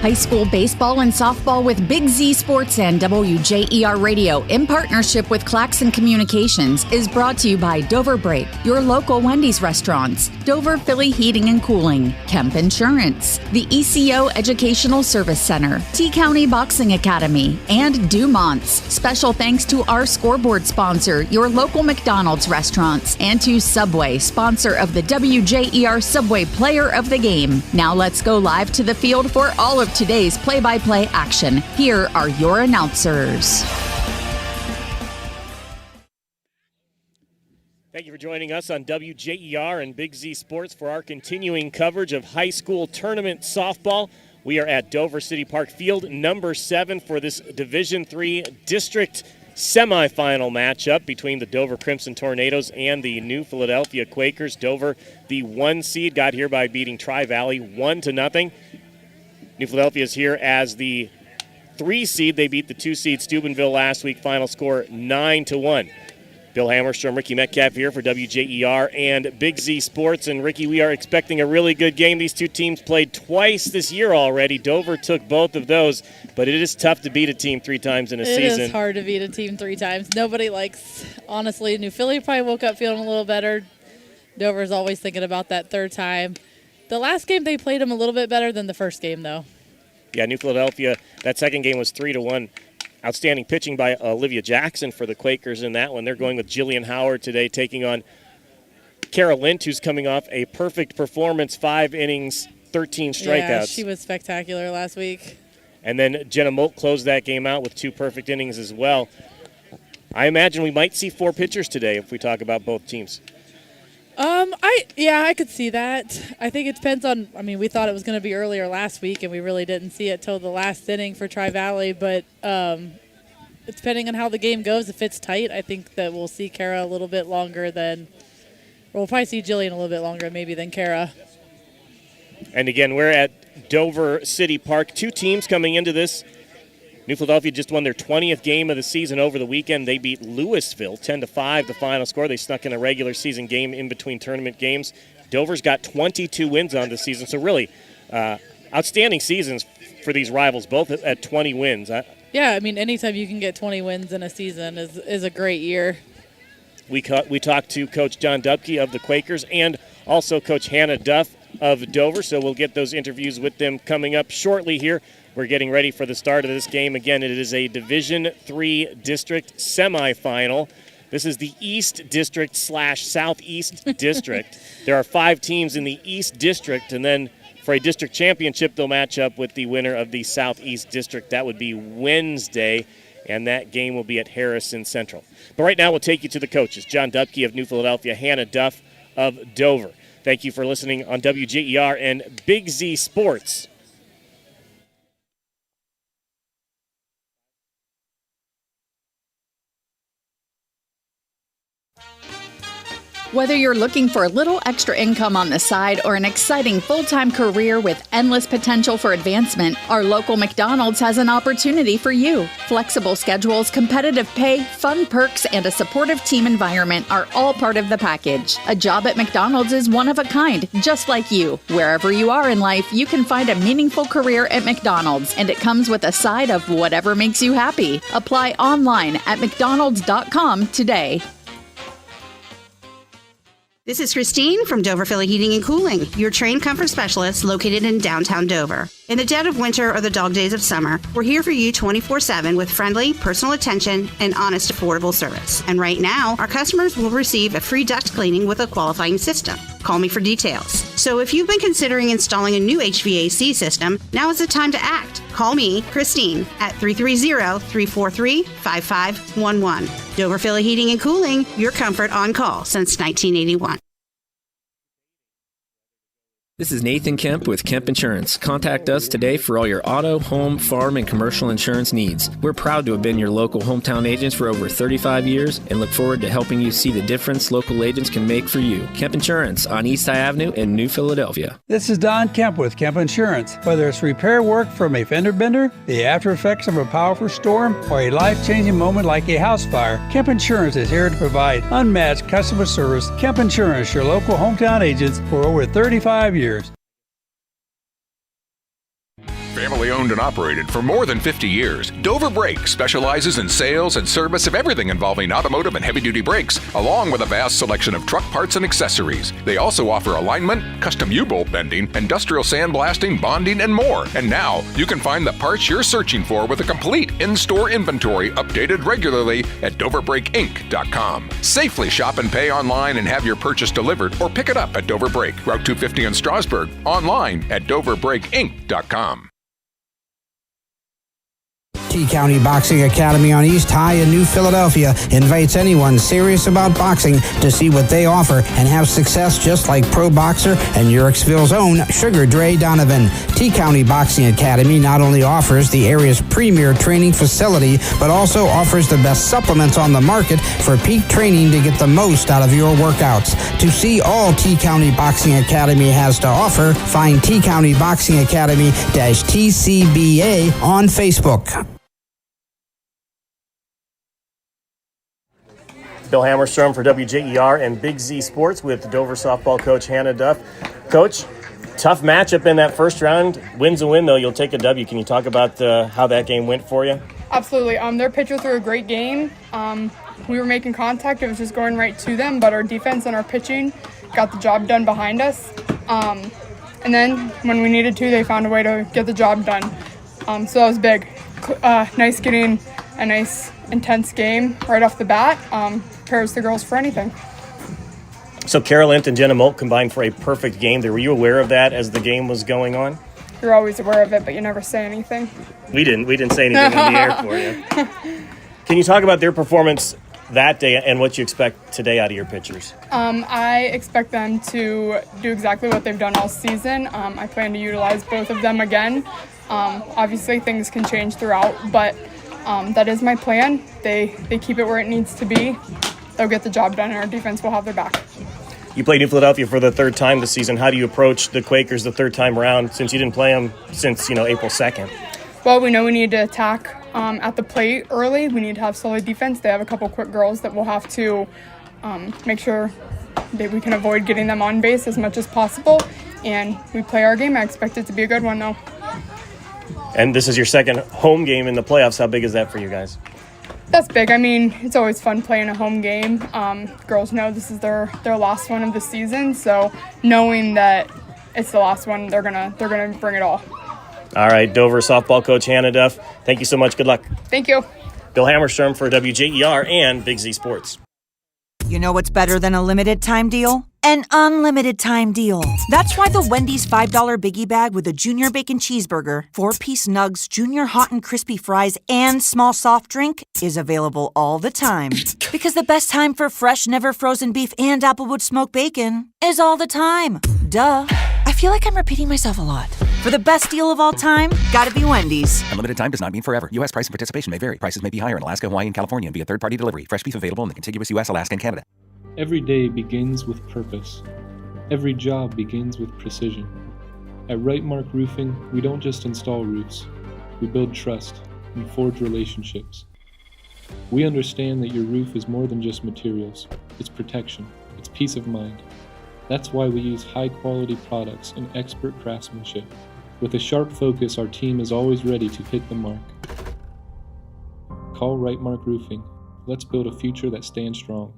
High school baseball and softball with Big Z Sports and WJER Radio in partnership with Claxon Communications is brought to you by Dover Break, your local Wendy's restaurants, Dover Philly Heating and Cooling, Kemp Insurance, the ECO Educational Service Center, T-County Boxing Academy, and Dumont's. Special thanks to our scoreboard sponsor, your local McDonald's restaurants, and to Subway, sponsor of the WJER Subway Player of the Game. Now let's go live to the field for all of today's play-by-play action. Here are your announcers. Thank you for joining us on WJER and Big Z Sports for our continuing coverage of high school tournament softball. We are at Dover City Park Field, number 7 for this Division III district semifinal matchup between the Dover Crimson Tornadoes and the New Philadelphia Quakers. Dover, the 1 seed, got here by beating Tri-Valley 1-0. New Philadelphia is here as the 3 seed. They beat the 2 seed Steubenville last week. Final score 9-1. Bill Hammerstrom, Ricky Metcalf here for WJER and Big Z Sports. And Ricky, we are expecting a really good game. These two teams played twice this year already. Dover took both of those, but it is tough to beat a team 3 times in a season. It is hard to beat a team 3 times. Nobody likes, honestly, New Philly probably woke up feeling a little better. Dover's always thinking about that 3rd time. The last game they played them a little bit better than the first game, though. Yeah, New Philadelphia, that second game was 3-1. Outstanding pitching by Olivia Jackson for the Quakers in that one. They're going with Jillian Howard today, taking on Kara Lint, who's coming off a perfect performance, 5 innings, 13 strikeouts. Yeah, she was spectacular last week. And then Jenna Molt closed that game out with 2 perfect innings as well. I imagine we might see 4 pitchers today if we talk about both teams. I could see that. I think it depends on, we thought it was going to be earlier last week, and we really didn't see it till the last inning for Tri-Valley, but it's depending on how the game goes. If it's tight, I think that we'll see Kara a little bit longer than, or we'll probably see Jillian a little bit longer maybe than Kara. And again, we're at Dover City Park. 2 teams coming into this. New Philadelphia just won their 20th game of the season over the weekend. They beat Louisville 10-5, the final score. They snuck in a regular season game in between tournament games. Dover's got 22 wins on this season, so really outstanding seasons for these rivals, both at 20 wins. Yeah, anytime you can get 20 wins in a season is a great year. We talked to Coach John Dubke of the Quakers and also Coach Hannah Duff of Dover, so we'll get those interviews with them coming up shortly here. We're getting ready for the start of this game. Again, it is a Division III district semifinal. This is the East District / Southeast District. There are 5 teams in the East District, and then for a district championship, they'll match up with the winner of the Southeast District. That would be Wednesday, and that game will be at Harrison Central. But right now, we'll take you to the coaches. John Dubke of New Philadelphia, Hannah Duff of Dover. Thank you for listening on WJER and Big Z Sports. Whether you're looking for a little extra income on the side or an exciting full-time career with endless potential for advancement, our local McDonald's has an opportunity for you. Flexible schedules, competitive pay, fun perks, and a supportive team environment are all part of the package. A job at McDonald's is one of a kind, just like you. Wherever you are in life, you can find a meaningful career at McDonald's, and it comes with a side of whatever makes you happy. Apply online at mcdonalds.com today. This is Christine from Dover Philly Heating and Cooling, your trained comfort specialist located in downtown Dover. In the dead of winter or the dog days of summer, we're here for you 24/7 with friendly, personal attention and honest, affordable service. And right now, our customers will receive a free duct cleaning with a qualifying system. Call me for details. So if you've been considering installing a new HVAC system, now is the time to act. Call me, Christine, at 330-343-5511. Dover Philly Heating and Cooling, your comfort on call since 1981. This is Nathan Kemp with Kemp Insurance. Contact us today for all your auto, home, farm, and commercial insurance needs. We're proud to have been your local hometown agents for over 35 years and look forward to helping you see the difference local agents can make for you. Kemp Insurance on East High Avenue in New Philadelphia. This is Don Kemp with Kemp Insurance. Whether it's repair work from a fender bender, the after effects of a powerful storm, or a life-changing moment like a house fire, Kemp Insurance is here to provide unmatched customer service. Kemp Insurance, your local hometown agents for over 35 years. Family-owned owned and operated for more than 50 years, Dover Brake specializes in sales and service of everything involving automotive and heavy-duty brakes, along with a vast selection of truck parts and accessories. They also offer alignment, custom U-bolt bending, industrial sandblasting, bonding, and more. And now, you can find the parts you're searching for with a complete in-store inventory updated regularly at DoverBrakeInc.com. Safely shop and pay online and have your purchase delivered, or pick it up at Dover Brake, Route 250 in Strasburg, online at DoverBrakeInc.com. T-County Boxing Academy on East High in New Philadelphia invites anyone serious about boxing to see what they offer and have success just like pro boxer and Yurixville's own Sugar Dre Donovan. T-County Boxing Academy not only offers the area's premier training facility, but also offers the best supplements on the market for peak training to get the most out of your workouts. To see all T-County Boxing Academy has to offer, find T-County Boxing Academy-TCBA on Facebook. Bill Hammerstrom for WJER and Big Z Sports with Dover softball coach Hannah Duff. Coach, tough matchup in that first round. Win's a win, though. You'll take a W. Can you talk about how that game went for you? Absolutely. Their pitcher threw a great game. We were making contact. It was just going right to them, but our defense and our pitching got the job done behind us. And then when we needed to, they found a way to get the job done. So that was big. Nice getting a nice intense game right off the bat. Prepares the girls for anything. So Carol Int and Jenna Molt combined for a perfect game there. Were you aware of that as the game was going on? You're always aware of it, but you never say anything. We didn't say anything in the air for you. Can you talk about their performance that day and what you expect today out of your pitchers? I expect them to do exactly what they've done all season. I plan to utilize both of them again. Obviously things can change throughout, but that is my plan. They keep it where it needs to be. They'll get the job done, and our defense will have their back. You played New Philadelphia for the third time this season. How do you approach the Quakers the third time around since you didn't play them since April 2nd? Well, we know we need to attack at the plate early. We need to have solid defense. They have a couple quick girls that we'll have to make sure that we can avoid getting them on base as much as possible. And we play our game. I expect it to be a good one, though. And this is your second home game in the playoffs. How big is that for you guys? That's big. I mean, it's always fun playing a home game. Girls know this is their last one of the season, so knowing that it's the last one, they're gonna bring it all. All right, Dover softball coach Hannah Duff, thank you so much. Good luck. Thank you. Bill Hammerstrom for WJER and Big Z Sports. You know what's better than a limited time deal? An unlimited time deal. That's why the Wendy's $5 Biggie Bag with a Junior Bacon Cheeseburger, 4-piece nugs, Junior Hot and Crispy Fries, and small soft drink is available all the time. Because the best time for fresh, never frozen beef and Applewood smoked bacon is all the time. Duh. I feel like I'm repeating myself a lot. For the best deal of all time, gotta be Wendy's. Unlimited time does not mean forever. U.S. price and participation may vary. Prices may be higher in Alaska, Hawaii, and California via third-party delivery. Fresh beef available in the contiguous U.S., Alaska, and Canada. Every day begins with purpose. Every job begins with precision. At Rightmark Roofing, we don't just install roofs. We build trust and forge relationships. We understand that your roof is more than just materials. It's protection. It's peace of mind. That's why we use high-quality products and expert craftsmanship. With a sharp focus, our team is always ready to hit the mark. Call Rightmark Roofing. Let's build a future that stands strong.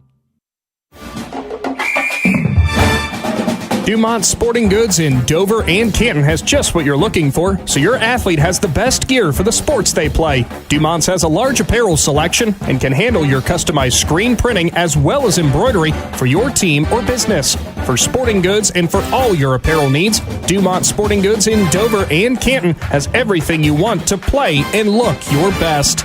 Dumont Sporting Goods in Dover and Canton has just what you're looking for, so your athlete has the best gear for the sports they play. Dumont's has a large apparel selection and can handle your customized screen printing as well as embroidery for your team or business. For sporting goods and for all your apparel needs, Dumont Sporting Goods in Dover and Canton has everything you want to play and look your best.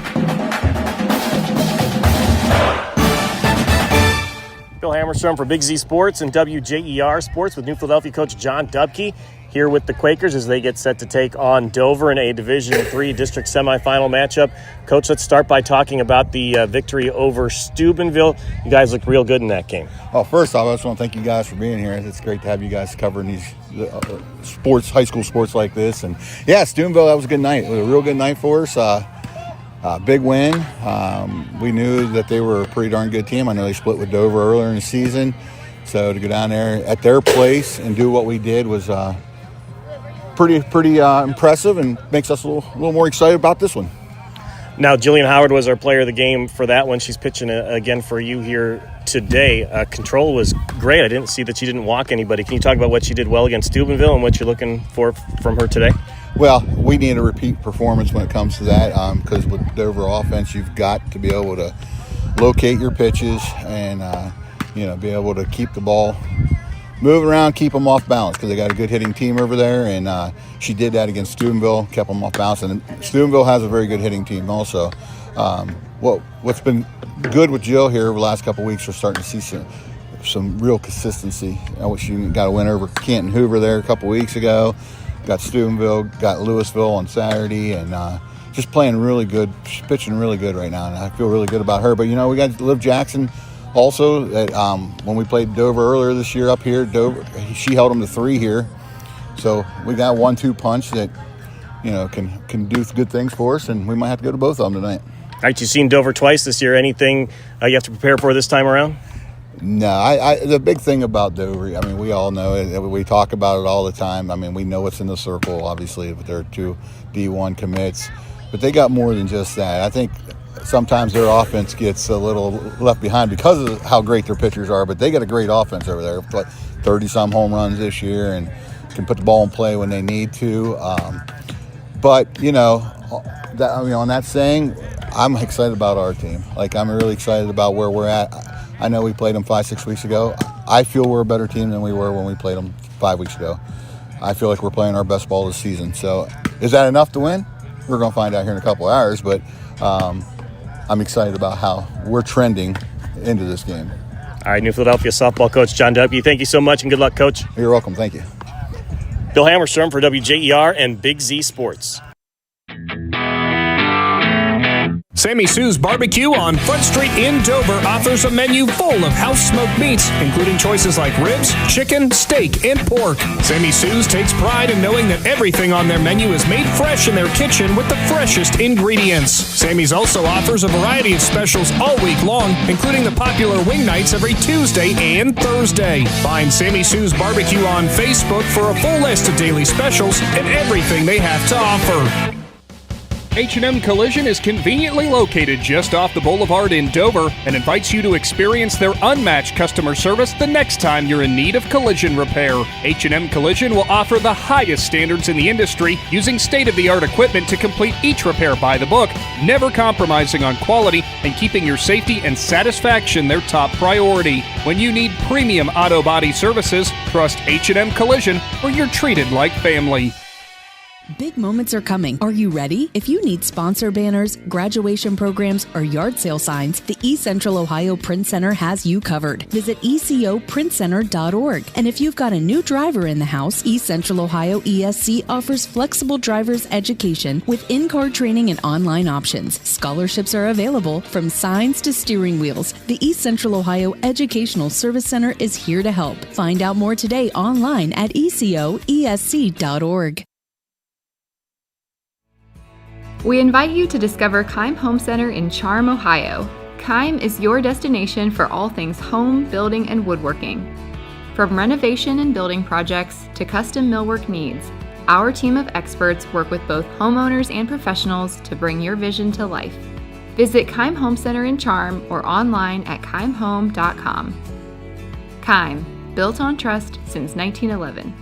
Bill Hammerstrom for Big Z Sports and WJER Sports with New Philadelphia coach John Dubke here with the Quakers as they get set to take on Dover in a Division III district semifinal matchup. Coach, let's start by talking about the victory over Steubenville. You guys looked real good in that game. Well, first off, I just want to thank you guys for being here. It's great to have you guys covering these sports, high school sports like this. And yeah, Steubenville, that was a good night. It was a real good night for us. Big win. We knew that they were a pretty darn good team. I know they split with Dover earlier in the season. So to go down there at their place and do what we did was pretty impressive and makes us a little more excited about this one. Now, Jillian Howard was our player of the game for that one. She's pitching again for you here today. Control was great. I didn't see that she didn't walk anybody. Can you talk about what she did well against Steubenville and what you're looking for from her today? Well, we need a repeat performance when it comes to that because with Dover offense, you've got to be able to locate your pitches and be able to keep the ball moving around, keep them off balance because they got a good hitting team over there, and she did that against Steubenville, kept them off balance, and Steubenville has a very good hitting team also. What's been good with Jill here over the last couple of weeks, we're starting to see some real consistency. She got a win over Canton Hoover there a couple of weeks ago, got Steubenville, got Louisville on Saturday, and just playing really good, she's pitching really good right now, and I feel really good about her. But, we got Liv Jackson also, that when we played Dover earlier this year up here, she held them to 3 here. So we got 1-2 punch that, can do good things for us, and we might have to go to both of them tonight. All right, you've seen Dover twice this year. Anything you have to prepare for this time around? No, the big thing about Dover, we all know it. We talk about it all the time. We know what's in the circle, obviously, but they're 2 D1 commits. But they got more than just that. I think sometimes their offense gets a little left behind because of how great their pitchers are, but they got a great offense over there. 30-some home runs this year and can put the ball in play when they need to. On that saying, I'm excited about our team. I'm really excited about where we're at. I know we played them 5-6 weeks ago. I feel we're a better team than we were when we played them 5 weeks ago. I feel like we're playing our best ball this season. So is that enough to win? We're going to find out here in a couple of hours, but I'm excited about how we're trending into this game. All right, New Philadelphia softball coach John Duffy, thank you so much and good luck, Coach. You're welcome. Thank you. Bill Hammerstrom for WJER and Big Z Sports. Sammy Sue's Barbecue on Front Street in Dover offers a menu full of house-smoked meats, including choices like ribs, chicken, steak, and pork. Sammy Sue's takes pride in knowing that everything on their menu is made fresh in their kitchen with the freshest ingredients. Sammy's also offers a variety of specials all week long, including the popular wing nights every Tuesday and Thursday. Find Sammy Sue's Barbecue on Facebook for a full list of daily specials and everything they have to offer. H&M Collision is conveniently located just off the boulevard in Dover and invites you to experience their unmatched customer service the next time you're in need of collision repair. H&M Collision will offer the highest standards in the industry using state-of-the-art equipment to complete each repair by the book, never compromising on quality and keeping your safety and satisfaction their top priority. When you need premium auto body services, trust H&M Collision where you're treated like family. Big moments are coming. Are you ready? If you need sponsor banners, graduation programs, or yard sale signs, the East Central Ohio Print Center has you covered. Visit ecoprintcenter.org. And if you've got a new driver in the house, East Central Ohio ESC offers flexible driver's education with in-car training and online options. Scholarships are available from signs to steering wheels. The East Central Ohio Educational Service Center is here to help. Find out more today online at ecoesc.org. We invite you to discover Keim Home Center in Charm, Ohio. Keim is your destination for all things home, building, and woodworking. From renovation and building projects to custom millwork needs, our team of experts work with both homeowners and professionals to bring your vision to life. Visit Keim Home Center in Charm or online at keimhome.com. Keim, built on trust since 1911.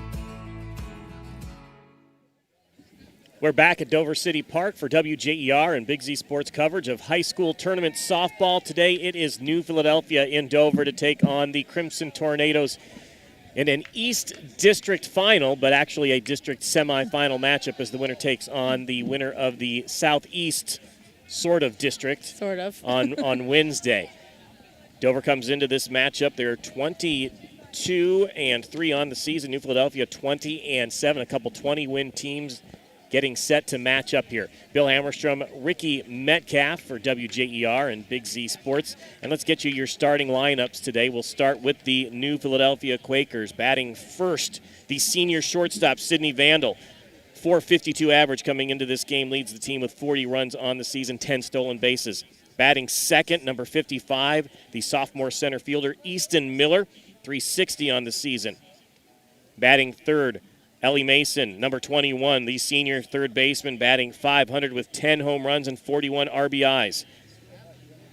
We're back at Dover City Park for WJER and Big Z Sports coverage of high school tournament softball. Today it is New Philadelphia in Dover to take on the Crimson Tornadoes in an East District final, but actually a district semifinal matchup as the winner takes on the winner of the Southeast district on Wednesday. Dover comes into this matchup. They're 22-3 on the season. New Philadelphia 20-7, a couple 20-win teams getting set to match up here. Bill Hammerstrom, Ricky Metcalf for WJER and Big Z Sports. And let's get you your starting lineups today. We'll start with the New Philadelphia Quakers. Batting first, the senior shortstop, Sidney Vandal. .452 average coming into this game, leads the team with 40 runs on the season, 10 stolen bases. Batting second, number 55, the sophomore center fielder, Easton Miller, .360 on the season. Batting third, Ellie Mason, number 21, the senior third baseman, batting .500 with 10 home runs and 41 RBIs.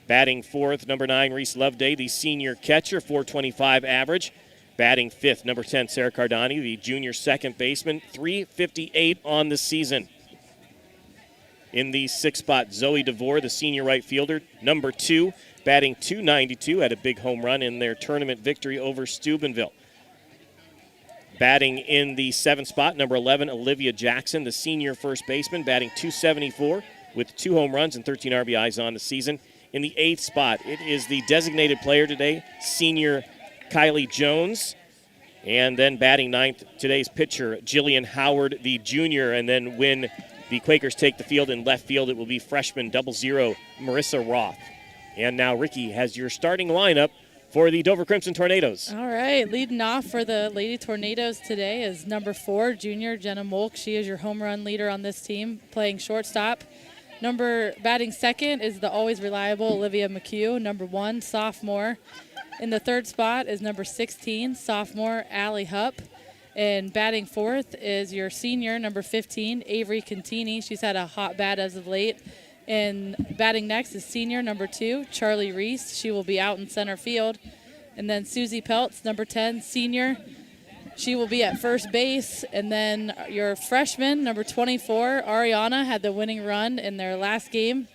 Batting fourth, number 9, Reese Loveday, the senior catcher, .425 average. Batting fifth, number 10, Sarah Cardani, the junior second baseman, .358 on the season. In the sixth spot, Zoe DeVore, the senior right fielder, number 2, batting .292, had a big home run in their tournament victory over Steubenville. Batting in the seventh spot, number 11, Olivia Jackson, the senior first baseman, batting .274 with 2 home runs and 13 RBIs on the season. In the eighth spot, it is the designated player today, senior Kylie Jones. And then batting ninth, today's pitcher, Jillian Howard, the junior. And then when the Quakers take the field in left field, it will be freshman 00 Marissa Roth. And now Ricky has your starting lineup for the Dover Crimson Tornadoes. All right, leading off for the Lady Tornadoes today is number 4, junior Jenna Molk. She is your home run leader on this team, playing shortstop. Batting second is the always reliable Olivia McHugh, number 1, sophomore. In the third spot is number 16, sophomore Allie Hupp. And batting fourth is your senior, number 15, Avery Contini. She's had a hot bat as of late. And batting next is senior, number 2, Charlie Reese. She will be out in center field. And then Susie Peltz, number 10, senior. She will be at first base. And then your freshman, number 24, Ariana, had the winning run in their last game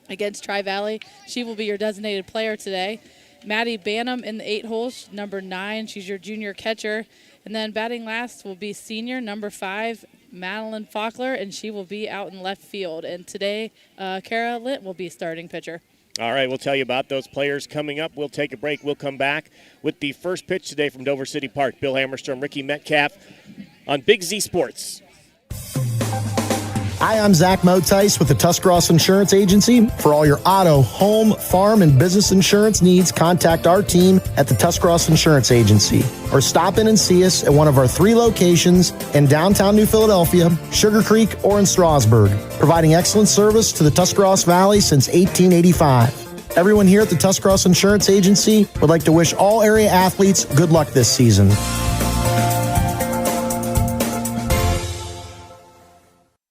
against Tri-Valley. She will be your designated player today. Maddie Bannum in the 8 hole, number 9. She's your junior catcher. And then batting last will be senior, number 5, Madeline Faulkner, and she will be out in left field. And today, Kara Litt will be starting pitcher. All right, we'll tell you about those players coming up. We'll take a break. We'll come back with the first pitch today from Dover City Park. Bill Hammerstrom, Ricky Metcalf on Big Z Sports. Hi, I'm Zach Motice with the Tuscarawas Insurance Agency. For all your auto, home, farm, and business insurance needs, contact our team at the Tuscarawas Insurance Agency or stop in and see us at one of our 3 locations in downtown New Philadelphia, Sugar Creek, or in Strasburg, providing excellent service to the Tuscarawas Valley since 1885. Everyone here at the Tuscarawas Insurance Agency would like to wish all area athletes good luck this season.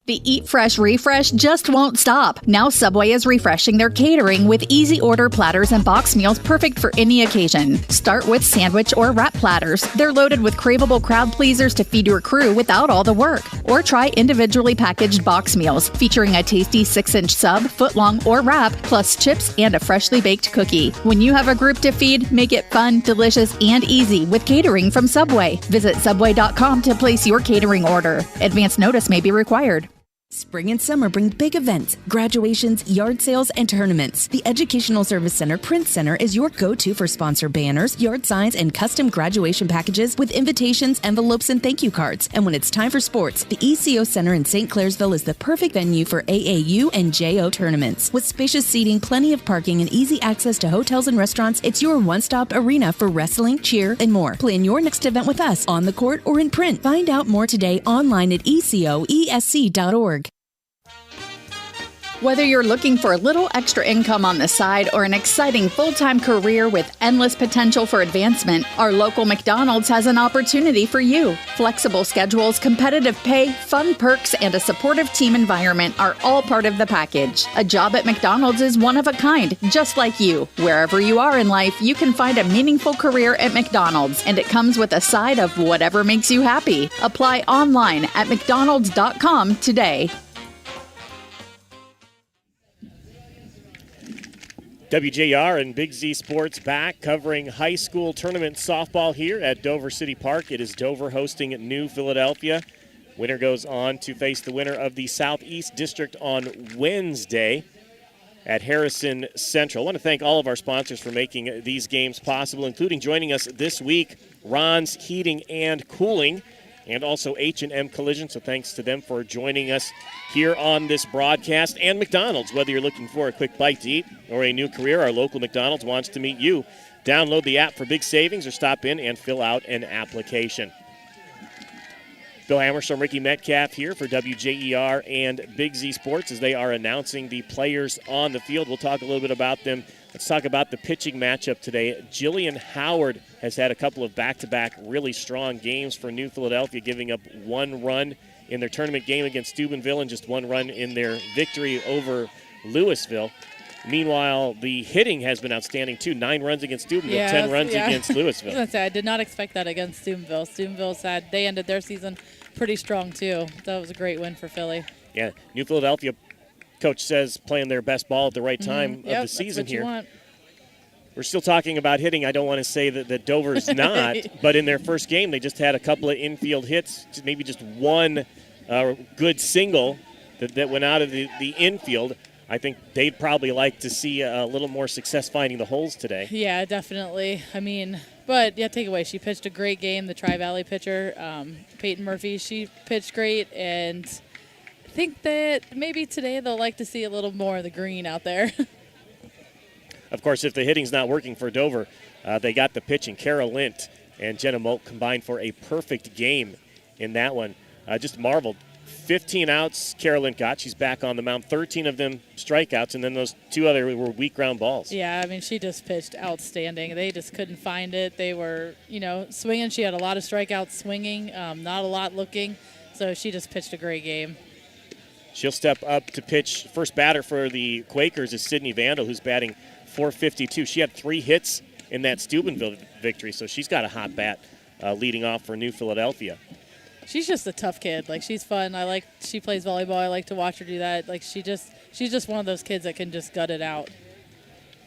The Eat Fresh Refresh just won't stop. Now Subway is refreshing their catering with easy order platters and box meals perfect for any occasion. Start with sandwich or wrap platters. They're loaded with craveable crowd pleasers to feed your crew without all the work. Or try individually packaged box meals featuring a tasty 6-inch sub, footlong, or wrap, plus chips and a freshly baked cookie. When you have a group to feed, make it fun, delicious, and easy with catering from Subway. Visit Subway.com to place your catering order. Advance notice may be required. Spring and summer bring big events, graduations, yard sales, and tournaments. The Educational Service Center Print Center is your go-to for sponsor banners, yard signs, and custom graduation packages with invitations, envelopes, and thank you cards. And when it's time for sports, the ECO Center in St. Clairsville is the perfect venue for AAU and JO tournaments. With spacious seating, plenty of parking, and easy access to hotels and restaurants, it's your one-stop arena for wrestling, cheer, and more. Plan your next event with us on the court or in print. Find out more today online at ecoesc.org. Whether you're looking for a little extra income on the side or an exciting full-time career with endless potential for advancement, our local McDonald's has an opportunity for you. Flexible schedules, competitive pay, fun perks, and a supportive team environment are all part of the package. A job at McDonald's is one of a kind, just like you. Wherever you are in life, you can find a meaningful career at McDonald's, and it comes with a side of whatever makes you happy. Apply online at mcdonalds.com today. WJER and Big Z Sports back covering high school tournament softball here at Dover City Park. It is Dover hosting New Philadelphia. Winner goes on to face the winner of the Southeast District on Wednesday at Harrison Central. I want to thank all of our sponsors for making these games possible, including joining us this week, Ron's Heating and Cooling, and also H&M Collision. So thanks to them for joining us here on this broadcast. And McDonald's, whether you're looking for a quick bite to eat or a new career, our local McDonald's wants to meet you. Download the app for big savings or stop in and fill out an application. Bill Hammerstrom, Ricky Metcalf here for WJER and Big Z Sports as they are announcing the players on the field. We'll talk a little bit about them. Let's talk about the pitching matchup today. Jillian Howard has had a couple of back-to-back really strong games for New Philadelphia, giving up 1 run in their tournament game against Steubenville and just 1 run in their victory over Louisville. Meanwhile, the hitting has been outstanding, too. 9 runs against Steubenville, 10 runs against Louisville. I was going to say, I did not expect that against Steubenville. Steubenville said they ended their season pretty strong, too. That was a great win for Philly. Yeah, New Philadelphia, coach says, playing their best ball at the right time of the season here. Want. We're still talking about hitting. I don't want to say that Dover's not, but in their first game, they just had a couple of infield hits, maybe just one good single that went out of the infield. I think they'd probably like to see a little more success finding the holes today. Yeah, definitely. I mean, but yeah, take away. She pitched a great game. The Tri-Valley pitcher, Peyton Murphy, she pitched great. And I think that maybe today they'll like to see a little more of the green out there. Of course, if the hitting's not working for Dover, they got the pitching. Kara Lint and Jenna Moak combined for a perfect game in that one. Just marveled. 15 outs Carolyn got. She's back on the mound. 13 of them strikeouts, and then those 2 other were weak ground balls. Yeah, I mean, she just pitched outstanding. They just couldn't find it. They were, swinging. She had a lot of strikeouts swinging, not a lot looking. So she just pitched a great game. She'll step up to pitch. First batter for the Quakers is Sydney Vandal, who's batting .452. She had 3 hits in that Steubenville victory, so she's got a hot bat leading off for New Philadelphia. She's just a tough kid. Like, she's fun. She plays volleyball. I like to watch her do that. Like, she's just one of those kids that can just gut it out.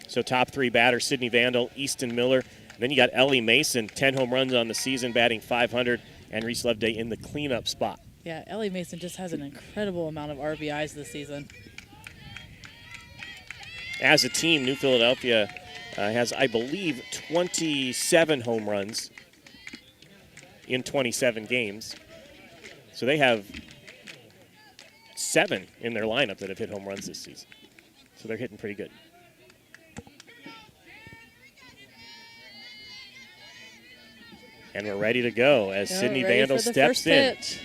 So top 3 batters, Sydney Vandal, Easton Miller. And then you got Ellie Mason, 10 home runs on the season, batting .500, and Reese Loveday in the cleanup spot. Yeah, Ellie Mason just has an incredible amount of RBIs this season. As a team, New Philadelphia has, I believe, 27 home runs in 27 games. So they have 7 in their lineup that have hit home runs this season. So they're hitting pretty good. And we're ready to go as Sydney Vandal steps in. Pitch.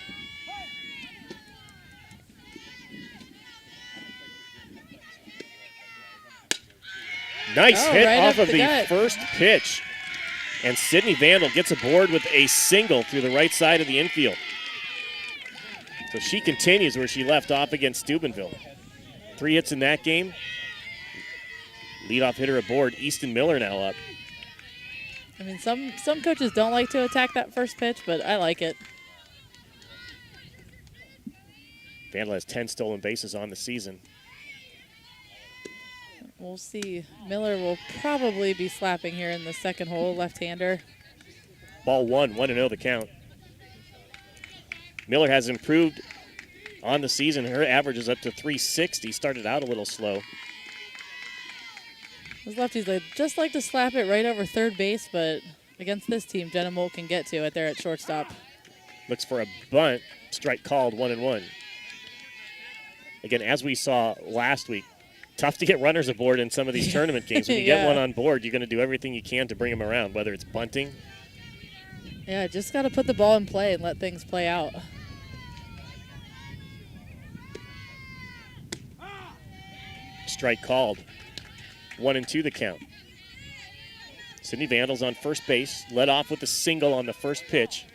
Nice hit right off of the gut. first pitch. And Sydney Vandal gets aboard with a single through the right side of the infield. So she continues where she left off against Steubenville. 3 hits in that game. Leadoff hitter aboard. Easton Miller now up. I mean, some coaches don't like to attack that first pitch, but I like it. Vandal has 10 stolen bases on the season. We'll see. Miller will probably be slapping here in the second hole, left-hander. Ball 1-0 the count. Miller has improved on the season. Her average is up to .360. Started out a little slow. Those lefties, they just like to slap it right over third base, but against this team, Jenna Moult can get to it there at shortstop. Looks for a bunt. Strike called, 1-1. Again, as we saw last week, tough to get runners aboard in some of these tournament games. When you get one on board, you're going to do everything you can to bring them around, whether it's bunting. Yeah, just got to put the ball in play and let things play out. Strike called. 1-2 the count. Sydney Vandal's on first base, led off with a single on the first pitch.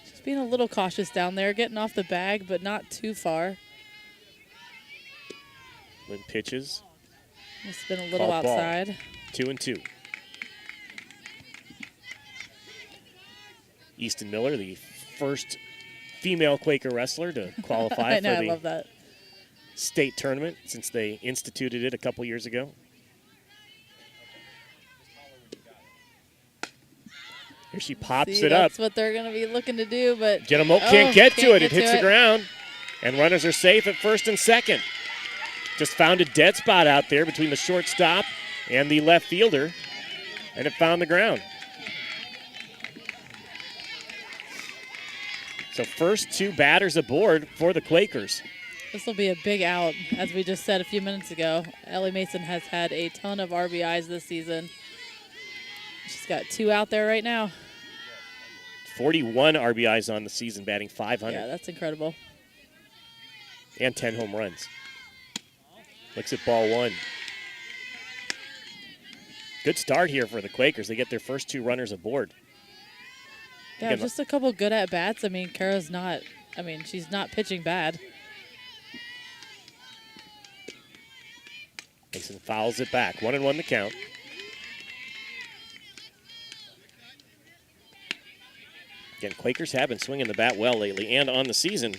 She's being a little cautious down there, getting off the bag, but not too far. Lynn pitches. It's been a little outside. 2-2. Easton Miller, the first female Quaker wrestler to qualify I know, for I love the that. state tournament since they instituted it a couple years ago. Here she pops it up. That's what they're going to be looking to do, but Jenna Moult can't get to it. It hits the ground, and runners are safe at first and second. Just found a dead spot out there between the shortstop and the left fielder, and it found the ground. So first 2 batters aboard for the Quakers. This will be a big out, as we just said a few minutes ago. Ellie Mason has had a ton of RBIs this season. She's got 2 out there right now. 41 RBIs on the season, batting .500. Yeah, that's incredible. And 10 home runs. Looks at ball one. Good start here for the Quakers. They get their first 2 runners aboard. Yeah, Again, just a couple good at-bats. I mean, Kara's not, she's not pitching bad. Mason fouls it back. 1-1 the count. Again, Quakers have been swinging the bat well lately and on the season.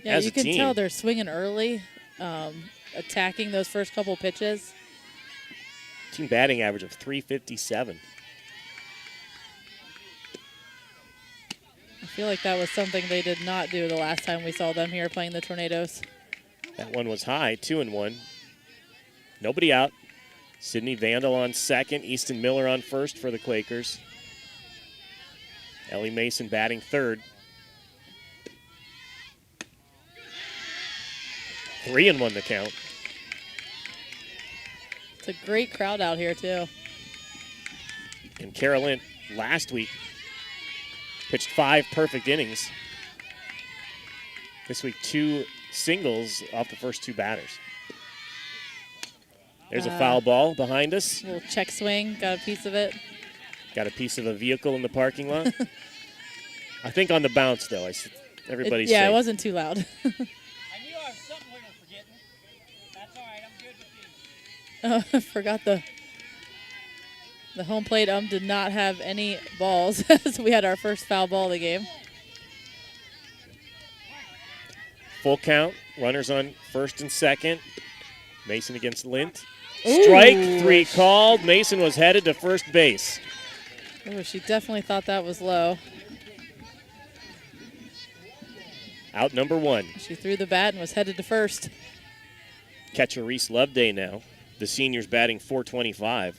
Yeah, as you a can team. tell they're swinging early, attacking those first couple pitches. Team batting average of .357. I feel like that was something they did not do the last time we saw them here playing the Tornadoes. That one was high, 2-1. Nobody out. Sydney Vandal on second, Easton Miller on first for the Quakers. Ellie Mason batting third. 3-1 the count. It's a great crowd out here, too. And Carolyn last week pitched 5 perfect innings. This week, 2 singles off the first 2 batters. There's a foul ball behind us. Little check swing, got a piece of it. Got a piece of a vehicle in the parking lot. I think on the bounce, though. Everybody's Yeah, safe. it wasn't too loud. I knew I was something we were forgetting. That's all right. I'm good with you. I forgot the home plate did not have any balls. So we had our first foul ball of the game. Full count. Runners on first and second. Mason against Lint. Strike 3 called. Mason was headed to first base. Oh, she definitely thought that was low. Out number 1. She threw the bat and was headed to first. Catcher Reese Loveday now. The senior's batting .425.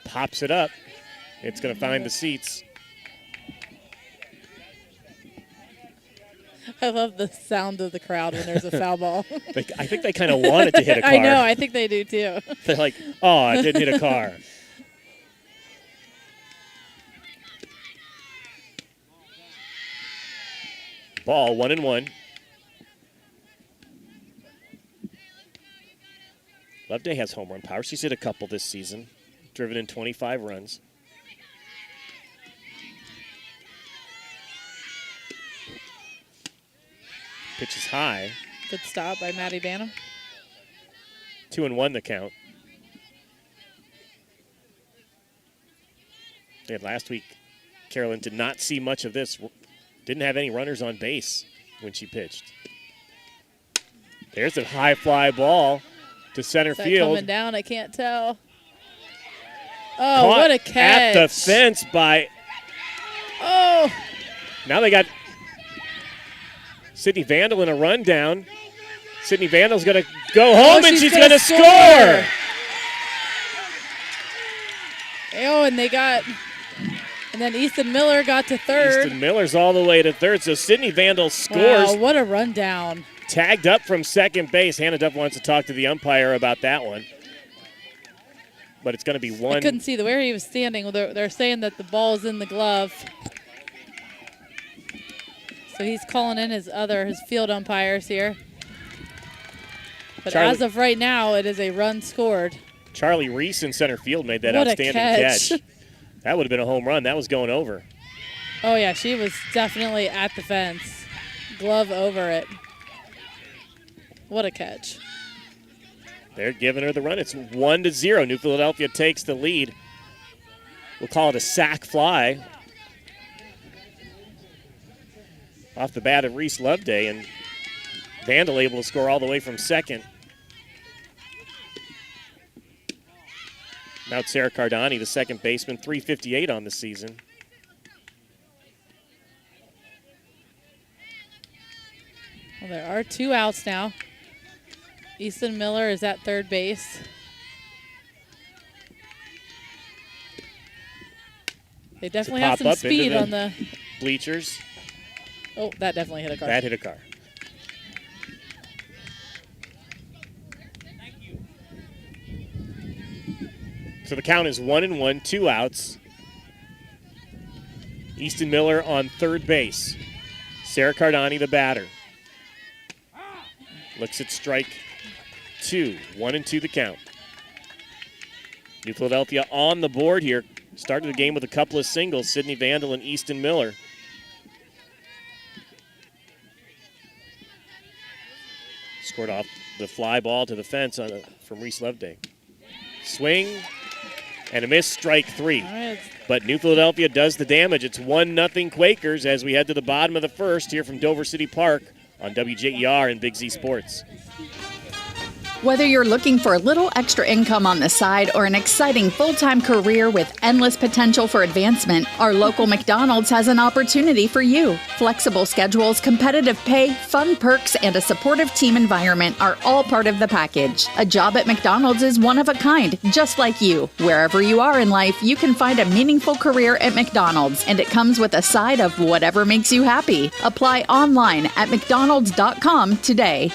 Pops it up. It's going to find the seats. I love the sound of the crowd when there's a foul ball. I think they kind of want it to hit a car. I know. I think they do, too. They're like, oh, it didn't hit a car. Ball, 1-1. Loveday has home run power. She's hit a couple this season, driven in 25 runs. Pitch is high. Good stop by Maddie Banham. 2-1 the count. And last week, Carolyn did not see much of this. Didn't have any runners on base when she pitched. There's a high fly ball to center Is that field. coming down? I can't tell. Oh, Caught what a catch. At the fence by... Oh! Now they got Sydney Vandal in a rundown. Sydney Vandal's going to go home, and she's going to score! Oh, and they got... And then Easton Miller got to third. Easton Miller's all the way to third, so Sydney Vandal scores. Wow, what a rundown. Tagged up from second base. Hannah Duff wants to talk to the umpire about that one. But it's going to be one. I couldn't see where he was standing. They're saying that the ball is in the glove. So he's calling in his field umpires here. But as of right now, it is a run scored. Charlie Reese in center field made that What a outstanding catch. That would have been a home run. That was going over. Oh, yeah, she was definitely at the fence. Glove over it. What a catch. They're giving her the run. It's 1-0. New Philadelphia takes the lead. We'll call it a sac fly. Off the bat of Reese Loveday, and Vandal able to score all the way from second. Now Sarah Cardani, the second baseman, .358 on the season. Well, there are 2 outs now. Easton Miller is at third base. They definitely have some speed on the bleachers. Oh, that definitely hit a car. That hit a car. So the count is 1-1, 2 outs. Easton Miller on third base. Sarah Cardani, the batter. Looks at strike 2. 1-2 the count. New Philadelphia on the board here. Started the game with a couple of singles, Sydney Vandal and Easton Miller. Scored off the fly ball to the fence from Reese Loveday. Swing and a miss, strike 3. But New Philadelphia does the damage. It's 1-0 Quakers as we head to the bottom of the first here from Dover City Park on WJER and Big Z Sports. Whether you're looking for a little extra income on the side or an exciting full-time career with endless potential for advancement, our local McDonald's has an opportunity for you. Flexible schedules, competitive pay, fun perks, and a supportive team environment are all part of the package. A job at McDonald's is one of a kind, just like you. Wherever you are in life, you can find a meaningful career at McDonald's, and it comes with a side of whatever makes you happy. Apply online at mcdonalds.com today.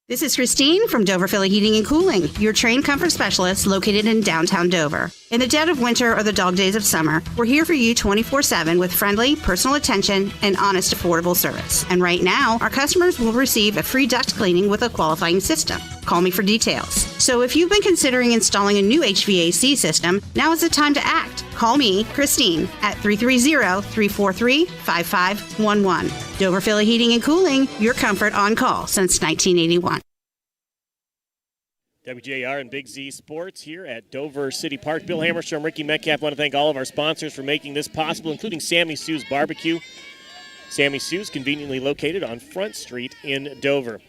This is Christine from Dover Philly Heating and Cooling, your trained comfort specialist located in downtown Dover. In the dead of winter or the dog days of summer, we're here for you 24/7 with friendly, personal attention and honest, affordable service. And right now, our customers will receive a free duct cleaning with a qualifying system. Call me for details. So if you've been considering installing a new HVAC system, now is the time to act. Call me, Christine, at 330-343-5511. Dover Philly Heating and Cooling, your comfort on call since 1981. WJR and Big Z Sports here at Dover City Park. Bill Hammerstrom, Ricky Metcalf. Want to thank all of our sponsors for making this possible, including Sammy Sue's Barbecue. Sammy Sue's, conveniently located on Front Street in Dover.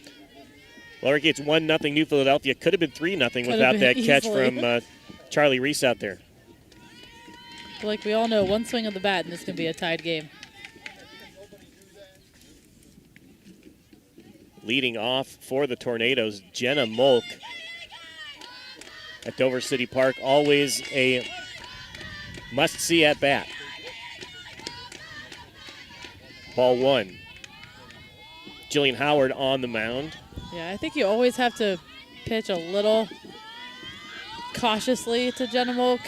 Well, Ricky, it's 1-0 New Philadelphia. Could have been 3-0 without that catch from Charlie Reese out there. Like we all know, one swing of the bat and this can be a tied game. Leading off for the Tornadoes, Jenna Molk. At Dover City Park, always a must-see at bat. Ball 1. Jillian Howard on the mound. Yeah, I think you always have to pitch a little cautiously to Jenna Molk.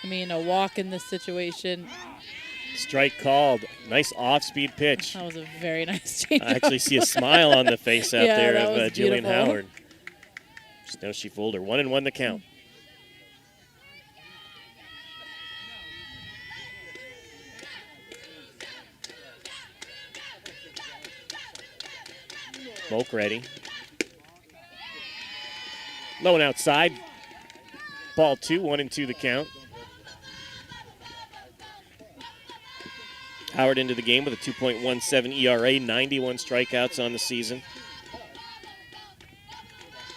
I mean, a walk in this situation. Strike called. Nice off-speed pitch. That was a very nice change. I actually see a smile on the face out there of Jillian beautiful. Howard. Just know she fooled her. 1-1 the count. Molk ready. Low and outside. Ball 2, 1-2 the count. Howard into the game with a 2.17 ERA, 91 strikeouts on the season.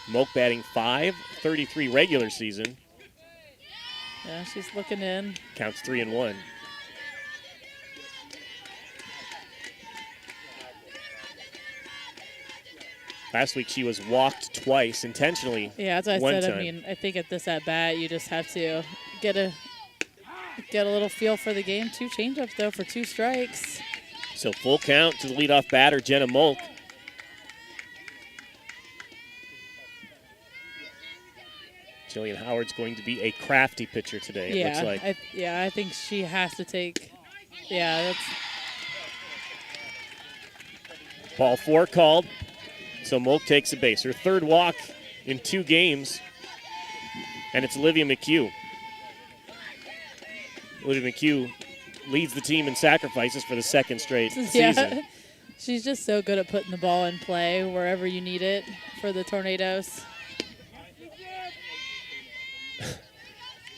Molk batting .533 regular season. Yeah, she's looking in. Counts 3-1. Last week she was walked twice intentionally. Yeah, that's what I said. Time. I mean, I think at this at bat, you just have to get a little feel for the game. 2 changeups though for 2 strikes. So full count to the leadoff batter, Jenna Molk. Jillian Howard's going to be a crafty pitcher today, it looks like. I think she has to take. Yeah, that's. Ball 4 called. So Molk takes a base. Her 3rd walk in 2 games. And it's Olivia McHugh. Olivia McHugh leads the team in sacrifices for the 2nd straight season. She's just so good at putting the ball in play wherever you need it for the Tornadoes.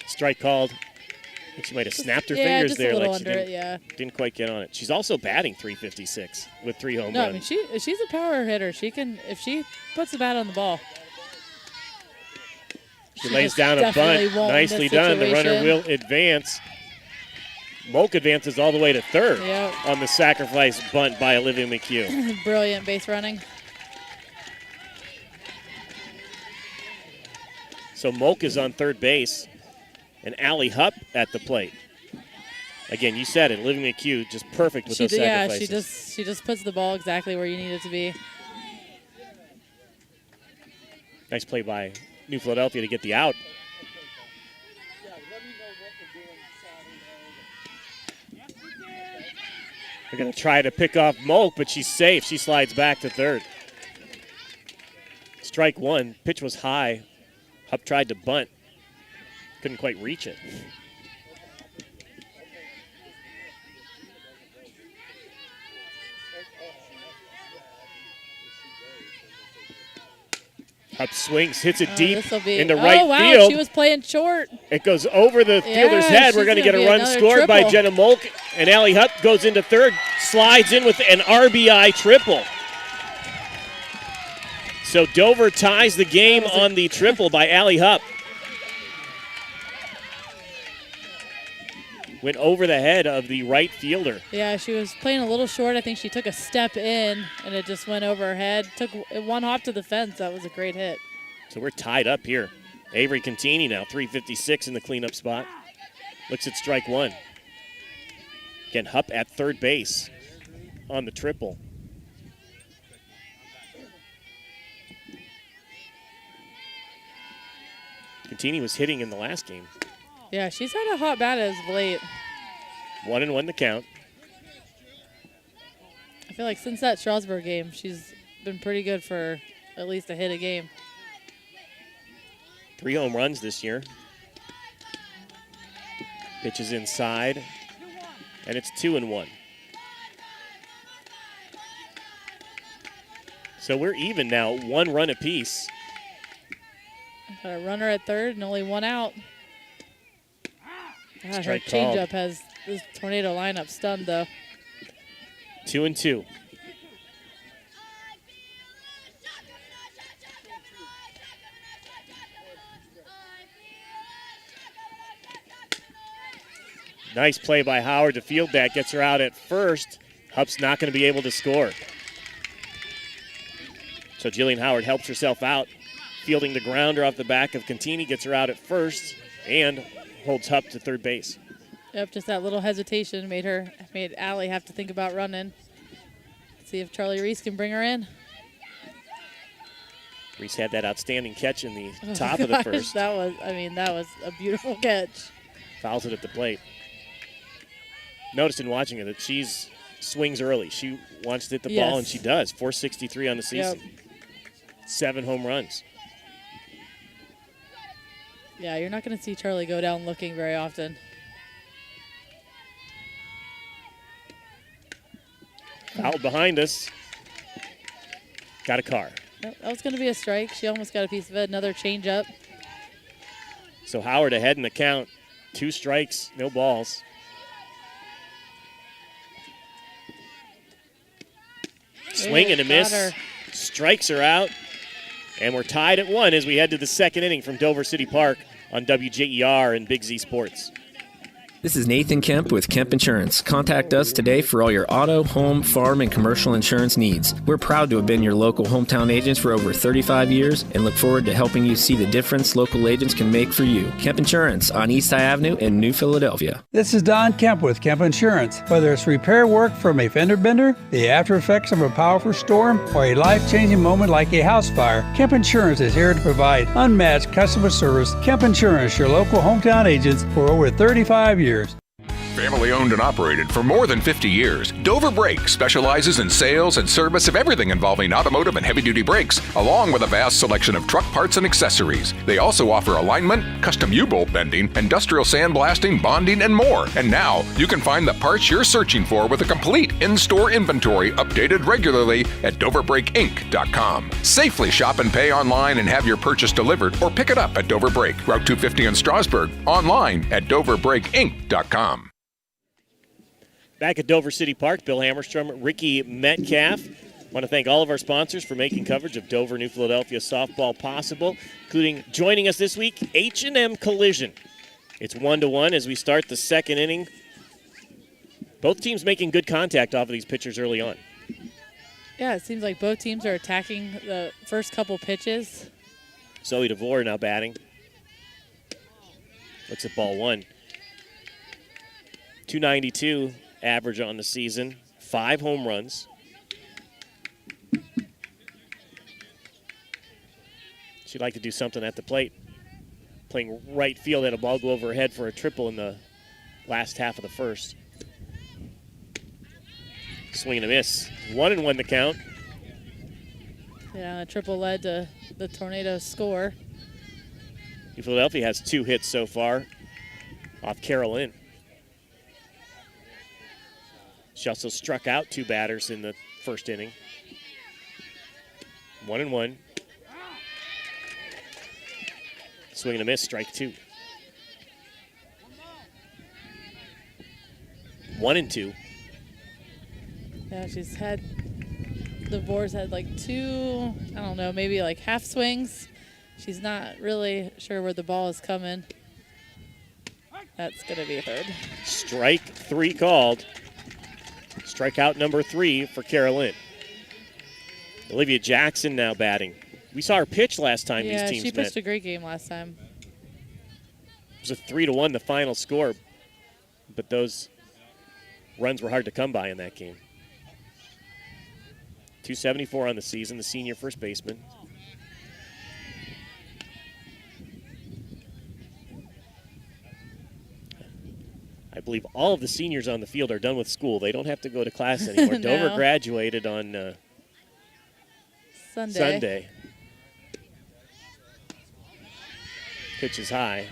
Strike called. I think she might have snapped her fingers just there. A little like she under it, didn't quite get on it. She's also batting .356 with 3 home runs. No, I mean she's a power hitter. She can, if she puts the bat on the ball. She lays down a bunt. Nicely done. The runner will advance. Molk advances all the way to 3rd on the sacrifice bunt by Olivia McHugh. Brilliant base running. So Molk is on 3rd base, and Allie Hupp at the plate. Again, you said it. Olivia McHugh just perfect with those sacrifices. Yeah, she just puts the ball exactly where you need it to be. Nice play by New Philadelphia to get the out. They're going to try to pick off Molk, but she's safe. She slides back to third. Strike one. Pitch was high. Hupp tried to bunt. Couldn't quite reach it. Hupp swings, hits it deep into right field. She was playing short. It goes over the fielder's head. We're going to get a run scored by Jenna Molk. And Allie Hupp goes into third, slides in with an RBI triple. So Dover ties the game on the triple by Allie Hupp. Went over the head of the right fielder. Yeah, she was playing a little short. I think she took a step in, and it just went over her head. Took one hop to the fence. That was a great hit. So we're tied up here. Avery Contini now, 356 in the cleanup spot. Looks at strike one. Again, Hupp at third base on the triple. Contini was hitting in the last game. Yeah, she's had a hot bat as of late. 1-1 the count. I feel like since that Strasburg game, she's been pretty good for at least a hit a game. 3 home runs this year. Pitches inside, and it's 2-1. So we're even now, 1 run apiece. Got a runner at third and only 1 out. God, her Strike changeup called. has this tornado lineup stunned, though. 2-2. Nice play by Howard to field that. Gets her out at first. Hupp's not going to be able to score. So Jillian Howard helps herself out, fielding the grounder off the back of Contini, gets her out at first, and holds Hupp to third base. Yep, just that little hesitation made Allie have to think about running. See if Charlie Reese can bring her in. Reese had that outstanding catch in the top of the first. That was a beautiful catch. Fouls it at the plate. Noticed in watching it that she's swings early. She wants to hit the ball, and she does. 463 on the season. Yep. 7 home runs. Yeah, you're not going to see Charlie go down looking very often. Out behind us. Got a car. That was going to be a strike. She almost got a piece of it. Another changeup. So Howard ahead in the count. 2 strikes, no balls. Swing and a miss. Her. Strikes her out. And we're tied at 1 as we head to the second inning from Dover City Park on WJER and Big Z Sports. This is Nathan Kemp with Kemp Insurance. Contact us today for all your auto, home, farm, and commercial insurance needs. We're proud to have been your local hometown agents for over 35 years and look forward to helping you see the difference local agents can make for you. Kemp Insurance on East High Avenue in New Philadelphia. This is Don Kemp with Kemp Insurance. Whether it's repair work from a fender bender, the after effects of a powerful storm, or a life-changing moment like a house fire, Kemp Insurance is here to provide unmatched customer service. Kemp Insurance, your local hometown agents for over 35 years. Family owned and operated for more than 50 years, Dover Brake specializes in sales and service of everything involving automotive and heavy-duty brakes, along with a vast selection of truck parts and accessories. They also offer alignment, custom U-bolt bending, industrial sandblasting, bonding, and more. And now, you can find the parts you're searching for with a complete in-store inventory updated regularly at DoverBrakeInc.com. Safely shop and pay online and have your purchase delivered, or pick it up at Dover Brake, Route 250 in Strasburg, online at DoverBrakeInc.com. Back at Dover City Park, Bill Hammerstrom, Ricky Metcalf. Want to thank all of our sponsors for making coverage of Dover, New Philadelphia softball possible, including joining us this week, H&M Collision. It's 1-1 as we start the second inning. Both teams making good contact off of these pitchers early on. Yeah, it seems like both teams are attacking the first couple pitches. Zoe DeVore now batting. Looks at ball 1. 292 average on the season, 5 home runs. She'd like to do something at the plate. Playing right field, had a ball go over her head for a triple in the last half of the first. Swing and a miss. 1-1 the count. Yeah, a triple led to the Tornadoes score. Philadelphia has 2 hits so far off Carolyn. She also struck out 2 batters in the first inning. 1-1. Swing and a miss, strike 2. 1-2. Yeah, she's had, the Boars had like 2, I don't know, maybe like half swings. She's not really sure where the ball is coming. That's going to be a third. Strike 3 called. Strikeout number 3 for Carolyn. Olivia Jackson now batting. We saw her pitch last time these teams met. Yeah, she pitched a great game last time. It was a 3-1 the final score, but those runs were hard to come by in that game. 274 on the season, the senior first baseman. I believe all of the seniors on the field are done with school. They don't have to go to class anymore. No. Dover graduated on Sunday. Pitch is high.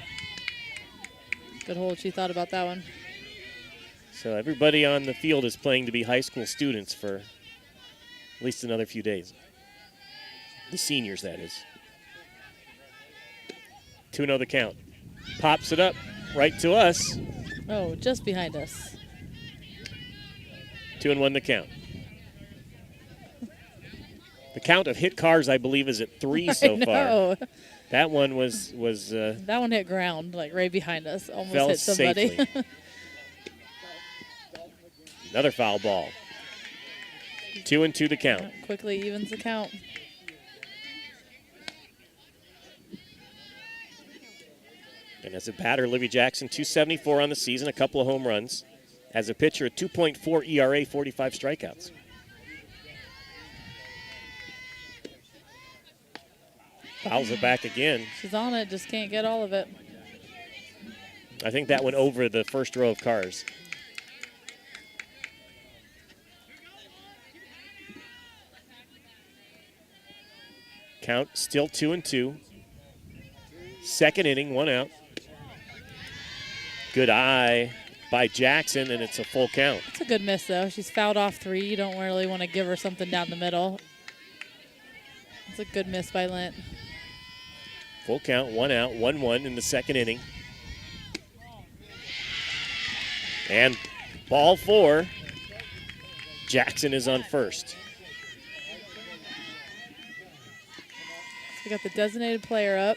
Good hold. She thought about that one. So everybody on the field is playing to be high school students for at least another few days. The seniors, that is. 2-0 the count. Pops it up right to us. Oh, just behind us. 2-1 the count. The count of hit cars, I believe, is at 3 so far. That one was that one hit ground, like right behind us. Almost fell hit somebody. Safely. Another foul ball. 2-2 the count. Quickly evens the count. And as a batter, Olivia Jackson, 274 on the season, a couple of home runs. As a pitcher, a 2.4 ERA, 45 strikeouts. Fouls it back again. She's on it, just can't get all of it. I think that went over the first row of cars. Count still 2-2. Second inning, 1 out. Good eye by Jackson, and it's a full count. It's a good miss, though. She's fouled off 3. You don't really want to give her something down the middle. It's a good miss by Lint. Full count, 1 out, 1-1 in the second inning. And ball 4. Jackson is on first. We got the designated player up.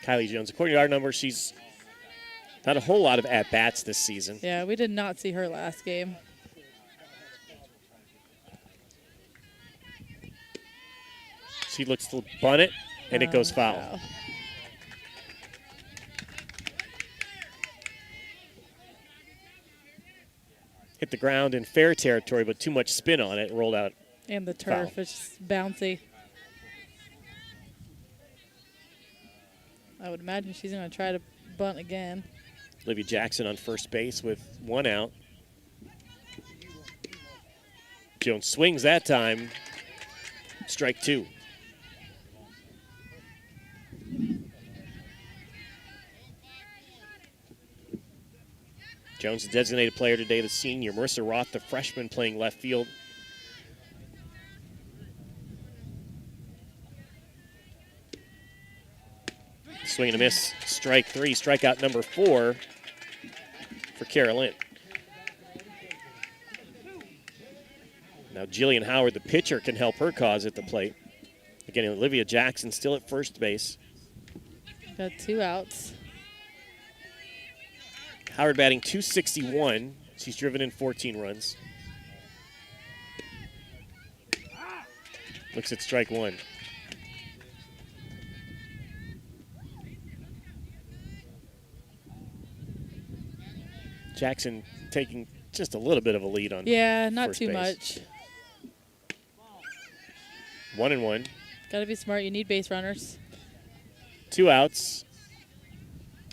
Kylie Jones, according to our numbers, she's not a whole lot of at-bats this season. Yeah, we did not see her last game. She looks to bunt it, and it goes foul. Wow. Hit the ground in fair territory, but too much spin on it, rolled out. And the turf Foul. is just bouncy. I would imagine she's going to try to bunt again. Olivia Jackson on first base with 1 out. Jones swings that time. Strike 2. Jones, the designated player today, the senior. Marissa Roth, the freshman, playing left field. Swing and a miss, strike 3, strikeout number 4 for Carolyn. Now Jillian Howard, the pitcher, can help her cause at the plate. Again, Olivia Jackson still at first base. Got 2 outs. Howard batting .261. She's driven in 14 runs. Looks at strike 1. Jackson taking just a little bit of a lead on Yeah, not first too base. much. 1-1. Got to be smart. You need base runners. 2 outs.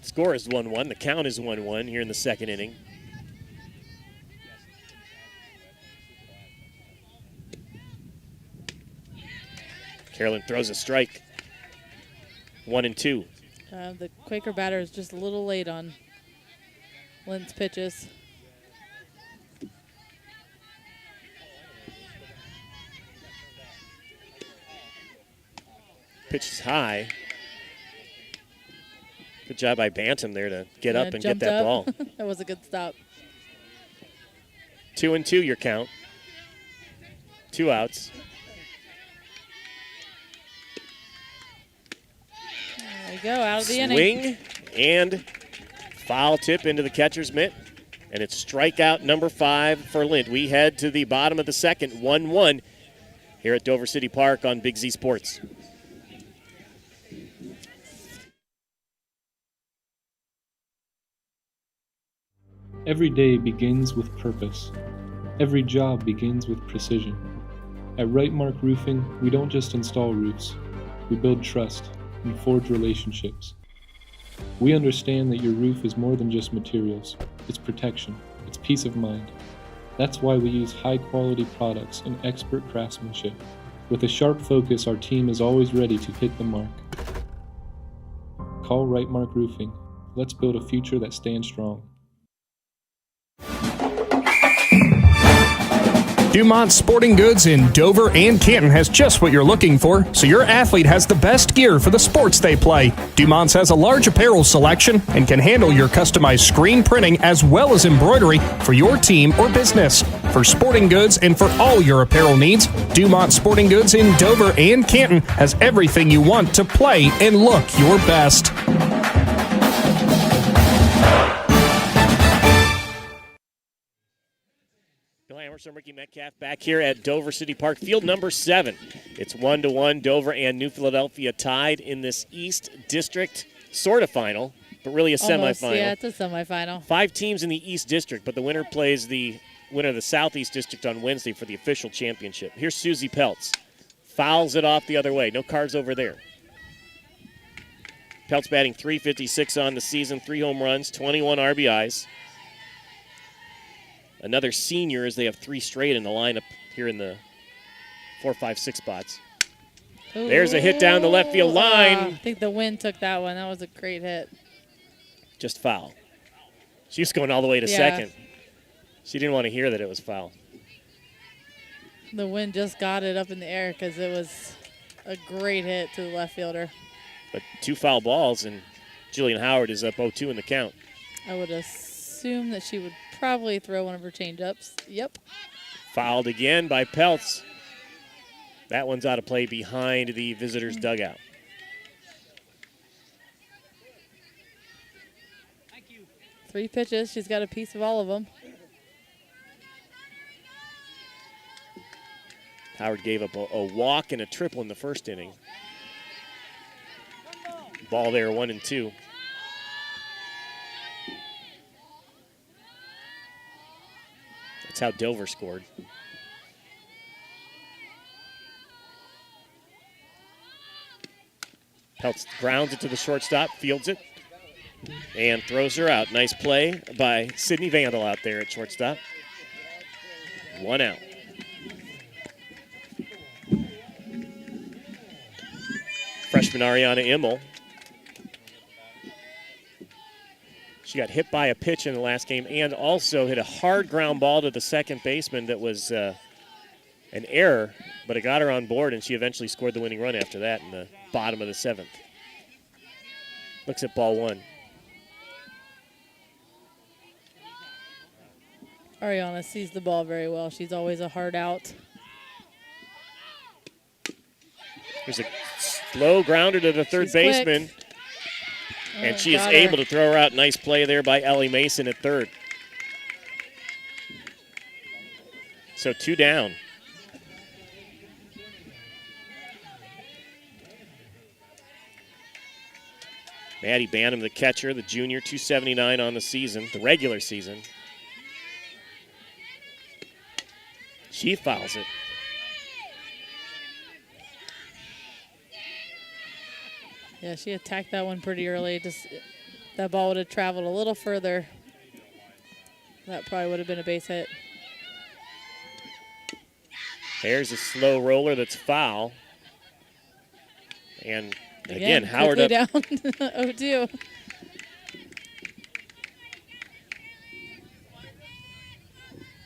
Score is 1-1. The count is 1-1 here in the second inning. Carolyn throws a strike. 1-2. The Quaker batter is just a little late on Lynn's pitches. Pitch is high. Good job by Bantam there to get up and get that ball. That was a good stop. 2-2 your count. 2 outs. There you go, out of the inning. Swing and foul tip into the catcher's mitt. And it's strikeout number 5 for Lind. We head to the bottom of the second, 1-1 here at Dover City Park on Big Z Sports. Every day begins with purpose. Every job begins with precision. At Rightmark Roofing, we don't just install roofs. We build trust and forge relationships. We understand that your roof is more than just materials. It's protection. It's peace of mind. That's why we use high-quality products and expert craftsmanship. With a sharp focus, our team is always ready to hit the mark. Call Rightmark Roofing. Let's build a future that stands strong. Dumont Sporting Goods in Dover and Canton has just what you're looking for, so your athlete has the best gear for the sports they play. Dumont's has a large apparel selection and can handle your customized screen printing as well as embroidery for your team or business. For sporting goods and for all your apparel needs, Dumont Sporting Goods in Dover and Canton has everything you want to play and look your best. Emerson, Ricky Metcalf back here at Dover City Park, field number 7. It's 1-1. Dover and New Philadelphia tied in this East District sort of final, but really a semifinal. Yeah, it's a semifinal. 5 teams in the East District, but the winner plays the winner of the Southeast District on Wednesday for the official championship. Here's Susie Peltz. Fouls it off the other way. No cards over there. Peltz batting .356 on the season, 3 home runs, 21 RBIs. Another senior as they have 3 straight in the lineup here in the 4, 5, 6 spots. Ooh. There's a hit down the left field line. I think the wind took that one. That was a great hit. Just foul. She was going all the way to second. She didn't want to hear that it was foul. The wind just got it up in the air because it was a great hit to the left fielder. But 2 foul balls, and Jillian Howard is up 0-2 in the count. I would assume that she would probably throw one of her change-ups. Yep. Fouled again by Peltz. That one's out of play behind the visitors' dugout. Thank you. 3 pitches. She's got a piece of all of them. Howard gave up a walk and a triple in the first inning. Ball there, 1-2. That's how Dover scored. Peltz grounds it to the shortstop, fields it, and throws her out. Nice play by Sydney Vandal out there at shortstop. 1 out. Freshman Ariana Immel. She got hit by a pitch in the last game and also hit a hard ground ball to the second baseman that was an error, but it got her on board, and she eventually scored the winning run after that in the bottom of the 7th. Looks at ball 1. Ariana sees the ball very well. She's always a hard out. There's a slow grounder to the third baseman. Quick. And she is able to throw her out. Nice play there by Ellie Mason at third. So 2 down. Maddie Bantam, the catcher, the junior, 279 on the season, the regular season. She fouls it. Yeah, she attacked that one pretty early. Just that ball would have traveled a little further. That probably would have been a base hit. There's a slow roller that's foul. And again Howard up. Down 0-2.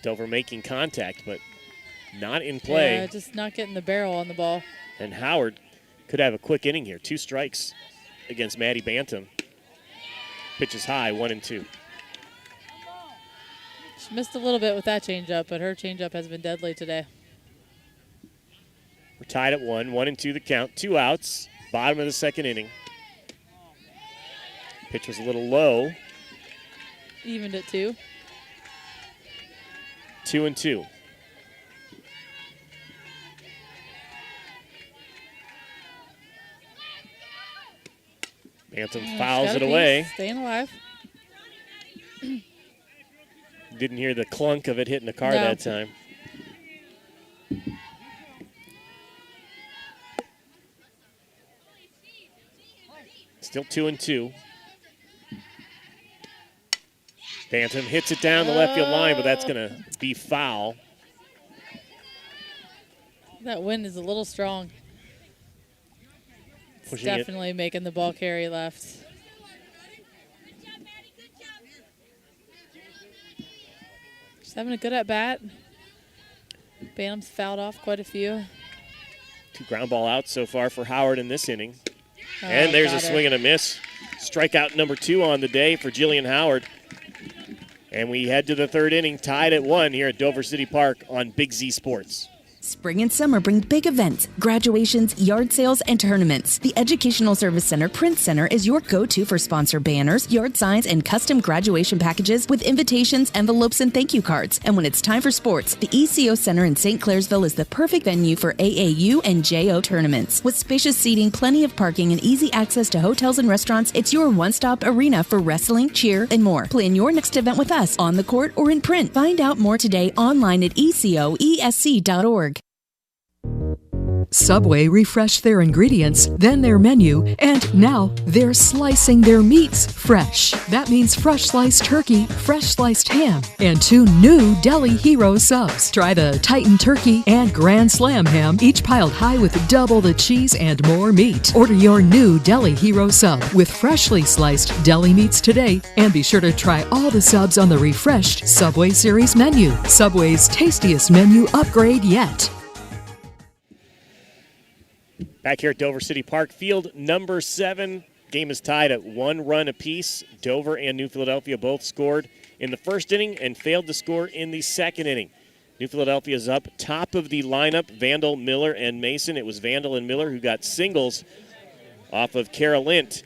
Dover making contact, but not in play. Yeah, just not getting the barrel on the ball. And Howard could have a quick inning here. 2 strikes against Maddie Bantam. Pitches high, 1-2. She missed a little bit with that changeup, but her changeup has been deadly today. We're tied at 1-2 the count. 2 outs, bottom of the second inning. Pitch was a little low. Evened at 2. 2-2. Bantam fouls it away. Staying alive. Didn't hear the clunk of it hitting the car that time. Still 2-2. Bantam hits it down the left field line, but that's going to be foul. That wind is a little strong. It's Pushing definitely making the ball carry left. She's having a good at bat. Bantam's fouled off quite a few. 2 ground ball outs so far for Howard in this inning. And there's a swing and a miss. Strikeout number 2 on the day for Jillian Howard. And we head to the third inning, tied at 1 here at Dover City Park on Big Z Sports. Spring and summer bring big events, graduations, yard sales, and tournaments. The Educational Service Center Print Center is your go-to for sponsor banners, yard signs, and custom graduation packages with invitations, envelopes, and thank you cards. And when it's time for sports, the ECO Center in St. Clairsville is the perfect venue for AAU and JO tournaments. With spacious seating, plenty of parking, and easy access to hotels and restaurants, it's your one-stop arena for wrestling, cheer, and more. Plan your next event with us on the court or in print. Find out more today online at ecoesc.org. Subway refreshed their ingredients, then their menu, and now they're slicing their meats fresh. That means fresh sliced turkey, fresh sliced ham, and 2 new Deli Hero subs. Try the Titan Turkey and Grand Slam ham, each piled high with double the cheese and more meat. Order your new Deli Hero sub with freshly sliced deli meats today, and be sure to try all the subs on the refreshed Subway Series menu. Subway's tastiest menu upgrade yet. Back here at Dover City Park, field number 7. Game is tied at 1 run apiece. Dover and New Philadelphia both scored in the first inning and failed to score in the second inning. New Philadelphia is up top of the lineup, Vandal, Miller, and Mason. It was Vandal and Miller who got singles off of Kara Lint.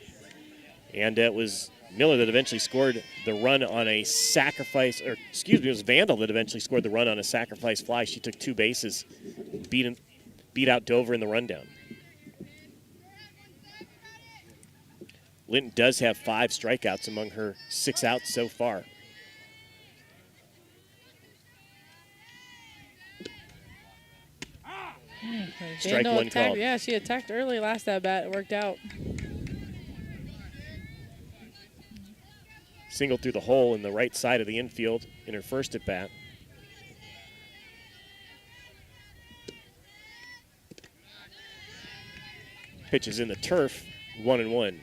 And it was Miller that eventually scored the run on a sacrifice, or excuse me, it was Vandal that eventually scored the run on a sacrifice fly. She took 2 bases, beat out Dover in the rundown. Linton does have 5 strikeouts among her 6 outs so far. Strike 1 called. Yeah, she attacked early last at bat. It worked out. Single through the hole in the right side of the infield in her first at bat. Pitches in the turf, 1-1.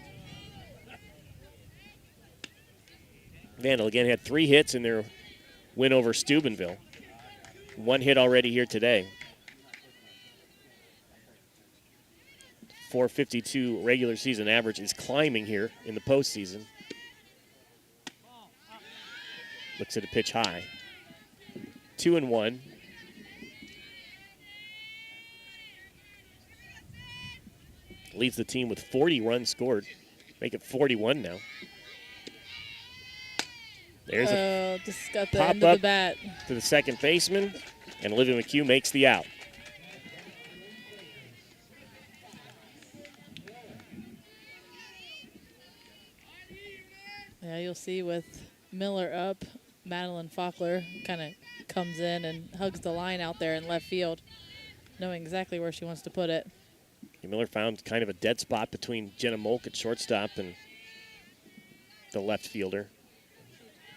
Vandal again had 3 hits in their win over Steubenville. 1 hit already here today. .452 regular season average is climbing here in the postseason. Looks at a pitch high. 2-1. Leads the team with 40 runs scored. Make it 41 now. There's a just got the pop end of up the bat to the second baseman, and Olivia McHugh makes the out. Yeah, you'll see with Miller up, Madeline Faulkner kind of comes in and hugs the line out there in left field, knowing exactly where she wants to put it. Miller found kind of a dead spot between Jenna Molk at shortstop and the left fielder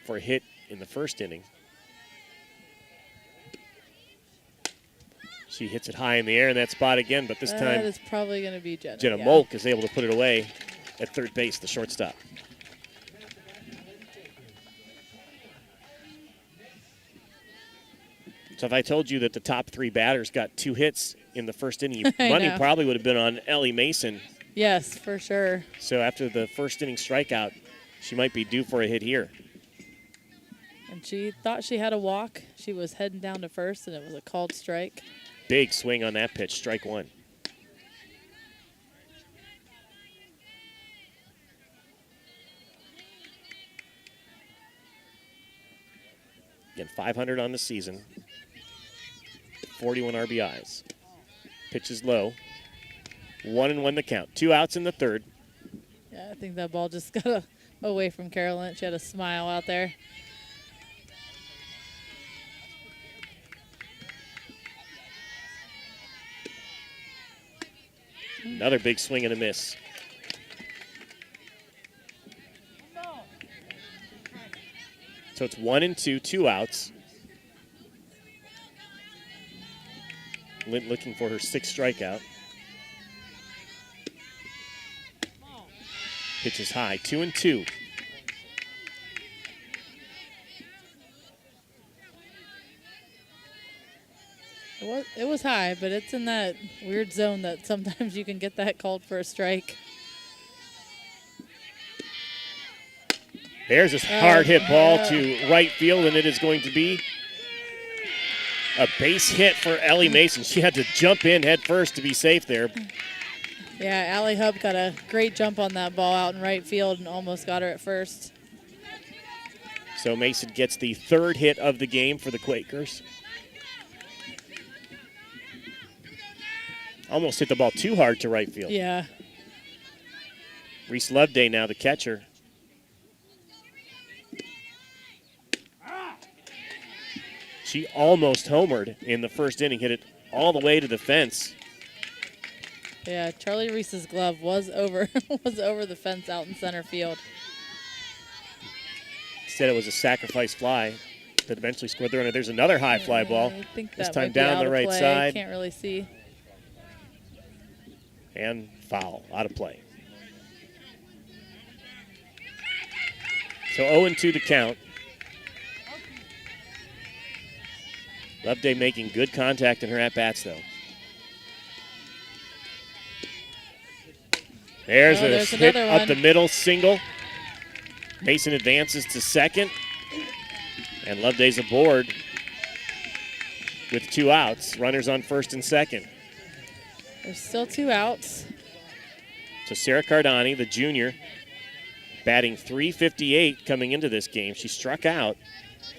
for a hit in the first inning. She hits it high in the air in that spot again, but this time that is probably going to be Jenna. Jenna Molk is able to put it away at third base, the shortstop. So if I told you that the top 3 batters got 2 hits in the first inning, money probably would have been on Ellie Mason. Yes, for sure. So after the first inning strikeout, she might be due for a hit here. And she thought she had a walk. She was heading down to first, and it was a called strike. Big swing on that pitch, strike 1. Again, 500 on the season. 41 RBIs. Pitch is low. 1-1 the count. 2 outs in the third. Yeah, I think that ball just got away from Carolyn. She had a smile out there. Another big swing and a miss. So it's 1-2, 2 outs. Lint looking for her 6th strikeout. Pitch is high, 2-2. It was high, but it's in that weird zone that sometimes you can get that called for a strike. There's this hard hit ball to right field, and it is going to be a base hit for Ellie Mason. She had to jump in head first to be safe there. Yeah, Allie Hub got a great jump on that ball out in right field and almost got her at first. So Mason gets the 3rd hit of the game for the Quakers. Almost hit the ball too hard to right field. Yeah. Reese Loveday now the catcher. She almost homered in the first inning, hit it all the way to the fence. Yeah, Charlie Reese's glove was over the fence out in center field. Instead, it was a sacrifice fly that eventually scored the runner. There's another high fly ball. I think that this time might be down out the of right play. side. Can't really see. And foul, out of play. So 0-2 the count. Loveday making good contact in her at-bats, though. There's a hit up the middle, single. Mason advances to second. And Loveday's aboard with 2 outs. Runners on first and second. There's still 2 outs. So Sarah Cardani, the junior, batting .358 coming into this game. She struck out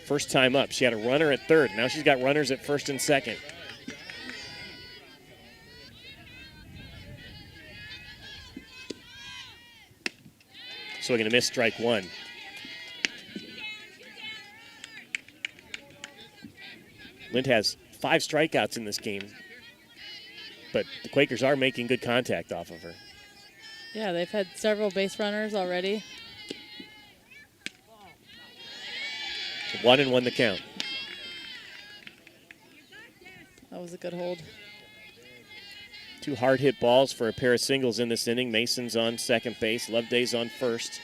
first time up. She had a runner at third. Now she's got runners at first and second. Swinging a miss, strike 1. Lind has 5 strikeouts in this game, but the Quakers are making good contact off of her. Yeah, they've had several base runners already. 1-1 the count. That was a good hold. 2 hard hit balls for a pair of singles in this inning. Mason's on second base, Loveday's on first.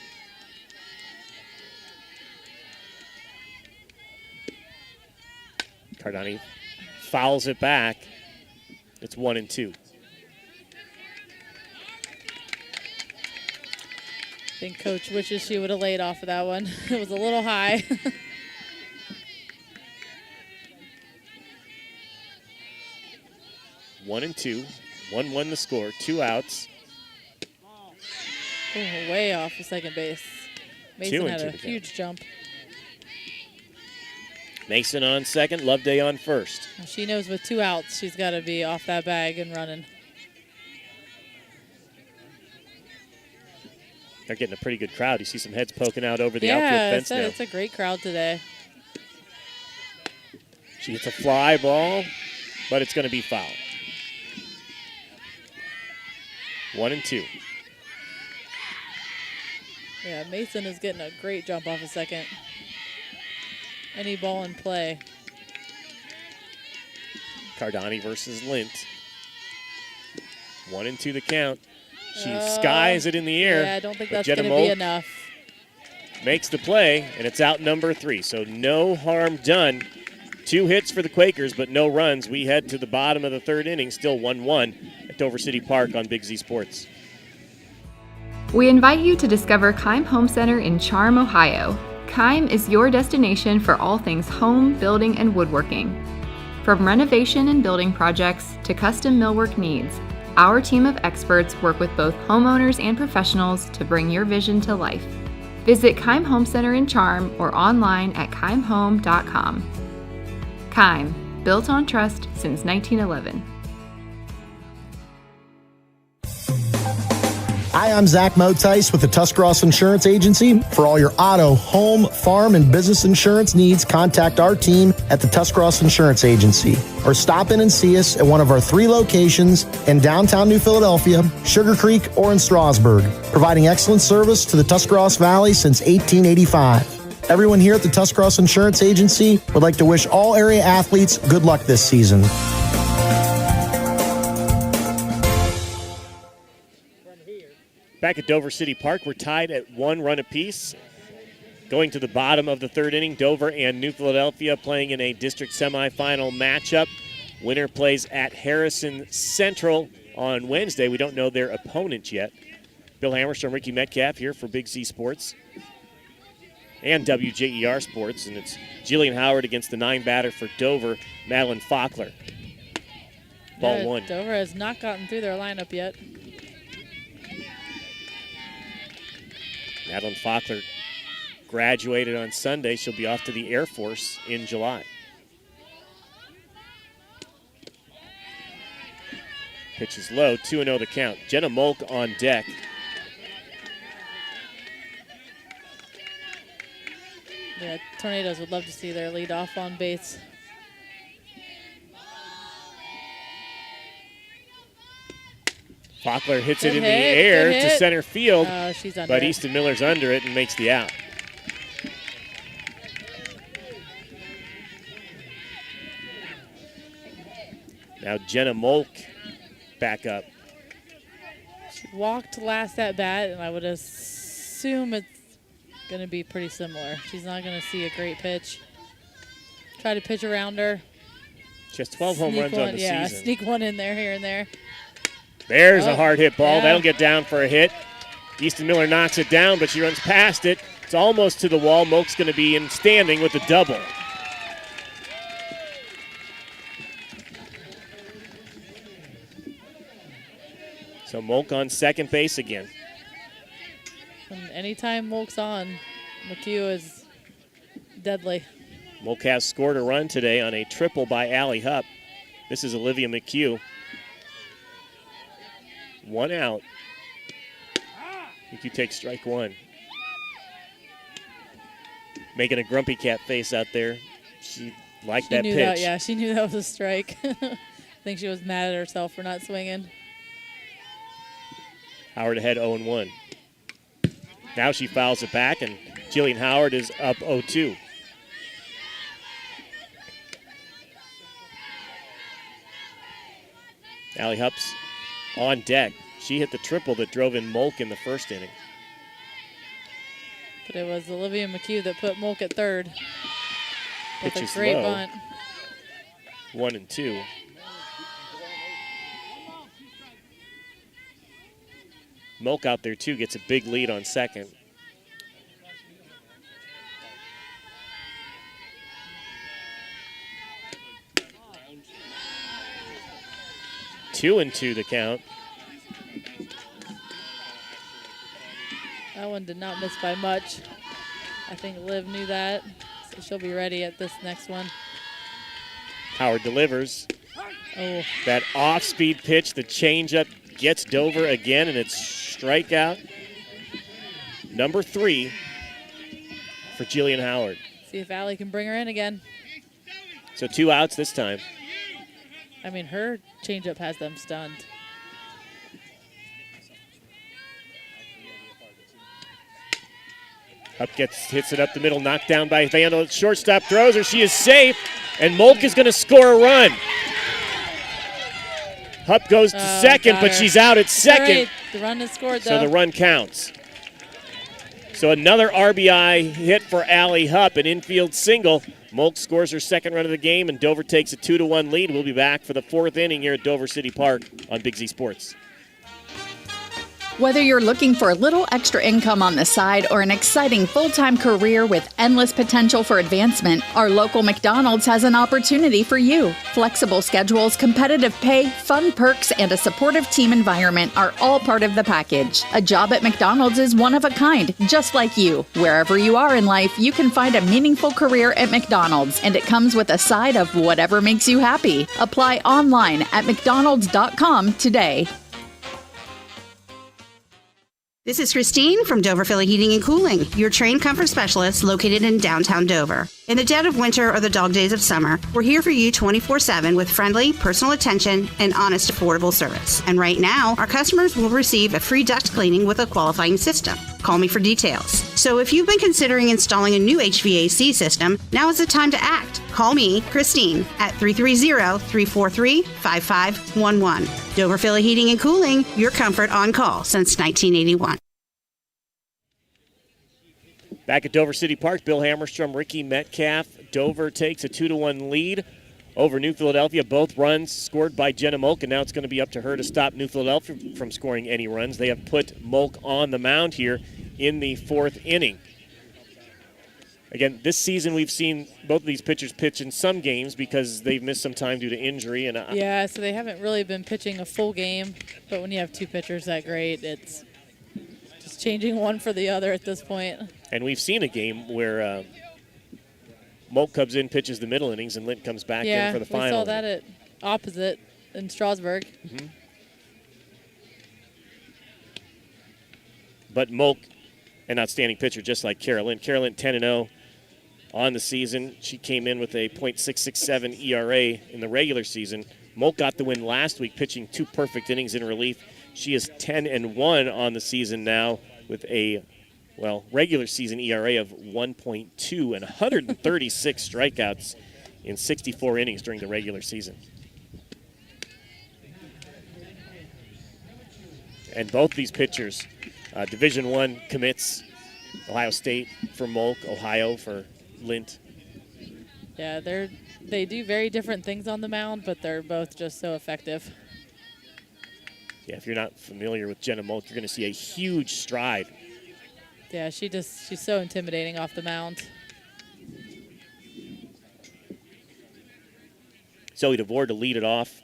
Cardani fouls it back. It's 1-2. I think Coach wishes she would have laid off of that one. It was a little high. 1-2. 1-1 the score. 2 outs. Oh, way off of second base. Mason had a huge jump. Mason on second, Loveday on first. She knows with 2 outs, she's got to be off that bag and running. They're getting a pretty good crowd. You see some heads poking out over the outfield fence now. It's a great crowd today. She hits a fly ball, but it's going to be foul. 1-2. Yeah, Mason is getting a great jump off a second. Any ball in play. Cardani versus Lint. 1-2 the count. She skies it in the air. Yeah, I don't think but that's Jenna going to be Molk enough. makes the play, and it's out number 3. So no harm done. 2 hits for the Quakers, but no runs. We head to the bottom of the 3rd inning, still 1-1 at Dover City Park on Big Z Sports. We invite you to discover Keim Home Center in Charm, Ohio. Keim is your destination for all things home, building, and woodworking. From renovation and building projects to custom millwork needs, our team of experts work with both homeowners and professionals to bring your vision to life. Visit Keim Home Center in Charm or online at keimhome.com. Keim, built on trust since 1911. Hi, I'm Zach Motice with the Tuscarawas Insurance Agency. For all your auto, home, farm, and business insurance needs, contact our team at the Tuscarawas Insurance Agency or stop in and see us at one of our 3 locations in downtown New Philadelphia, Sugar Creek, or in Strasburg, providing excellent service to the Tuscarawas Valley since 1885. Everyone here at the Tuscarawas Insurance Agency would like to wish all area athletes good luck this season. Back at Dover City Park, we're tied at 1 run apiece. Going to the bottom of the 3rd inning, Dover and New Philadelphia playing in a district semifinal matchup. Winner plays at Harrison Central on Wednesday. We don't know their opponent yet. Bill Hammerstrom, Ricky Metcalf here for Big Z Sports and WJER Sports. And it's Jillian Howard against the 9-batter for Dover, Madeline Faulkner. Ball 1. Dover has not gotten through their lineup yet. Madeline Faulkner graduated on Sunday. She'll be off to the Air Force in July. Pitch is low, 2-0 the count. Jenna Molk on deck. Yeah, Tornadoes would love to see their lead off on base. Faulkner hits it in the air to center field, she's under but it. Easton Miller's under it and makes the out. Now Jenna Molk back up. She walked last at bat, and I would assume it's going to be pretty similar. She's not going to see a great pitch. Try to pitch around her. She has 12 home runs on the season. Yeah, sneak one in there, here and there. There's a hard hit ball. That'll get down for a hit. Easton Miller knocks it down, but she runs past it. It's almost to the wall. Molk's going to be in standing with a double. So Molk on second base again. And anytime Molk's on, McHugh is deadly. Molk has scored a run today on a triple by Allie Hupp. This is Olivia McHugh. 1 out. McHugh takes strike 1. Making a grumpy cat face out there. She liked that pitch. She knew that was a strike. I think she was mad at herself for not swinging. Howard ahead 0-1. Now she fouls it back, and Jillian Howard is up 0-2. Allie Hupp's on deck. She hit the triple that drove in Molk in the first inning. But it was Olivia McHugh that put Molk at third. With Pitch a is great low. bunt. 1-2. Molk out there too gets a big lead on second. Two and 2 the count. That one did not miss by much. I think Liv knew that, so she'll be ready at this next one. Howard delivers. Oh. That off-speed pitch, the changeup, gets Dover again, and it's strikeout number 3 for Jillian Howard. See if Allie can bring her in again. So 2 outs this time. I mean, her changeup has them stunned. Hupp hits it up the middle, knocked down by Vandal. Shortstop throws her. She is safe, and Molk is going to score a run. Hupp goes to second, but she's out at second. Right. The run is scored, though. So the run counts. So another RBI hit for Allie Hupp, an infield single. Molk scores her second run of the game, and Dover takes a 2-1 lead. We'll be back for the fourth inning here at Dover City Park on Big Z Sports. Whether you're looking for a little extra income on the side or an exciting full-time career with endless potential for advancement, our local McDonald's has an opportunity for you. Flexible schedules, competitive pay, fun perks, and a supportive team environment are all part of the package. A job at McDonald's is one of a kind, just like you. Wherever you are in life, you can find a meaningful career at McDonald's, and it comes with a side of whatever makes you happy. Apply online at mcdonalds.com today. This is Christine from Dover Philly Heating and Cooling, your trained comfort specialist located in downtown Dover. In the dead of winter or the dog days of summer, we're here for you 24/7 with friendly, personal attention and honest, affordable service. And right now, our customers will receive a free duct cleaning with a qualifying system. Call me for details. So if you've been considering installing a new HVAC system, now is the time to act. Call me, Christine, at 330-343-5511. Dover Philly Heating and Cooling, your comfort on call since 1981. Back at Dover City Park, Bill Hammerstrom, Ricky Metcalf. Dover takes a 2-1 lead over New Philadelphia. Both runs scored by Jenna Molk, and now it's going to be up to her to stop New Philadelphia from scoring any runs. They have put Molk on the mound here in the fourth inning. Again, this season we've seen both of these pitchers pitch in some games because they've missed some time due to injury. And yeah, so they haven't really been pitching a full game, but when you have two pitchers that great, it's just changing one for the other at this point. And we've seen a game where Molk comes in, pitches the middle innings, and Lint comes back in for the final. Yeah, we saw that at opposite in Strasburg. Mm-hmm. But Molk, an outstanding pitcher, just like Carolyn. Carolyn 10-0 on the season. She came in with a .667 ERA in the regular season. Molk got the win last week, pitching 2 perfect innings in relief. She is 10-1 on the season now with a regular season ERA of 1.2 and 136 strikeouts in 64 innings during the regular season. And both these pitchers, Division I commits, Ohio State for Molk, Ohio for Lint. Yeah, they do very different things on the mound, but they're both just so effective. Yeah, if you're not familiar with Jenna Molk, you're going to see a huge stride. Yeah, she's so intimidating off the mound. Zoe DeVore to lead it off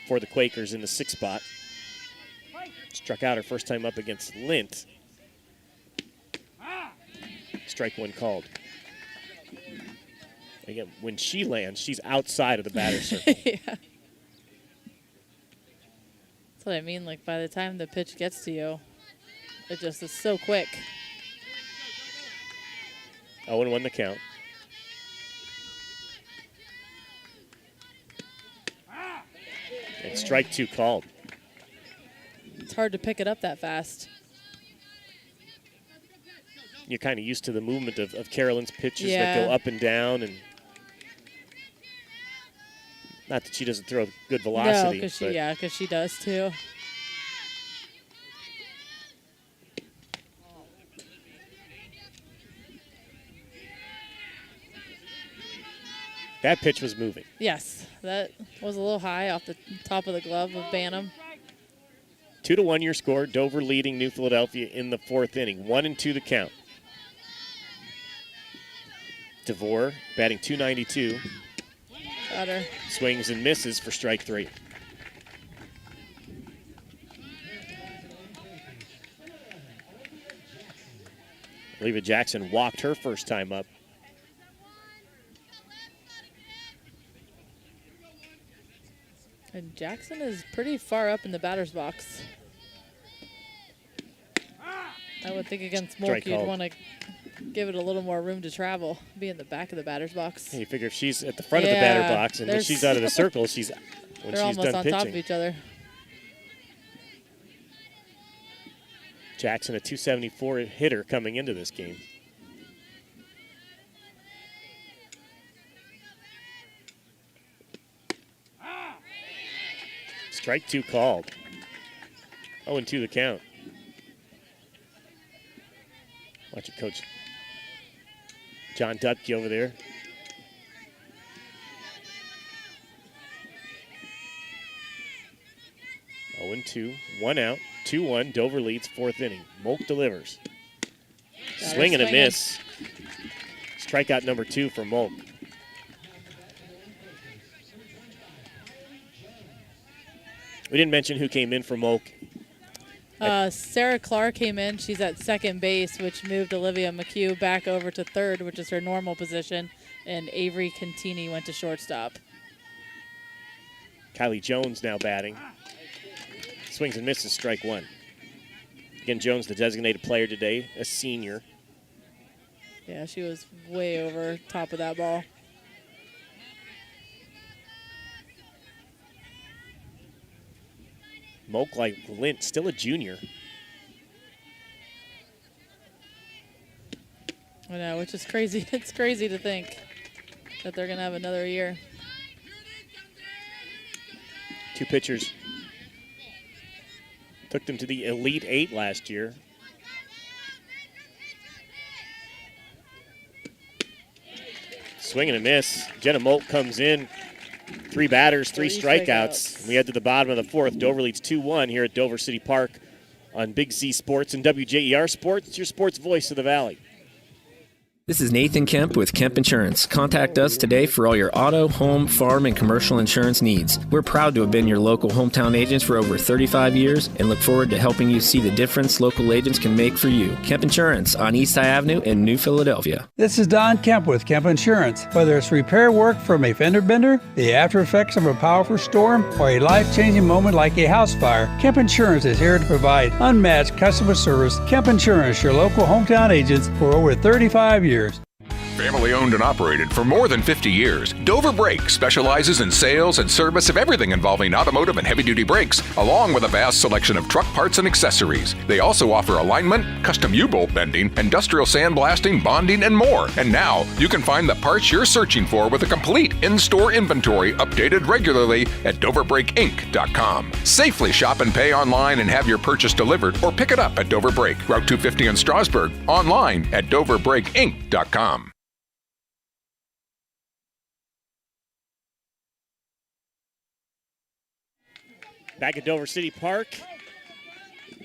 for the Quakers in the 6th spot. Struck out her first time up against Lint. Strike one called. Again, when she lands, she's outside of the batter's circle. Yeah. That's what I mean. Like, by the time the pitch gets to you, it just is so quick. 0-1 the count. And strike 2 called. It's hard to pick it up that fast. You're kind of used to the movement of Carolyn's pitches that go up and down, and not that she doesn't throw good velocity. No, because she does too. That pitch was moving. Yes, that was a little high off the top of the glove of Banham. 2-1 your score. Dover leading New Philadelphia in the 4th inning. 1-2 the count. DeVore batting .292. Got her. Swings and misses for strike 3. Olivia Jackson walked her first time up. And Jackson is pretty far up in the batter's box. I would think against Molk you'd want to give it a little more room to travel, be in the back of the batter's box. You figure if she's at the front of the batter box and when she's out of the circle, when she's done pitching. They're almost on top of each other. Jackson, a 274 hitter coming into this game. Strike 2 called. 0-2 the count. Watch it, Coach John Dutke over there. Oh, 0-2, 1 out, 2-1. Dover leads 4th inning. Molk delivers. Swing and a miss. Strikeout number 2 for Molk. We didn't mention who came in for Molk. Sarah Clark came in. She's at second base, which moved Olivia McHugh back over to third, which is her normal position, and Avery Contini went to shortstop. Kylie Jones now batting. Swings and misses, strike 1. Again, Jones, the designated player today, a senior. Yeah, she was way over top of that ball. Molk like Lint, still a junior. I know, which is crazy. It's crazy to think that they're going to have another year. 2 pitchers took them to the Elite 8 last year. Swing and a miss. Jenna Molk comes in. 3 batters, 3 strikeouts. We head to the bottom of the 4th. Dover leads 2-1 here at Dover City Park on Big Z Sports and WJER Sports, your sports voice of the Valley. This is Nathan Kemp with Kemp Insurance. Contact us today for all your auto, home, farm, and commercial insurance needs. We're proud to have been your local hometown agents for over 35 years and look forward to helping you see the difference local agents can make for you. Kemp Insurance on East High Avenue in New Philadelphia. This is Don Kemp with Kemp Insurance. Whether it's repair work from a fender bender, the after effects of a powerful storm, or a life-changing moment like a house fire, Kemp Insurance is here to provide unmatched customer service. Kemp Insurance, your local hometown agents for over 35 years. Family owned and operated for more than 50 years, Dover Brake specializes in sales and service of everything involving automotive and heavy-duty brakes, along with a vast selection of truck parts and accessories. They also offer alignment, custom U-bolt bending, industrial sandblasting, bonding, and more. And now, you can find the parts you're searching for with a complete in-store inventory updated regularly at DoverBrakeInc.com. Safely shop and pay online and have your purchase delivered, or pick it up at Dover Brake, Route 250 in Strasburg, online at DoverBrakeInc.com. Back at Dover City Park.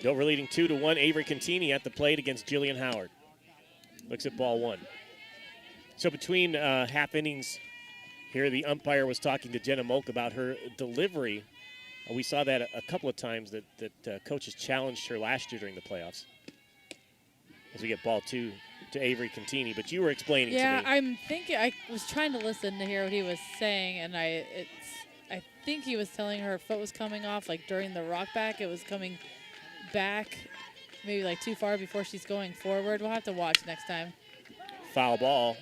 Dover leading 2-1. Avery Contini at the plate against Jillian Howard. Looks at ball 1. So between half innings here, the umpire was talking to Jenna Molk about her delivery. We saw that a couple of times that coaches challenged her last year during the playoffs. As we get ball 2 to Avery Contini, but you were explaining to me. Yeah, I'm thinking, I was trying to listen to hear what he was saying, and I think he was telling her foot was coming off, like during the rock back, it was coming back maybe like too far before she's going forward. We'll have to watch next time. Foul ball.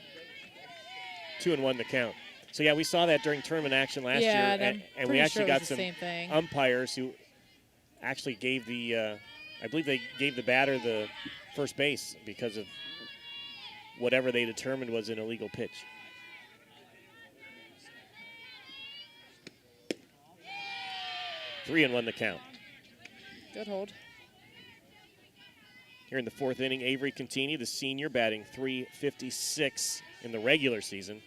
2-1 the count. So yeah, we saw that during tournament action last year, and we actually got some umpires who actually gave the, I believe they gave the batter the first base because of whatever they determined was an illegal pitch. 3-1 the count. Good hold. Here in the 4th inning, Avery Contini, the senior, batting .356 in the regular season.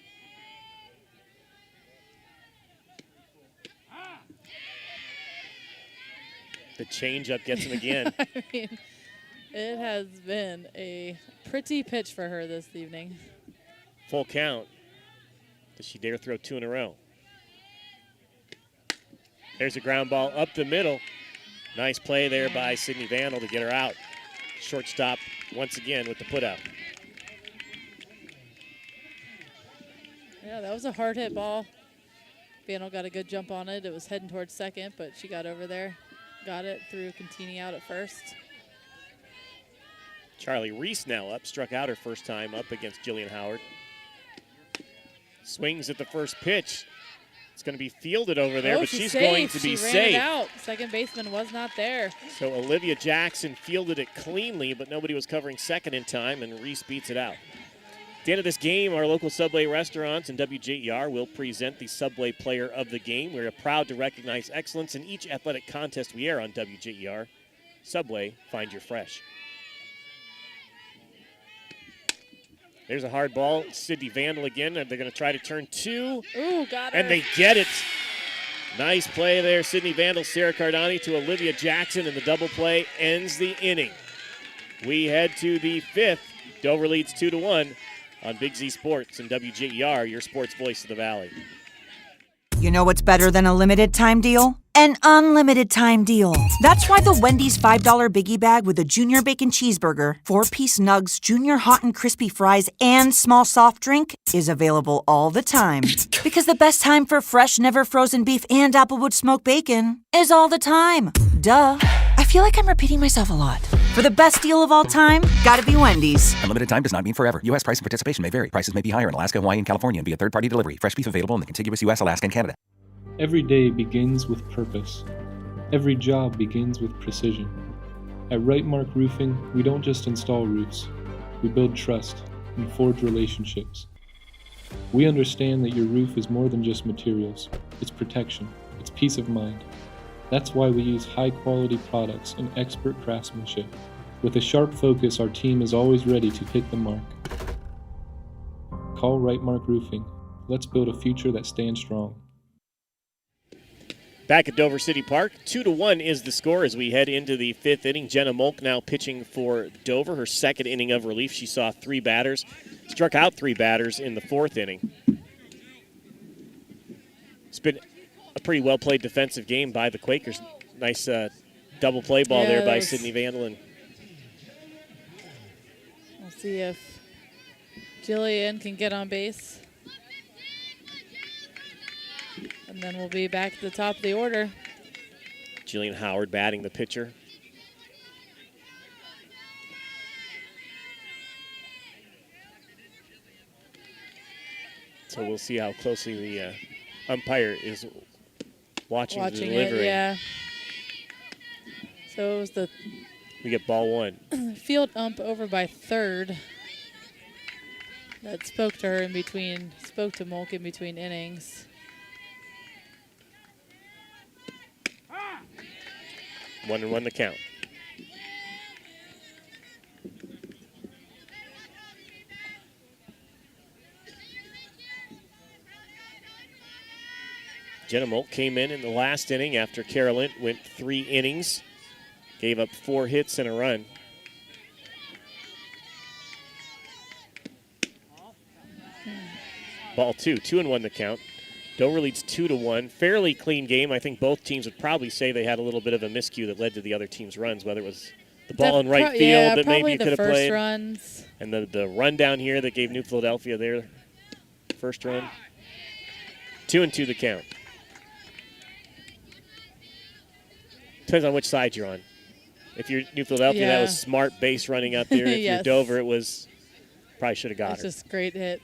The changeup gets him again. I mean, it has been a pretty pitch for her this evening. Full count. Does she dare throw 2 in a row? There's a ground ball up the middle. Nice play there by Sydney Vandal to get her out. Shortstop once again with the putout. Yeah, that was a hard hit ball. Vandal got a good jump on it. It was heading towards second, but she got over there. Got it, threw Contini out at first. Charlie Reese now up, struck out her first time up against Jillian Howard. Swings at the first pitch. It's going to be fielded over there, but she's safe. going to be she ran safe. It out. Second baseman was not there. So Olivia Jackson fielded it cleanly, but nobody was covering second in time, and Reese beats it out. At the end of this game, our local Subway restaurants and WJER will present the Subway Player of the Game. We're proud to recognize excellence in each athletic contest we air on WJER. Subway, find your fresh. There's a hard ball. Sydney Vandal again. They're going to try to turn two. Ooh, got her. And they get it. Nice play there. Sydney Vandal, Sarah Cardani to Olivia Jackson, and the double play ends the inning. We head to the fifth. Dover leads 2-1 on Big Z Sports and WJER, your sports voice of the Valley. You know what's better than a limited time deal? An unlimited time deal. That's why the Wendy's $5 Biggie Bag with a Junior Bacon Cheeseburger, 4-piece nugs, Junior Hot and Crispy Fries, and small soft drink is available all the time. Because the best time for fresh, never frozen beef and Applewood smoked bacon is all the time. Duh. I feel like I'm repeating myself a lot. For the best deal of all time, gotta be Wendy's. Unlimited time does not mean forever. U.S. price and participation may vary. Prices may be higher in Alaska, Hawaii, and California and via third-party delivery. Fresh beef available in the contiguous U.S., Alaska, and Canada. Every day begins with purpose. Every job begins with precision. At Right Mark Roofing, we don't just install roofs. We build trust and forge relationships. We understand that your roof is more than just materials. It's protection. It's peace of mind. That's why we use high-quality products and expert craftsmanship. With a sharp focus, our team is always ready to hit the mark. Call Right Mark Roofing. Let's build a future that stands strong. Back at Dover City Park, 2-1 is the score as we head into the fifth inning. Jenna Molk now pitching for Dover, her second inning of relief. She saw 3 batters, struck out 3 batters in the fourth inning. It's been a pretty well-played defensive game by the Quakers. Nice double play ball there by Sydney Vandal. We'll see if Jillian can get on base. And then we'll be back at the top of the order. Jillian Howard batting the pitcher. So we'll see how closely the umpire is watching the delivery. It, yeah. So it was we get ball 1. Field ump over by third that spoke to Molk in between innings. 1-1 the count. Jenna Molk came in the last inning after Carolyn went 3 innings, gave up 4 hits and a run. Ball 2, 2-1 the count. Dover leads 2-1. Fairly clean game. I think both teams would probably say they had a little bit of a miscue that led to the other team's runs, whether it was the ball in right field that maybe you could have played. Runs. And the run down here that gave New Philadelphia their first run. 2-2 the count. Depends on which side you're on. If you're New Philadelphia, that was smart base running out there. If you're Dover, it was probably should have got her. It's just a great hit.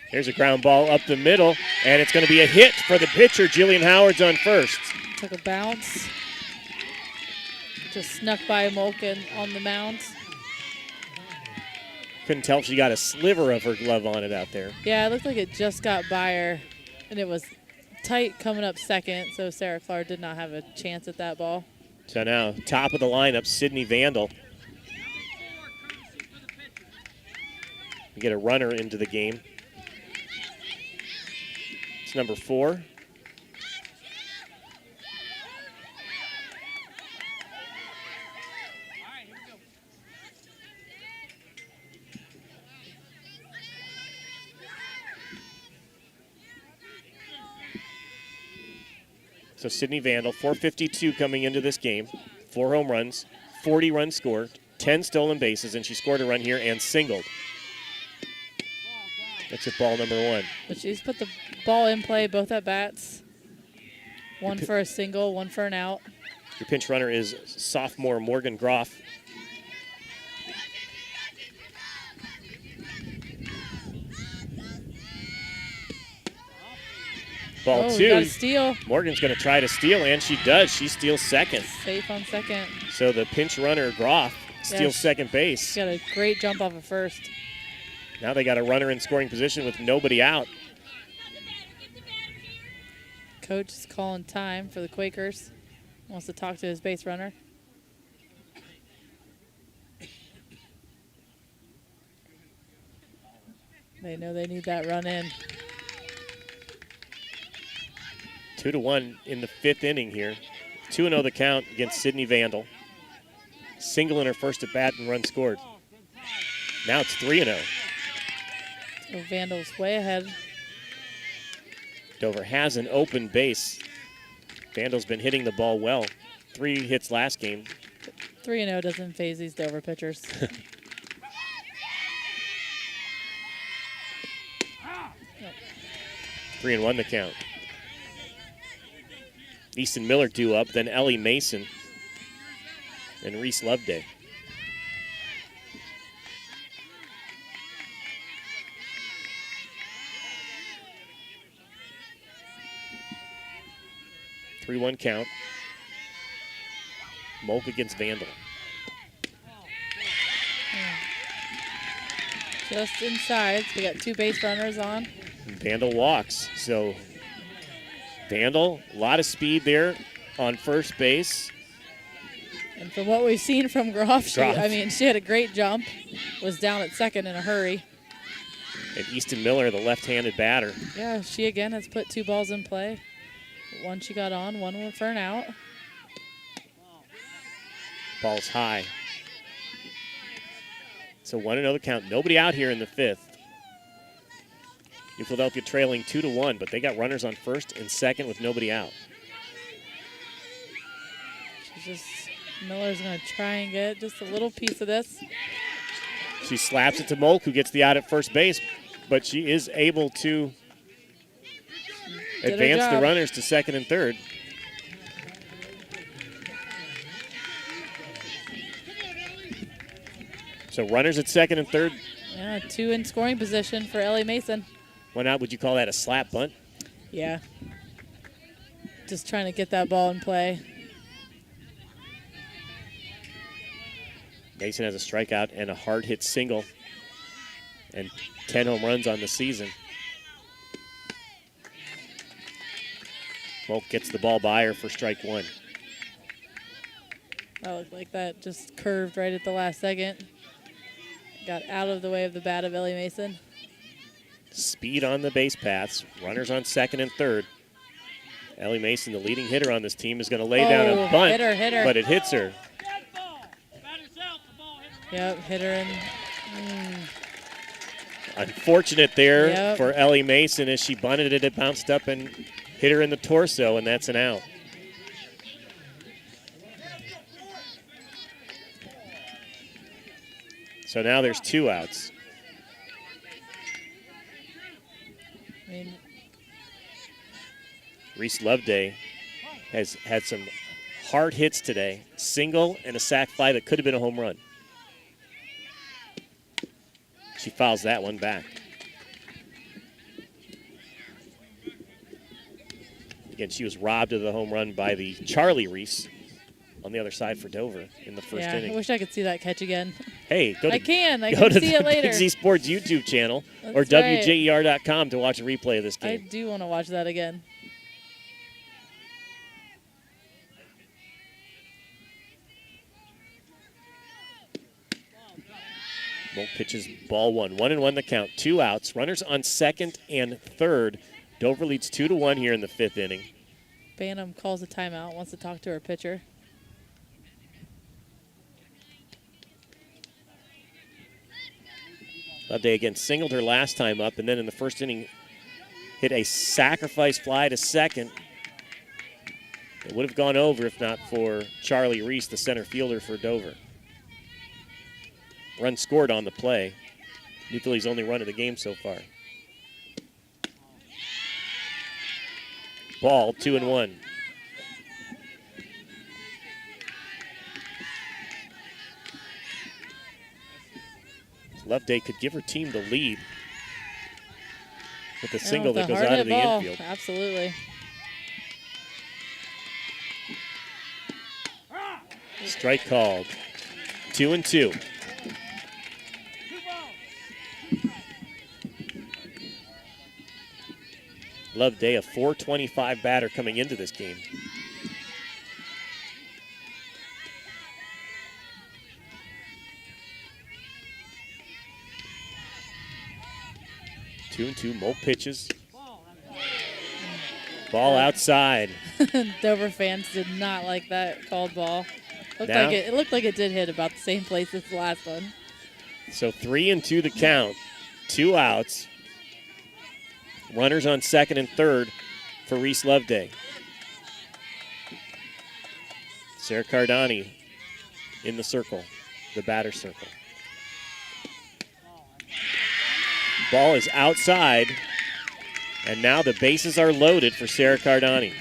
Here's a ground ball up the middle, and it's going to be a hit for the pitcher. Jillian Howard's on first. Took a bounce. Just snuck by Molken on the mound. Couldn't tell if she got a sliver of her glove on it out there. Yeah, it looked like it just got by her, and it was tight coming up second, so Sarah Clark did not have a chance at that ball. So now, top of the lineup, Sydney Vandal. We get a runner into the game. It's number 4. So Sydney Vandal, 452 coming into this game. 4 home runs, 40 runs scored, 10 stolen bases, and she scored a run here and singled. That's at ball number 1. But she's put the ball in play, both at bats. One for a single, one for an out. Your pinch runner is sophomore Morgan Groff. Ball Oh, 2. got a steal. Morgan's going to try to steal, and she does. She steals second. Safe on second. So the pinch runner, Groff, steals second base. She got a great jump off of first. Now they got a runner in scoring position with nobody out. Coach is calling time for the Quakers. Wants to talk to his base runner. They know they need that run in. 2-1 in the 5th inning here. 2-0 the count against Sydney Vandal. Single in her first at bat and run scored. Now it's 3-0. So Vandal's way ahead. Dover has an open base. Vandal's been hitting the ball well. 3 hits last game. 3-0 doesn't phase these Dover pitchers. 3-1 the count. Easton Miller due up, then Ellie Mason and Reese Loveday. Three-one count. Molk against Vandal. Just inside. So we got 2 base runners on. Vandal walks. So Vandal, a lot of speed there on first base. And from what we've seen from Groff, she had a great jump. Was down at second in a hurry. And Easton Miller, the left-handed batter. Yeah, she again has put 2 balls in play. One she got on, one for an out. Ball's high. So 1-0 the count. Nobody out here in the 5th. New Philadelphia trailing 2-1, but they got runners on first and second with nobody out. Miller's going to try and get just a little piece of this. She slaps it to Molk, who gets the out at first base, but she is able to advance the runners to second and third. So runners at second and third. Yeah, 2 in scoring position for Ellie Mason. Why not? Would you call that a slap bunt? Yeah. Just trying to get that ball in play. Mason has a strikeout and a hard hit single and 10 home runs on the season. Molk gets the ball by her for strike 1. That looked like that just curved right at the last second. Got out of the way of the bat of Ellie Mason. Speed on the base paths. Runners on second and third. Ellie Mason, the leading hitter on this team, is going to lay down a bunt, hit her. but it hits her. Yep, hit her in. Unfortunate there for Ellie Mason as she bunted it. It bounced up and hit her in the torso, and that's an out. So now there's 2 outs. Reese Loveday has had some hard hits today. Single and a sac fly that could have been a home run. She fouls that one back. Again, she was robbed of the home run by the Charlie Reese on the other side for Dover in the first inning. I wish I could see that catch again. Hey, go to I can to see it later. Big Z Sports YouTube channel or That's right. WJER.com to watch a replay of this I game. do want to watch that again. Molk pitches ball 1. 1-1 the count. 2 outs. Runners on second and third. Dover leads 2-1 here in the 5th inning. Bantam calls a timeout, wants to talk to her pitcher. Loveday again singled her last time up, and then in the first inning hit a sacrifice fly to second. It would have gone over if not for Charlie Reese, the center fielder for Dover. Run scored on the play. New Philly's only run of the game so far. Ball, 2-1. Loveday could give her team the lead. with a single that with a goes out of the ball. infield. Absolutely. Strike called. 2-2. Loveday, a .425 batter coming into this game. Two and two, Moak pitches. Ball outside. Dover fans did not like that called ball. It looked like it did hit about the same place as the last one. So 3-2 the count. 2 outs. Runners on second and third for Reese Loveday. Sarah Cardani in the circle, the batter circle. Ball is outside, and now the bases are loaded for Sarah Cardani.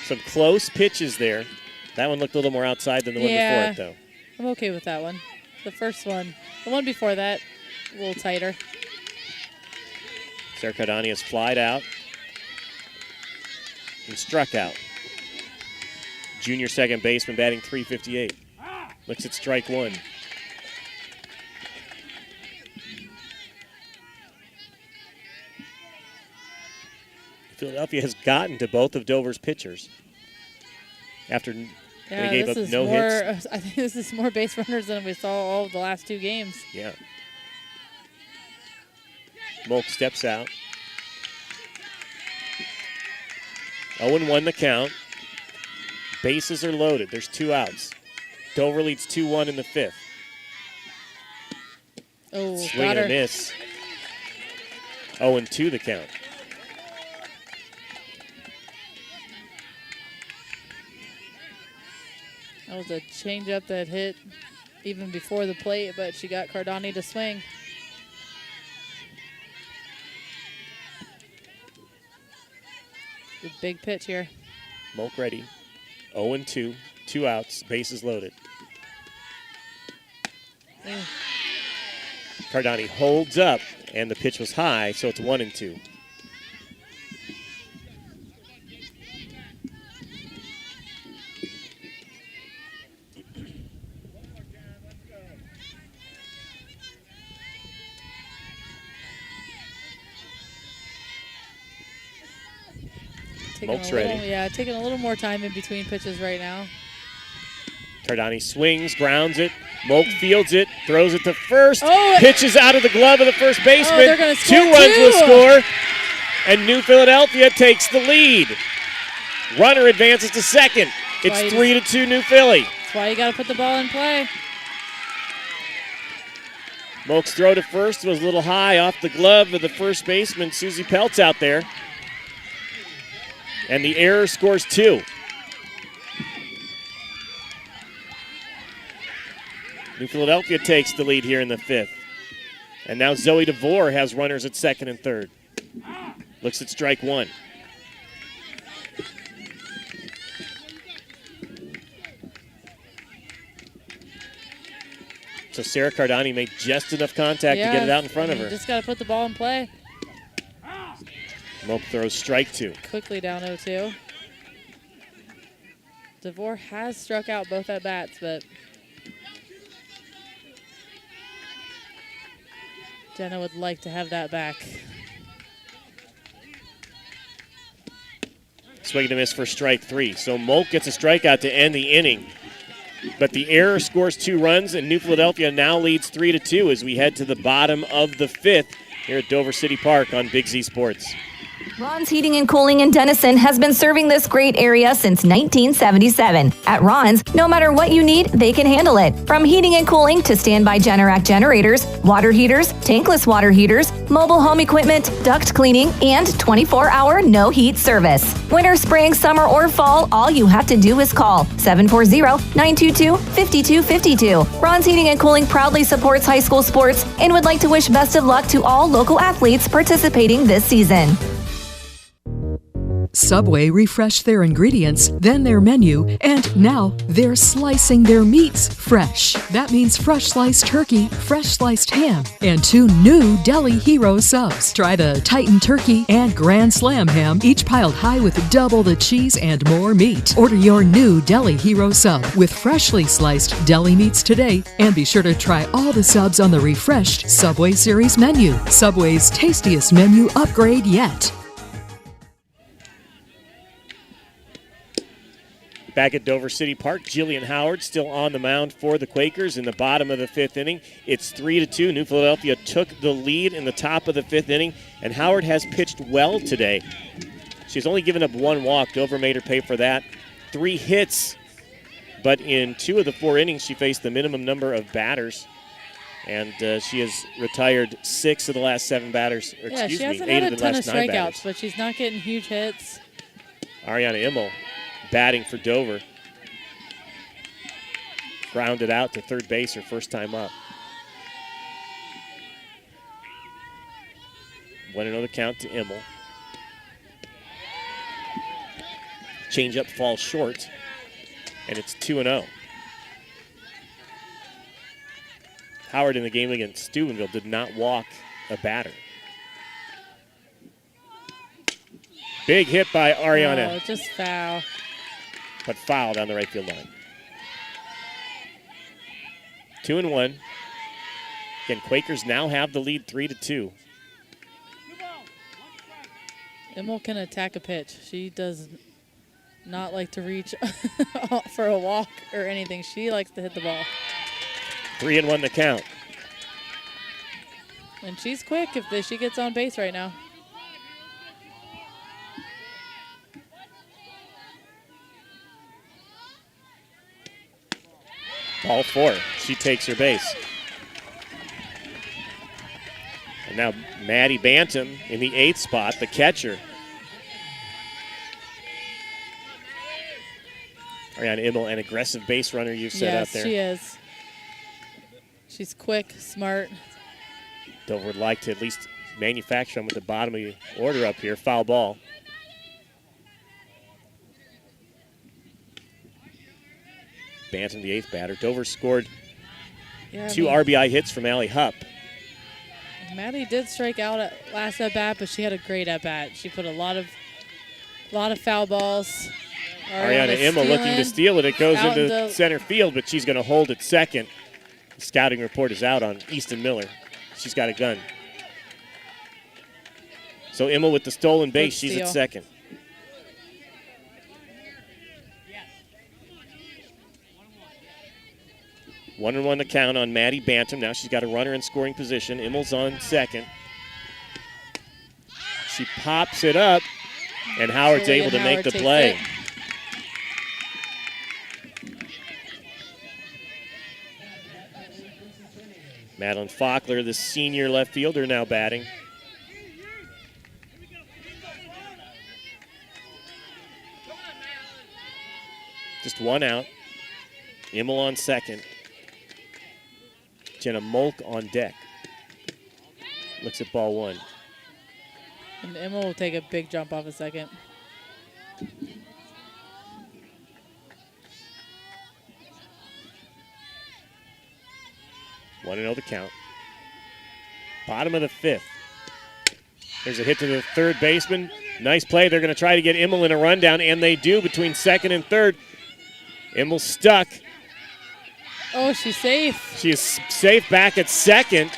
Some close pitches there. That one looked a little more outside than the one before it, though. I'm okay with that one. The first one. The one before that, a little tighter. Sarah Cardani has flied out and struck out. Junior second baseman batting .358. Looks at strike one. Philadelphia has gotten to both of Dover's pitchers after they gave up no hits. I think this is more base runners than we saw all of the last 2 games. Yeah. Moak steps out. 0-1 the count. Bases are loaded. There's 2 outs. Dover leads 2-1 in the 5th. Oh, swing and a miss. 0-2 the count. That was a changeup that hit even before the plate, but she got Cardani to swing. The big pitch here. Moak ready. 0-2, 2 outs, bases loaded. Cardani holds up, and the pitch was high, so it's 1-2. Moak's ready. Yeah, taking a little more time in between pitches right now. Cardani swings, grounds it. Moak fields it, throws it to first. Pitches out of the glove of the first baseman. They're gonna score 2 runs will score, and New Philadelphia takes the lead. Runner advances to second. It's 3-2 New Philly. That's why you got to put the ball in play. Moak's throw to first was a little high off the glove of the first baseman, Susie Peltz, out there. And the error scores 2. New Philadelphia takes the lead here in the 5th. And now Zoe DeVore has runners at second and third. Looks at strike one. So Sarah Cardani made just enough contact to get it out in front of her. Just got to put the ball in play. Moak throws strike 2. Quickly down 0-2. DeVore has struck out both at bats, but Jenna would like to have that back. Swing and a miss for strike 3. So Moak gets a strikeout to end the inning. But the error scores 2 runs, and New Philadelphia now leads 3-2 as we head to the bottom of the 5th here at Dover City Park on Big Z Sports. Ron's Heating and Cooling in Denison has been serving this great area since 1977. At Ron's, no matter what you need, they can handle it. From heating and cooling to standby Generac generators, water heaters, tankless water heaters, mobile home equipment, duct cleaning, and 24-hour no-heat service. Winter, spring, summer, or fall, all you have to do is call 740-922-5252. Ron's Heating and Cooling proudly supports high school sports and would like to wish best of luck to all local athletes participating this season. Subway refreshed their ingredients, then their menu, and now they're slicing their meats fresh. That means fresh sliced turkey, fresh sliced ham, and 2 new Deli Hero subs. Try the Titan Turkey and Grand Slam ham, each piled high with double the cheese and more meat. Order your new Deli Hero sub with freshly sliced deli meats today, and be sure to try all the subs on the refreshed Subway Series menu. Subway's tastiest menu upgrade yet. Back at Dover City Park, Jillian Howard still on the mound for the Quakers in the bottom of the 5th inning. It's 3-2. New Philadelphia took the lead in the top of the 5th inning, and Howard has pitched well today. She's only given up 1 walk. Dover made her pay for that. 3 hits, but in 2 of the 4 innings, she faced the minimum number of batters, and she has retired 6 of the last 7 batters. Or Yeah, she hasn't 8 had of a the ton of last 9 strikeouts, batters. but she's not getting huge hits. Ariana Immel batting for Dover. Grounded out to third base her first time up. 1-0 the count to Immel. Changeup falls short, and it's 2-0. Howard in the game against Steubenville did not walk a batter. Big hit by Ariana. Oh, just foul. But foul down the right field line. 2-1. Again, Quakers now have the lead 3-2. Immel can attack a pitch. She does not like to reach for a walk or anything. She likes to hit the ball. 3-1 the count. And she's quick if she gets on base right now. Ball 4. She takes her base. And now Maddie Bantam in the 8th spot, the catcher. Ariana Immel, an aggressive base runner you've set out there. Yes, she is. She's quick, smart. Dover would like to at least manufacture them at the bottom of the order up here. Foul ball. Bantam, the 8th batter. Dover scored 2 RBI hits from Allie Hupp. Maddie did strike out at last at bat, but she had a great at bat. She put a lot of foul balls. Ariana Immel looking to steal it. It goes into center field, but she's going to hold it second. The scouting report is out on Easton Miller. She's got a gun. So Immel with the stolen base. She's at second. One and 1 the count on Maddie Bantam. Now she's got a runner in scoring position. Immel's on second. She pops it up, and Howard's able to make the play. Madeline Faulkner, the senior left fielder, now batting. Just 1 out. Immel on second. Jenna Molk on deck. Looks at ball 1. And Immel will take a big jump off a second. One and 0 the count. Bottom of the 5th. There's a hit to the third baseman. Nice play. They're going to try to get Immel in a rundown, and they do between second and third. Immel stuck. Oh, she's safe. She is safe back at second,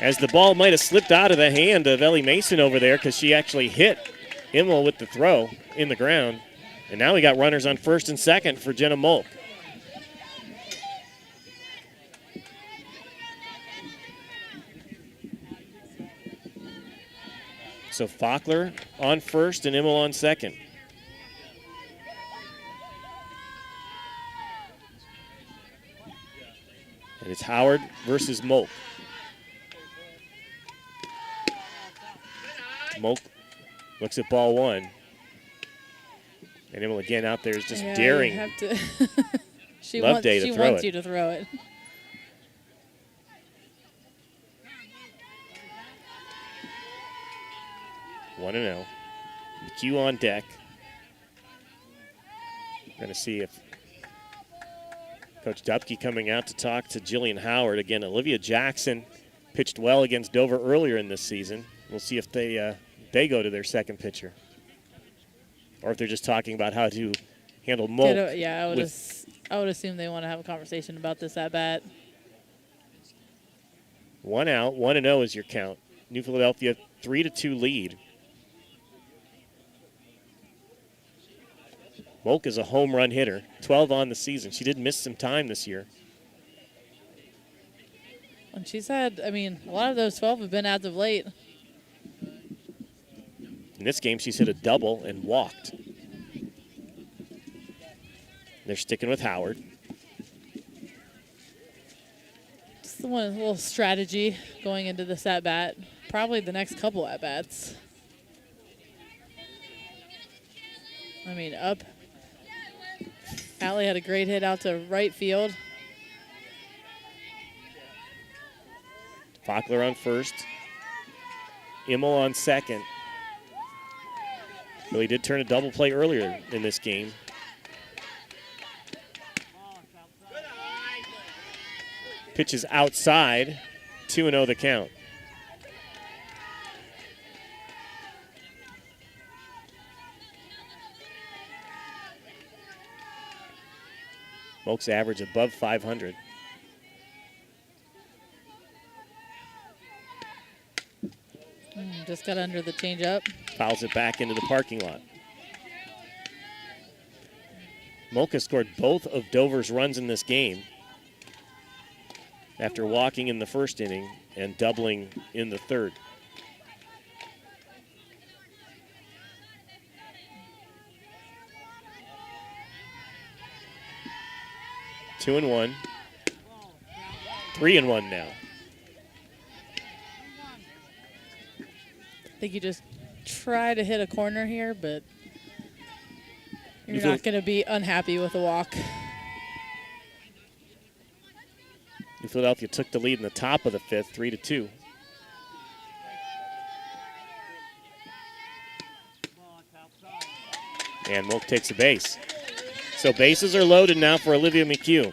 as the ball might have slipped out of the hand of Ellie Mason over there because she actually hit Immel with the throw in the ground. And now we got runners on first and second for Jenna Molk. So Faulkner on first and Immel on second. And it's Howard versus Molk. Molk looks at ball 1. And Immel again out there is just daring. You have to she Loveday to throw wants it. you to throw it. One and 0. McHugh on deck. We're going to see if Coach Dupke coming out to talk to Jillian Howard. Again, Olivia Jackson pitched well against Dover earlier in this season. We'll see if they go to their second pitcher, or if they're just talking about how to handle Molt. Yeah, I would assume they want to have a conversation about this at bat. 1 out, 1-0 is your count. New Philadelphia 3-2 lead. Molk is a home run hitter, 12 on the season. She did miss some time this year. And she's had, a lot of those 12 have been as of late. In this game, she's hit a double and walked. They're sticking with Howard. Just the one little strategy going into this at bat. Probably the next couple at bats. Up. Allie had a great hit out to right field. Fackler on first. Immel on second. Well, he did turn a double play earlier in this game. Pitch is outside. 2-0 the count. Molk's average above 500. Just got under the changeup. Fouls it back into the parking lot. Molk has scored both of Dover's runs in this game after walking in the first inning and doubling in the third. Two and one. 3-1 now. I think you just try to hit a corner here, but you're not going to be unhappy with a walk. New Philadelphia took the lead in the top of the fifth, 3-2. And Molk takes a base. So bases are loaded now for Olivia McHugh.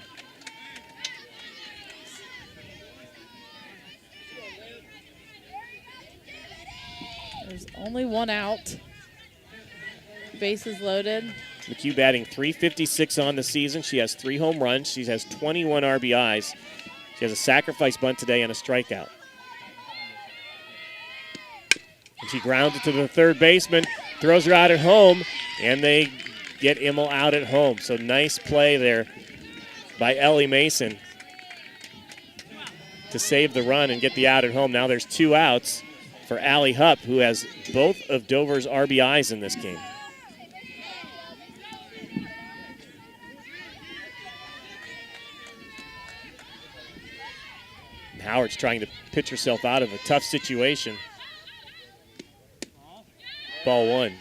There's only 1 out. Bases loaded. McHugh batting .356 on the season. She has 3 home runs. She has 21 RBIs. She has a sacrifice bunt today and a strikeout. And she grounds it to the third baseman, throws her out at home, and they get Immel out at home. So nice play there by Ellie Mason to save the run and get the out at home. Now there's 2 outs for Allie Hupp, who has both of Dover's RBIs in this game. And Howard's trying to pitch herself out of a tough situation. Ball 1.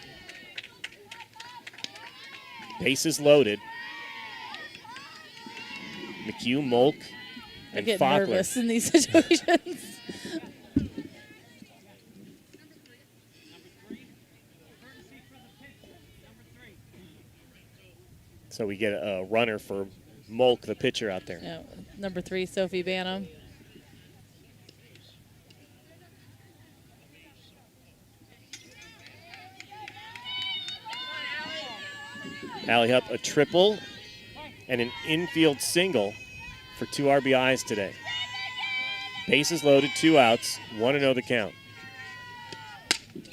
Bases loaded. McHugh, Molk, and I get Fackler. nervous in these situations. So we get a runner for Molk, the pitcher out there. Yeah, number 3, Sophie Banham. Allie Hupp a triple and an infield single for 2 RBIs today. Bases loaded, 2 outs, 1-0 the count.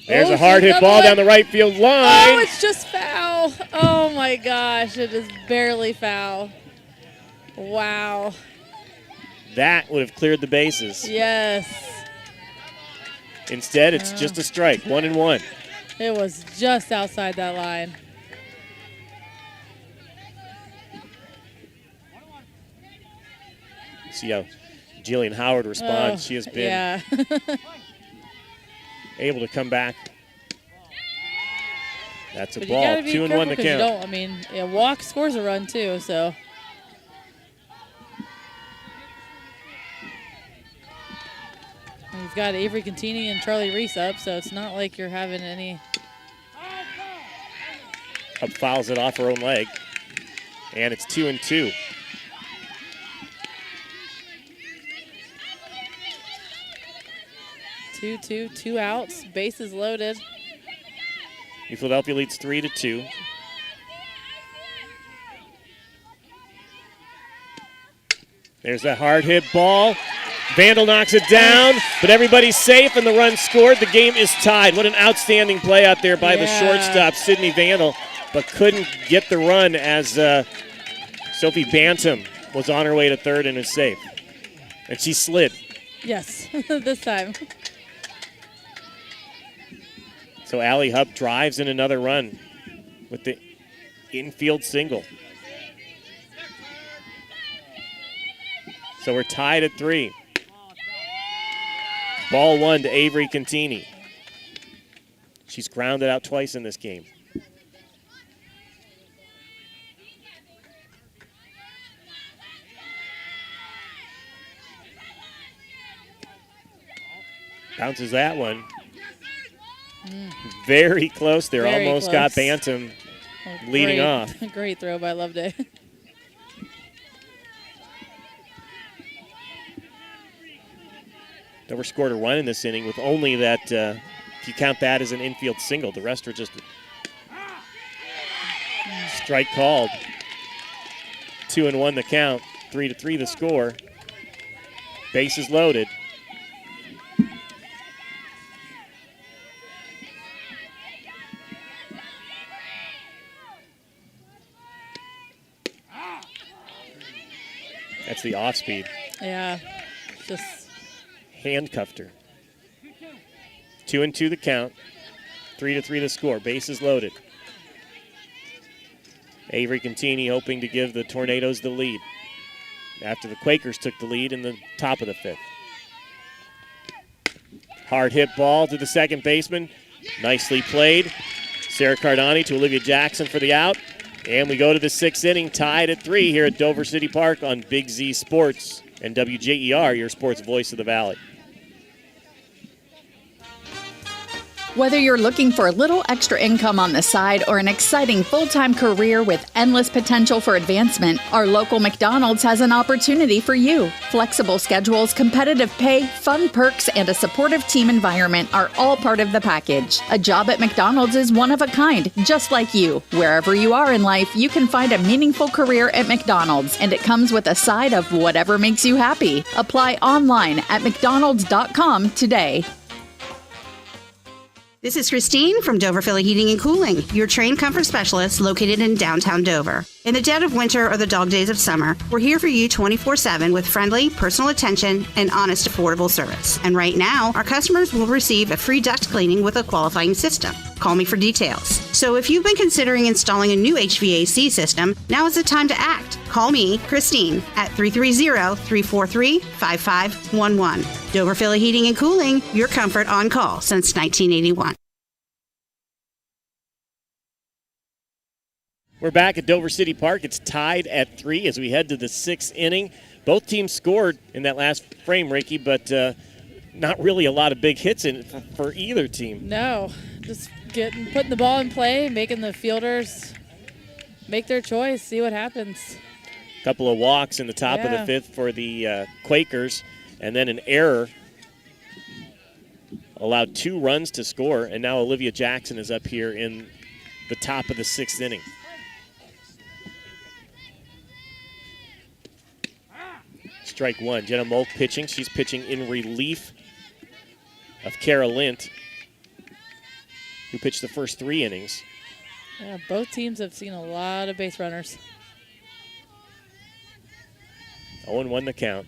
There's a hard hit ball down the right field line. Oh, it's just foul. Oh my gosh, it is barely foul. Wow. That would have cleared the bases. Yes. Instead, it's just a strike, 1-1. It was just outside that line. See how Jillian Howard responds. She has been able to come back. That's a But ball. You gotta be 2-1 the careful, count. a walk scores a run too, so. And you've got Avery Contini and Charlie Reese up, so it's not like you're having any Up fouls it off her own leg. And it's 2-2. Two outs, bases loaded. New Philadelphia leads 3-2. There's that hard hit ball. Vandal knocks it down, but everybody's safe and the run scored. The game is tied. What an outstanding play out there by the shortstop, Sydney Vandal, but couldn't get the run as Sophie Bantam was on her way to third and is safe. And she slid. Yes, this time. So Allie Hupp drives in another run with the infield single. So we're tied at 3. Ball 1 to Avery Contini. She's grounded out twice in this game. Bounces that one. Very close there. Very almost close. Got Bantam leading off. Great throw by Loveday. Dover scored a run in this inning with only that, if you count that as an infield single, the rest are just strike called. 2-1 the count, 3-3 the score. Bases loaded. That's the off speed. Yeah, just handcuffed her. 2-2 the count, 3-3 the score. Bases loaded. Avery Contini hoping to give the Tornadoes the lead after the Quakers took the lead in the top of the 5th. Hard hit ball to the second baseman. Nicely played. Sarah Cardani to Olivia Jackson for the out. And we go to the 6th inning, tied at 3 here at Dover City Park on Big Z Sports and WJER, your sports voice of the Valley. Whether you're looking for a little extra income on the side or an exciting full-time career with endless potential for advancement, our local McDonald's has an opportunity for you. Flexible schedules, competitive pay, fun perks, and a supportive team environment are all part of the package. A job at McDonald's is one of a kind, just like you. Wherever you are in life, you can find a meaningful career at McDonald's, and it comes with a side of whatever makes you happy. Apply online at mcdonalds.com today. This is Christine from Dover Philly Heating and Cooling, your trained comfort specialist located in downtown Dover. In the dead of winter or the dog days of summer, we're here for you 24/7 with friendly, personal attention and honest, affordable service. And right now, our customers will receive a free duct cleaning with a qualifying system. Call me for details. So if you've been considering installing a new HVAC system, now is the time to act. Call me, Christine, at 330-343-5511. Dover Philly Heating and Cooling, your comfort on call since 1981. We're back at Dover City Park. It's tied at 3 as we head to the 6th inning. Both teams scored in that last frame, Ricky, but not really a lot of big hits in it for either team. No, just putting the ball in play, making the fielders make their choice, see what happens. A couple of walks in the top of the 5th for the Quakers, and then an error allowed 2 runs to score, and now Olivia Jackson is up here in the top of the 6th inning. Strike 1. Jenna Molk pitching. She's pitching in relief of Kara Lint, who pitched the first 3 innings. Yeah, both teams have seen a lot of base runners. 0-1 the count.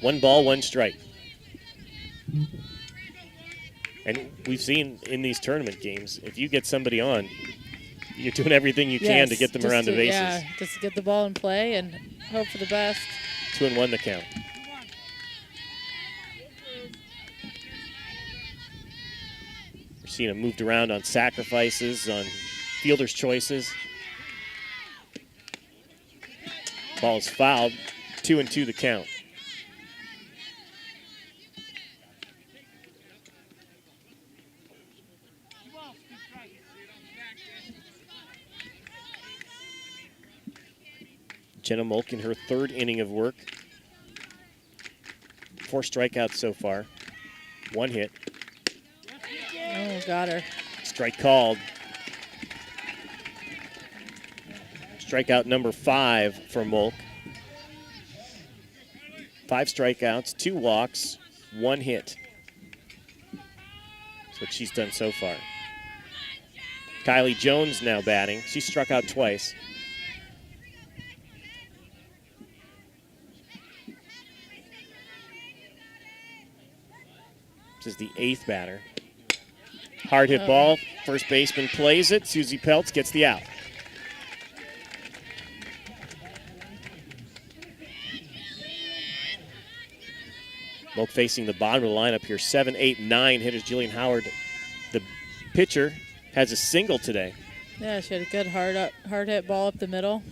One ball, one strike. And we've seen in these tournament games, if you get somebody on, you're doing everything you can to get them around the bases. Yeah, just to get the ball in play and hope for the best. 2-1 the count. We're seeing them moved around on sacrifices, on fielders' choices. Ball is fouled. 2-2 the count. Jenna Molk in her third inning of work. 4 strikeouts so far. 1 hit. Oh, got her. Strike called. Strikeout number 5 for Molk. 5 strikeouts, 2 walks, 1 hit. That's what she's done so far. Kylie Jones now batting. She struck out twice. This is the 8th batter. Hard hit ball. First baseman plays it. Susie Peltz gets the out. Molk facing the bottom of the lineup here. 7, 8, 9 hitters. Jillian Howard, the pitcher, has a single today. Yeah, she had a good hard hit ball up the middle.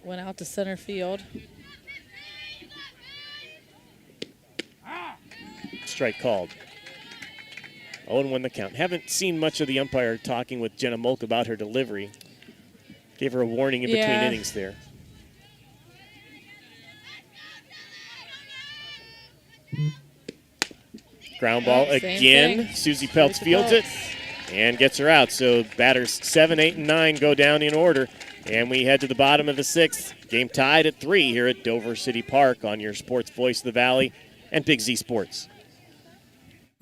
Went out to center field. Strike called. 0-1 the count. Haven't seen much of the umpire talking with Jenna Molk about her delivery. Gave her a warning in between innings there. Ground ball again. Susie Peltz fields it and gets her out. So batters 7, 8, and 9 go down in order. And we head to the bottom of the 6th. Game tied at 3 here at Dover City Park on your Sports Voice of the Valley and Big Z Sports.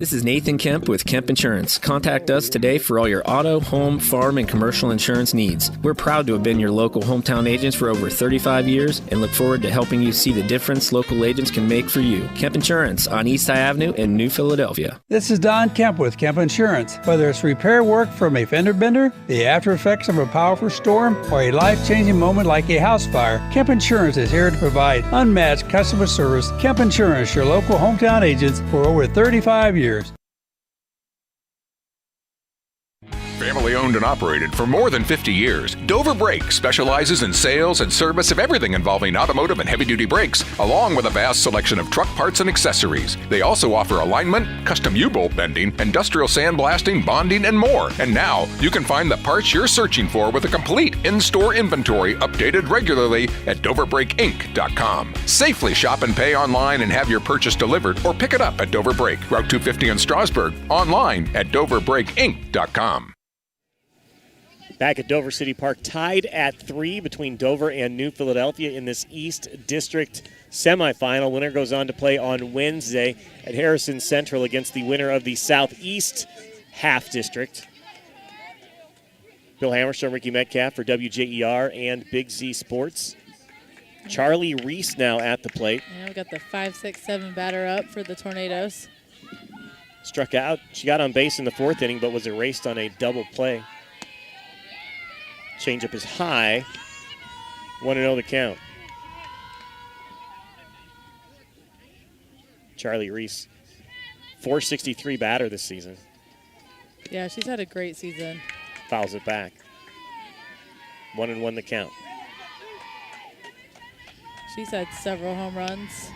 This is Nathan Kemp with Kemp Insurance. Contact us today for all your auto, home, farm, and commercial insurance needs. We're proud to have been your local hometown agents for over 35 years and look forward to helping you see the difference local agents can make for you. Kemp Insurance on East High Avenue in New Philadelphia. This is Don Kemp with Kemp Insurance. Whether it's repair work from a fender bender, the after effects of a powerful storm, or a life-changing moment like a house fire, Kemp Insurance is here to provide unmatched customer service. Kemp Insurance, your local hometown agents for over 35 years. Family owned and operated for more than 50 years, Dover Brake specializes in sales and service of everything involving automotive and heavy-duty brakes, along with a vast selection of truck parts and accessories. They also offer alignment, custom U-bolt bending, industrial sandblasting, bonding, and more. And now, you can find the parts you're searching for with a complete in-store inventory updated regularly at DoverBrakeInc.com. Safely shop and pay online and have your purchase delivered, or pick it up at Dover Brake, Route 250 in Strasburg, online at DoverBrakeInc.com. Back at Dover City Park, tied at 3 between Dover and New Philadelphia in this East District semifinal. Winner goes on to play on Wednesday at Harrison Central against the winner of the Southeast Half District. Bill Hammerstone, Ricky Metcalf for WJER and Big Z Sports. Charlie Reese now at the plate. Yeah, we got the 5, 6, 7 batter up for the Tornadoes. Struck out. She got on base in the 4th inning, but was erased on a double play. Changeup is high. 1-0 the count. Charlie Reese, .463 batter this season. Yeah, she's had a great season. Fouls it back. 1-1 the count. She's had several home runs.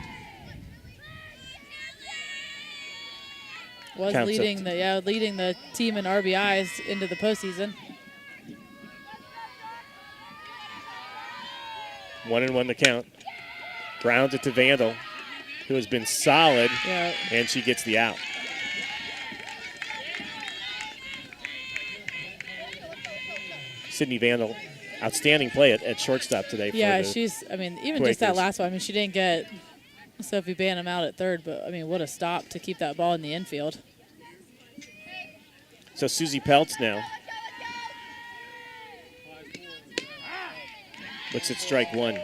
Was leading the team in RBIs into the postseason. 1-1 the count. Grounds it to Vandal, who has been solid, and she gets the out. Sydney Vandal, outstanding play at shortstop today. Yeah, she's, even Quakers. just that last one, she didn't get Sophie Banham out at third, but, what a stop to keep that ball in the infield. So Susie Peltz now looks at strike 1.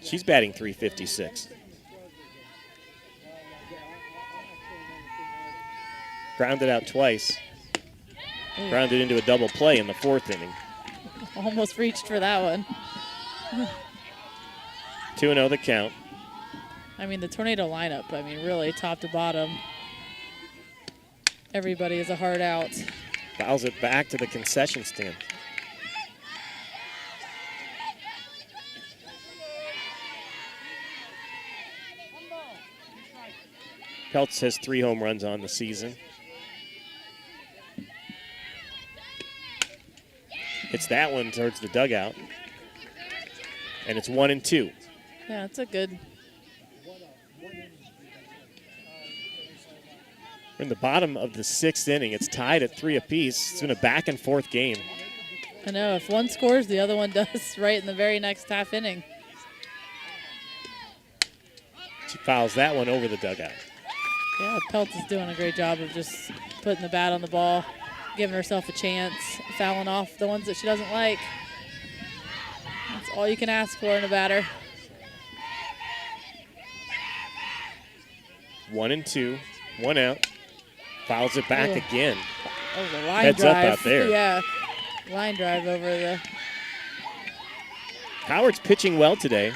She's batting .356. Grounded out twice. Grounded into a double play in the 4th inning. Almost reached for that one. 2-0 the count. The Tornado lineup, really top to bottom, everybody is a hard out. Fouls it back to the concession stand. Peltz has 3 home runs on the season. Hits that one towards the dugout. And it's 1-2. Yeah, it's a good. We're in the bottom of the 6th inning. It's tied at 3 apiece. It's been a back-and-forth game. I know. If one scores, the other one does right in the very next half inning. She fouls that one over the dugout. Yeah, Peltz is doing a great job of just putting the bat on the ball, giving herself a chance, fouling off the ones that she doesn't like. That's all you can ask for in a batter. 1-2, 1 out. Fouls it back again. Oh, the line Heads drive. up out there. Yeah, line drive over the. Howard's pitching well today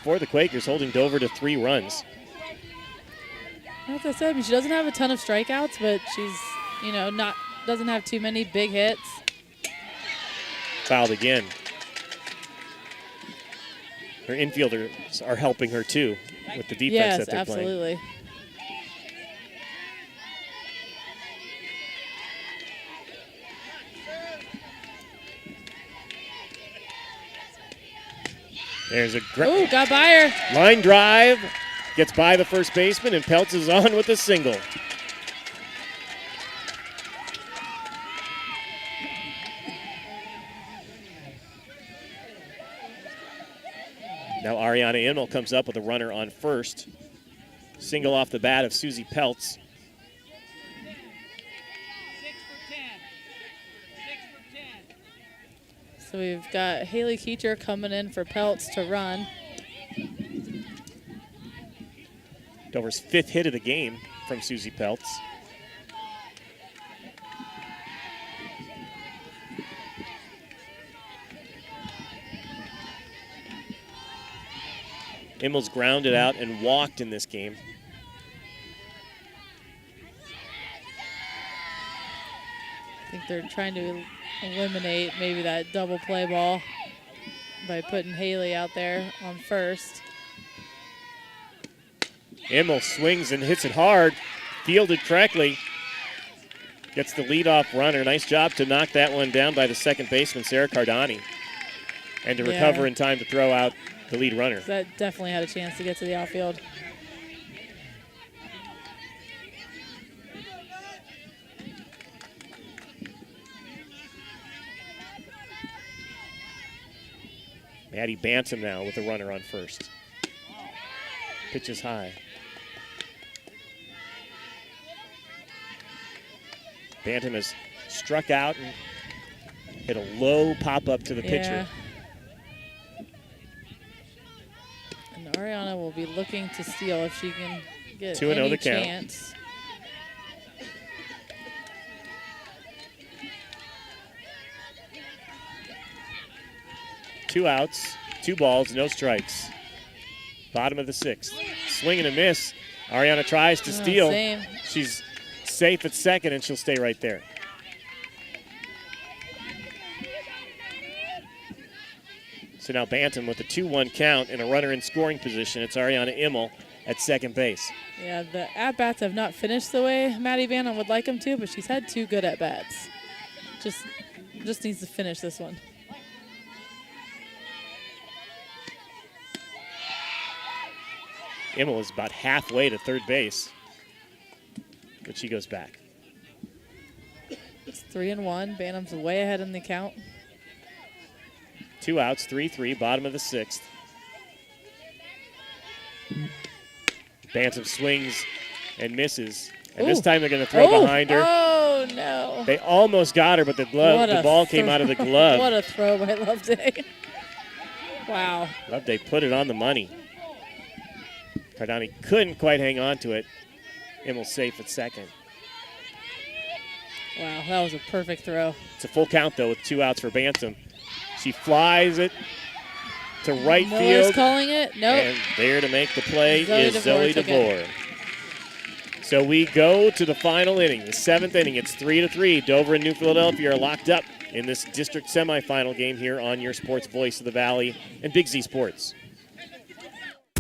for the Quakers, holding Dover to 3 runs. As I said, she doesn't have a ton of strikeouts, but she's, doesn't have too many big hits. Fouled again. Her infielders are helping her too with the defense that they're playing. Yes, absolutely. There's a got by her. Line drive, gets by the first baseman, and Peltz is on with a single. Now Ariana Immel comes up with a runner on first. Single off the bat of Susie Peltz. 6 for 10. 6 for 10. So we've got Haley Keecher coming in for Peltz to run. Dover's 5th hit of the game from Susie Peltz. Immel's grounded out and walked in this game. I think they're trying to eliminate maybe that double play ball by putting Haley out there on first. Immel swings and hits it hard, fielded correctly. Gets the leadoff runner. Nice job to knock that one down by the second baseman, Sarah Cardani, and to recover in time to throw out the lead runner. That definitely had a chance to get to the outfield. Maddie Bantam now with a runner on first. Pitch is high. Bantam has struck out and hit a low pop-up to the pitcher. And Ariana will be looking to steal if she can get 2-0 any the count. chance. Two outs, 2 balls, no strikes. Bottom of the 6th. Swing and a miss. Ariana tries to steal. Same. She's safe at second, and she'll stay right there. So now Bantam with a 2-1 count and a runner in scoring position. It's Ariana Immel at second base. Yeah, the at-bats have not finished the way Maddie Bantam would like them to, but she's had 2 good at-bats. Just needs to finish this one. Immel is about halfway to third base, but she goes back. It's 3-1. Bantam's way ahead in the count. 2 outs, 3-3, bottom of the 6th. Bantam swings and misses. And this time they're going to throw behind her. Oh, no. They almost got her, but the ball came out of the glove. What a throw by Loveday. Wow. Loveday put it on the money. Cardani couldn't quite hang on to it. Immel's safe at second. Wow, that was a perfect throw. It's a full count, though, with 2 outs for Bantam. She flies it to right Miller's field. calling it. Nope. And there to make the play is Zoe Zoe DeVore. DeVore. So we go to the final inning, the 7th inning. It's 3-3. Dover and New Philadelphia are locked up in this district semifinal game here on your sports voice of the Valley and Big Z Sports.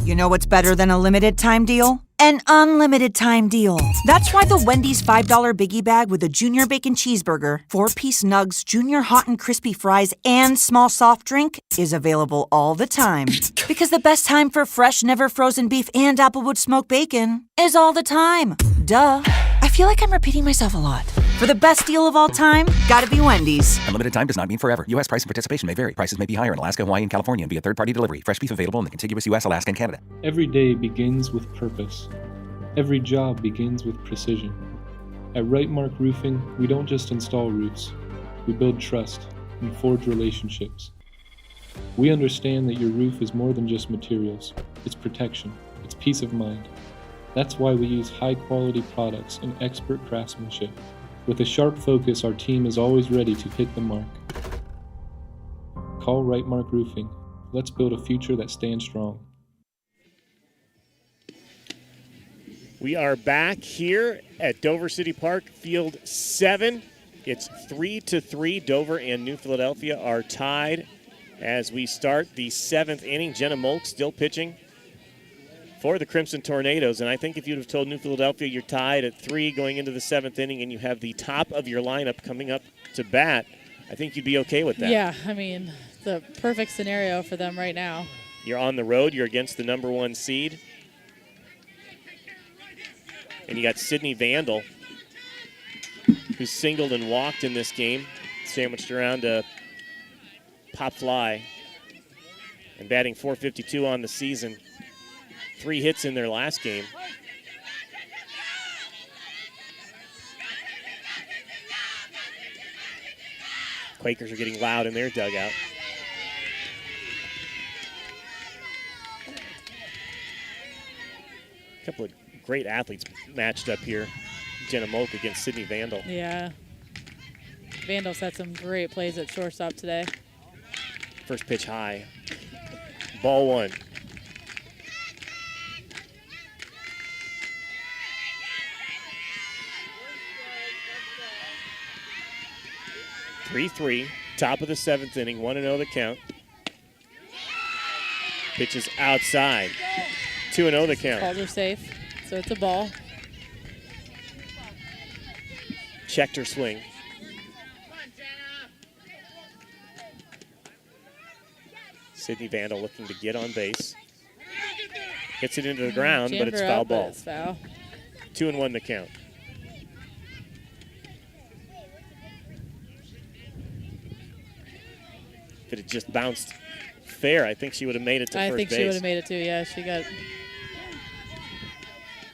You know what's better than a limited time deal? An unlimited time deal. That's why the Wendy's $5 Biggie Bag with a Junior Bacon Cheeseburger, 4-piece nugs, Junior Hot and Crispy Fries, and small soft drink is available all the time. Because the best time for fresh, never frozen beef and Applewood smoked bacon is all the time. Duh. I feel like I'm repeating myself a lot. For the best deal of all time, gotta be Wendy's. Unlimited time does not mean forever. U.S. price and participation may vary. Prices may be higher in Alaska, Hawaii, and California and via third-party delivery. Fresh beef available in the contiguous U.S., Alaska, and Canada. Every day begins with purpose. Every job begins with precision. At Rightmark Roofing, we don't just install roofs. We build trust and forge relationships. We understand that your roof is more than just materials. It's protection. It's peace of mind. That's why we use high-quality products and expert craftsmanship. With a sharp focus, our team is always ready to hit the mark. Call Rightmark Roofing. Let's build a future that stands strong. We are back here at Dover City Park, Field 7. It's 3-3. Dover and New Philadelphia are tied as we start the 7th inning. Jenna Molk still pitching for the Crimson Tornadoes. And I think if you'd have told New Philadelphia you're tied at 3 going into the 7th inning and you have the top of your lineup coming up to bat, I think you'd be okay with that. Yeah, I mean, the perfect scenario for them right now. You're on the road. You're against the number 1 seed. And you got Sydney Vandal, who singled and walked in this game, sandwiched around a pop fly, and batting .452 on the season. 3 hits in their last game. Quakers are getting loud in their dugout. A couple of great athletes matched up here. Jenna Molk against Sydney Vandal. Yeah. Vandal's had some great plays at shortstop today. First pitch high. Ball 1. (3-3), top of the 7th inning, 1-0 the count. Pitches outside, 2-0 the count. Calls are safe, so it's a ball. Checked her swing. Sydney Vandal looking to get on base. Hits it into the ground, but it's foul ball. It's foul. 2-1 the count. If it had just bounced fair, I think she would have made it to first base. I think she would have made it too, yeah.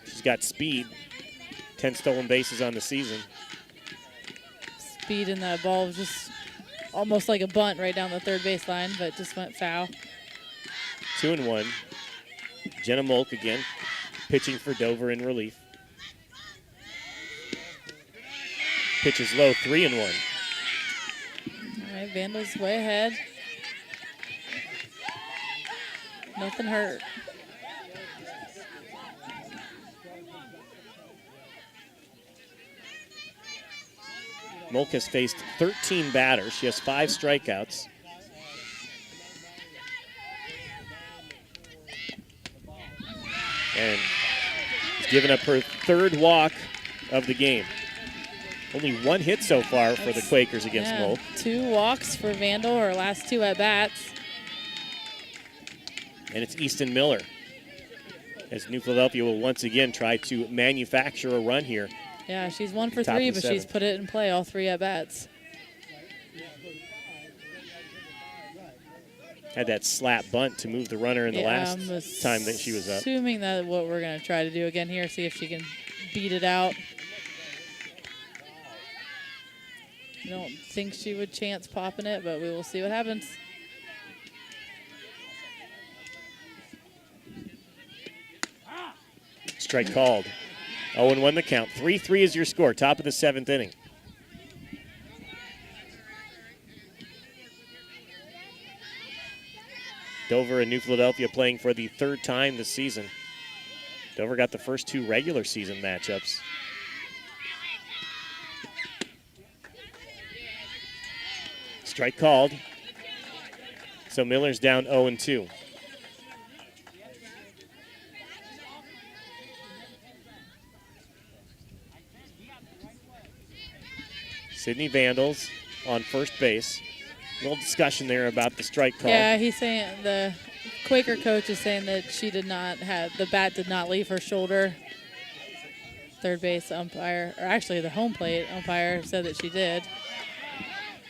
She's got speed. 10 stolen bases on the season. Speed in that ball was just almost like a bunt right down the third base line, but just went foul. 2-1. Jenna Molk again, pitching for Dover in relief. Pitches low, 3-1. All right, Vandal's way ahead. Nothing hurt. Molk has faced 13 batters. She has 5 strikeouts. And has given up her 3rd walk of the game. Only 1 hit so far for the Quakers against Molk. 2 walks for Vandal, her last 2 at-bats. And it's Easton Miller, as New Philadelphia will once again try to manufacture a run here. Yeah, she's 1 for 3, but she's put it in play all 3 at-bats. Had that slap bunt to move the runner in the last time that she was up. Assuming that what we're going to try to do again here, see if she can beat it out. I don't think she would chance popping it, but we will see what happens. Strike called. 0-1 the count. 3-3 is your score. Top of the 7th inning. Dover and New Philadelphia playing for the 3rd time this season. Dover got the first 2 regular season matchups. Strike called. So Miller's down 0-2. Sydney Vandals on first base. A little discussion there about the strike call. Yeah, he's saying the Quaker coach is saying that she did not have, the bat did not leave her shoulder. Third base umpire, or actually the home plate umpire said that she did.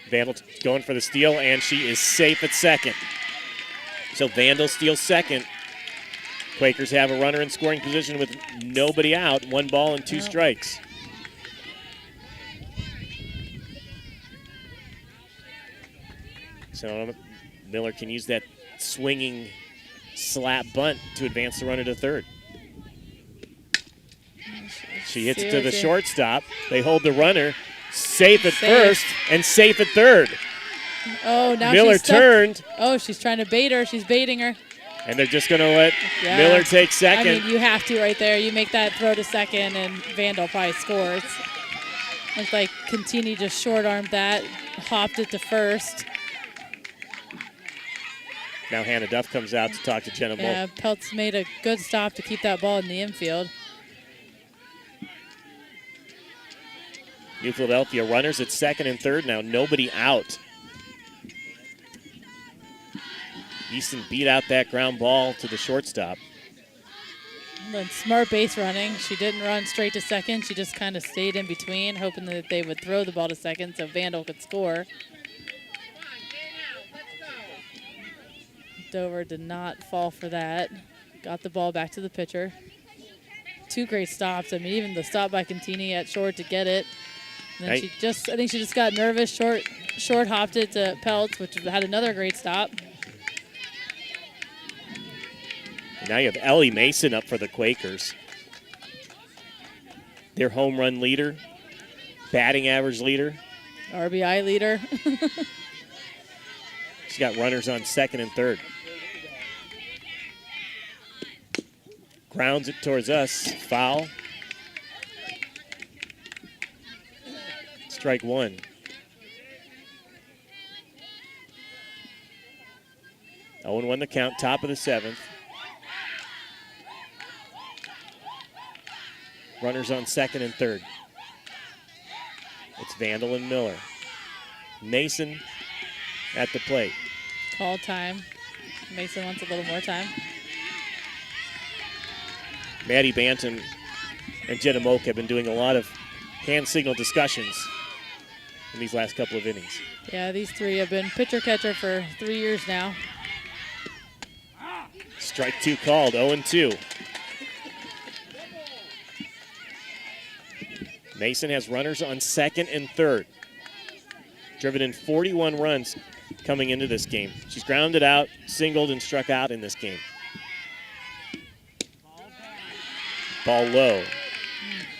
Vandal going for the steal, and she is safe at second. So Vandal steals second. Quakers have a runner in scoring position with nobody out. 1 ball and 2 strikes. So Miller can use that swinging slap bunt to advance the runner to third. She hits it to the shortstop. They hold the runner. Safe at first and safe at third. Oh, now Miller she's stuck. turned. Oh, she's trying to bait her. She's baiting her. And they're just going to let Miller take second. I mean, you have to right there. You make that throw to second, and Vandal probably scores. Looks like Contini just short-armed that, hopped it to first. Now Hannah Duff comes out to talk to Jenna Moll. Yeah, Peltz made a good stop to keep that ball in the infield. New Philadelphia runners at second and third now, nobody out. Easton beat out that ground ball to the shortstop. Then smart base running. She didn't run straight to second. She just kind of stayed in between, hoping that they would throw the ball to second so Vandal could score. Dover did not fall for that. Got the ball back to the pitcher. 2 great stops. I mean, even the stop by Contini at short to get it. And then I think she just got nervous, short hopped it to Peltz, which had another great stop. Now you have Ellie Mason up for the Quakers. Their home run leader, batting average leader. RBI leader. She's got runners on second and third. Grounds it towards us. Foul. Strike 1. Owen won the count, top of the 7th. Runners on second and third. It's Vandal and Miller. Mason at the plate. Call time. Mason wants a little more time. Maddie Banton and Jenna Moak have been doing a lot of hand signal discussions in these last couple of innings. Yeah, these three have been pitcher-catcher for 3 years now. Strike 2 called, 0-2. Mason has runners on second and third. Driven in 41 runs coming into this game. She's grounded out, singled, and struck out in this game. Ball low.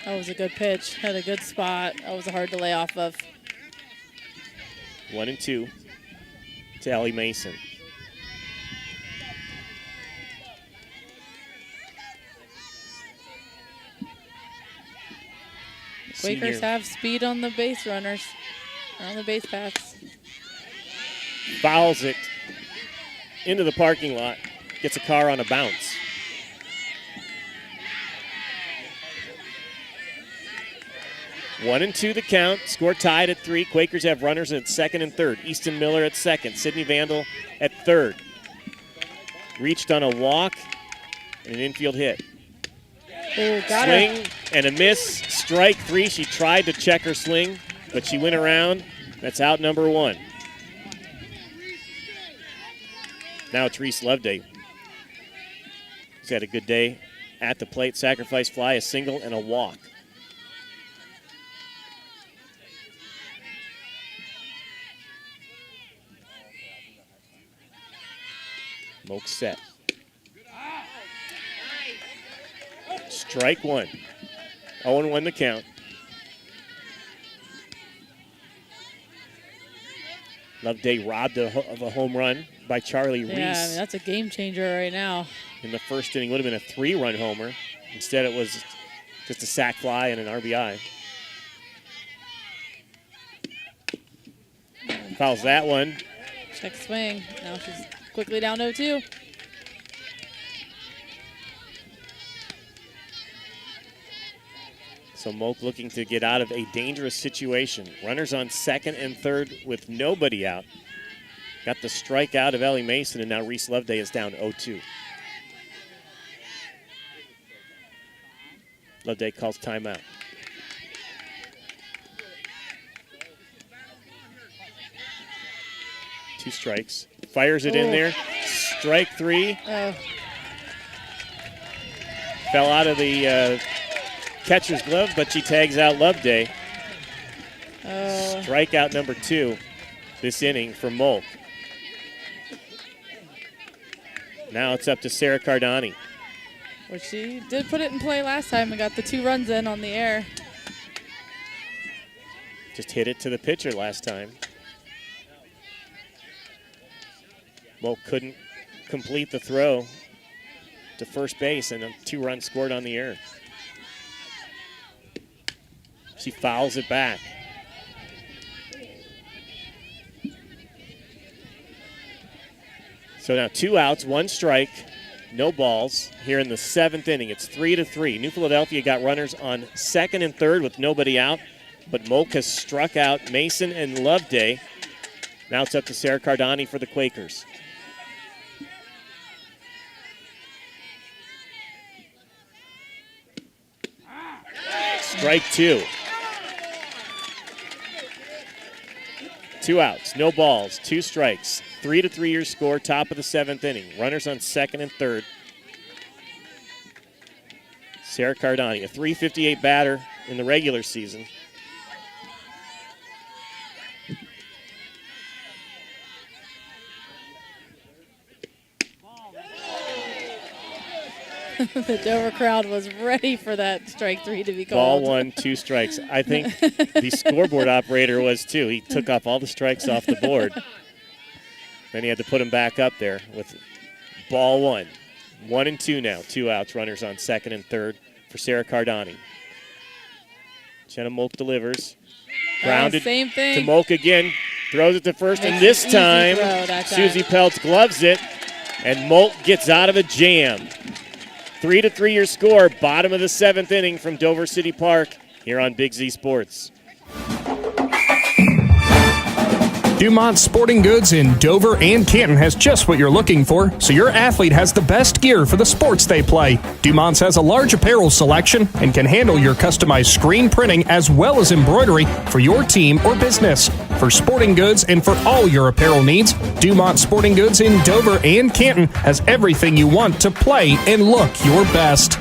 That was a good pitch. Had a good spot. That was hard to lay off of. 1-2 to Ellie Mason. Quakers have speed on the base runners, on the base paths. Fouls it into the parking lot. Gets a car on a bounce. One and two the count. Score tied at 3. Quakers have runners at second and third. Easton Miller at second. Sydney Vandal at third. Reached on a walk and an infield hit. Oh, got Swing her. And a miss. Strike 3. She tried to check her swing, but she went around. That's out number 1. Now it's Reese Loveday. He's had a good day at the plate. Sacrifice fly, a single, and a walk. Moak set. Strike 1. 0-1 the count. Loveday robbed of a home run by Charlie Reese. Yeah, I mean, that's a game changer right now. In the first inning, would have been a 3-run homer. Instead, it was just a sac fly and an RBI. Fouls that one. Check swing. Now she's quickly down 0-2. So Moak looking to get out of a dangerous situation. Runners on second and third with nobody out. Got the strikeout of Ellie Mason, and now Reese Loveday is down 0-2. Loveday calls timeout. Two strikes. Fires it in there. Strike three. Fell out of the catcher's glove, but she tags out Loveday. Strikeout number 2 this inning for Molk. Now it's up to Sarah Cardani. Well, she did put it in play last time and got the 2 runs in on the air. Just hit it to the pitcher last time. Molk couldn't complete the throw to first base, and a 2 runs scored on the air. She fouls it back. So now 2 outs, 1 strike, no balls here in the 7th inning. It's 3-3. New Philadelphia got runners on second and third with nobody out, but Molk has struck out Mason and Loveday. Now it's up to Sarah Cardani for the Quakers. Strike 2. 2 outs, no balls, 2 strikes. 3-3 your score, top of the 7th inning. Runners on second and third. Sarah Cardani, a .358 batter in the regular season. The Dover crowd was ready for that strike 3 to be Ball called. 1, 2 strikes. I think the scoreboard operator was too. He took off all the strikes off the board. Then he had to put them back up there with ball 1. 1 and 2 now. 2 outs. Runners on second and third for Sarah Cardani. Jenna Molk delivers. Grounded same thing. to Molk again. Throws it to first, Makes and this an easy time throw that Susie time. Peltz gloves it, and Molk gets out of a jam. 3-3 your score, bottom of the 7th inning from Dover City Park here on Big Z Sports. Dumont Sporting Goods in Dover and Canton has just what you're looking for, so your athlete has the best gear for the sports they play. Dumont's has a large apparel selection and can handle your customized screen printing as well as embroidery for your team or business. For sporting goods and for all your apparel needs, Dumont Sporting Goods in Dover and Canton has everything you want to play and look your best.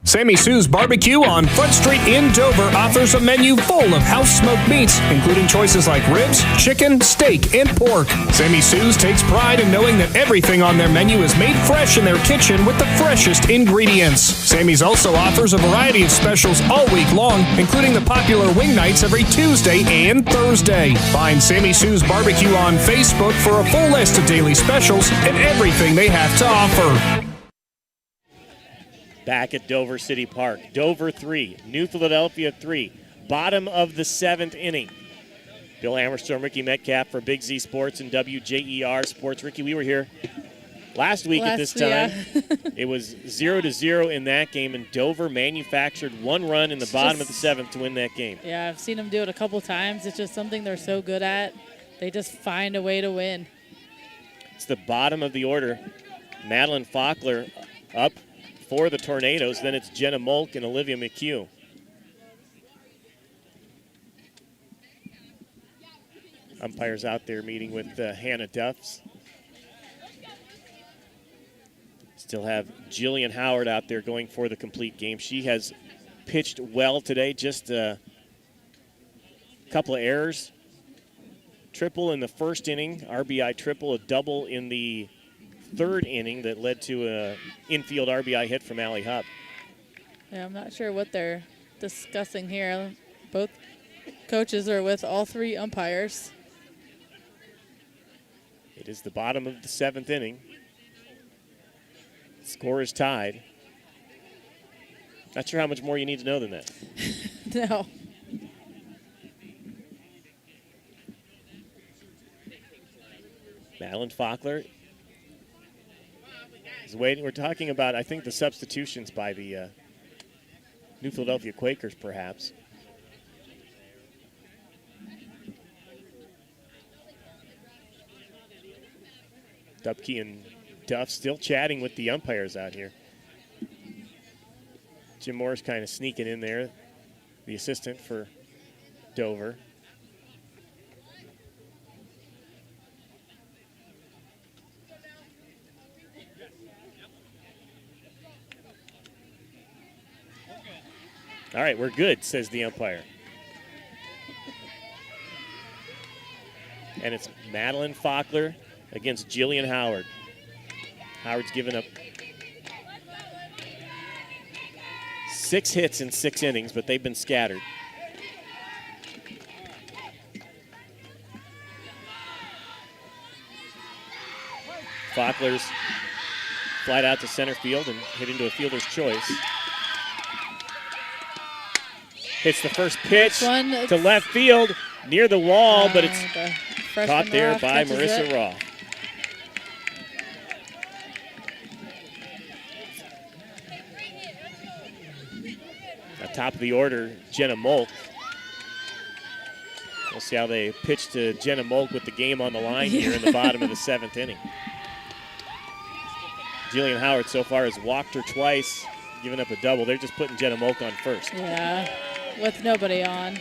Sammy Sue's Barbecue on Front Street in Dover offers a menu full of house-smoked meats, including choices like ribs, chicken, steak, and pork. Sammy Sue's takes pride in knowing that everything on their menu is made fresh in their kitchen with the freshest ingredients. Sammy's also offers a variety of specials all week long, including the popular wing nights every Tuesday and Thursday. Find Sammy Sue's Barbecue on Facebook for a full list of daily specials and everything they have to offer. Back at Dover City Park. Dover 3, New Philadelphia 3. Bottom of the 7th inning. Bill Hammerstrom, Ricky Metcalf for Big Z Sports and WJER Sports. Ricky, we were here last week at this time. Yeah. It was 0-0 in that game, and Dover manufactured 1 run in the bottom of the 7th to win that game. Yeah, I've seen them do it a couple times. It's just something they're so good at. They just find a way to win. It's the bottom of the order. Madeline Faulkner up for the Tornadoes. Then it's Jenna Molk and Olivia McHugh. Umpires out there meeting with Hannah Duffs. Still have Jillian Howard out there going for the complete game. She has pitched well today, just a couple of errors. Triple in the first inning, RBI triple, a double in the 3rd inning that led to an infield RBI hit from Allie Hupp. Yeah, I'm not sure what they're discussing here. Both coaches are with all 3 umpires. It is the bottom of the 7th inning. Score is tied. Not sure how much more you need to know than that. No. Madeline Faulkner Waiting. We're talking about, I think, the substitutions by the New Philadelphia Quakers, perhaps. Dupke and Duff still chatting with the umpires out here. Jim Moore's kind of sneaking in there, the assistant for Dover. All right, we're good, says the umpire. And it's Madeline Faulkner against Jillian Howard. Howard's given up 6 hits in 6 innings, but they've been scattered. Faulkner's flied out to center field and hit into a fielder's choice. Hits the first pitch to left field near the wall, but it's caught there by Marissa Roth. At top of the order, Jenna Molk. We'll see how they pitch to Jenna Molk with the game on the line here in the bottom of the 7th inning. Jillian Howard so far has walked her twice, given up a double. They're just putting Jenna Molk on first. Yeah, with nobody on.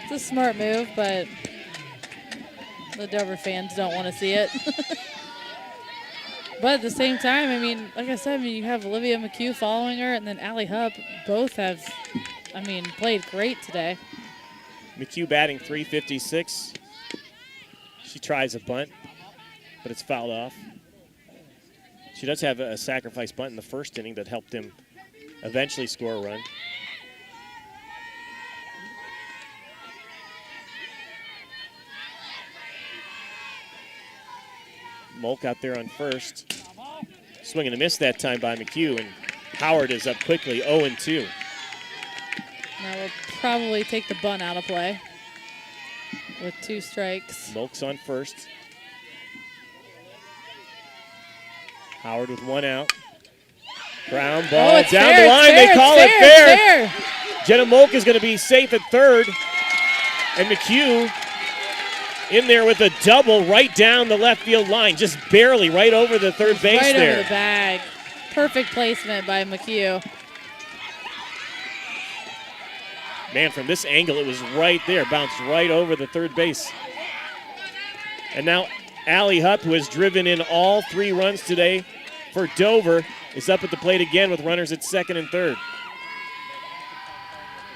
It's a smart move, but the Dover fans don't want to see it. But at the same time, I mean, like I said, you have Olivia McHugh following her, and then Allie Hupp. Both have, played great today. McHugh batting .356. She tries a bunt, but it's fouled off. She does have a sacrifice bunt in the first inning that helped them eventually score a run. Molk out there on first. Swing and a miss that time by McHugh, and Howard is up quickly, 0-2. Now we'll probably take the bunt out of play with 2 strikes. Molk's on first. Howard with 1 out. Ground ball down the line. They call it fair. Jenna Molk is going to be safe at third. And McHugh in there with a double right down the left field line, just barely right over the third base right there. Right over the bag. Perfect placement by McHugh. Man, from this angle, it was right there, bounced right over the third base. And now Allie Hupp, who has driven in all 3 runs today for Dover, is up at the plate again with runners at second and third.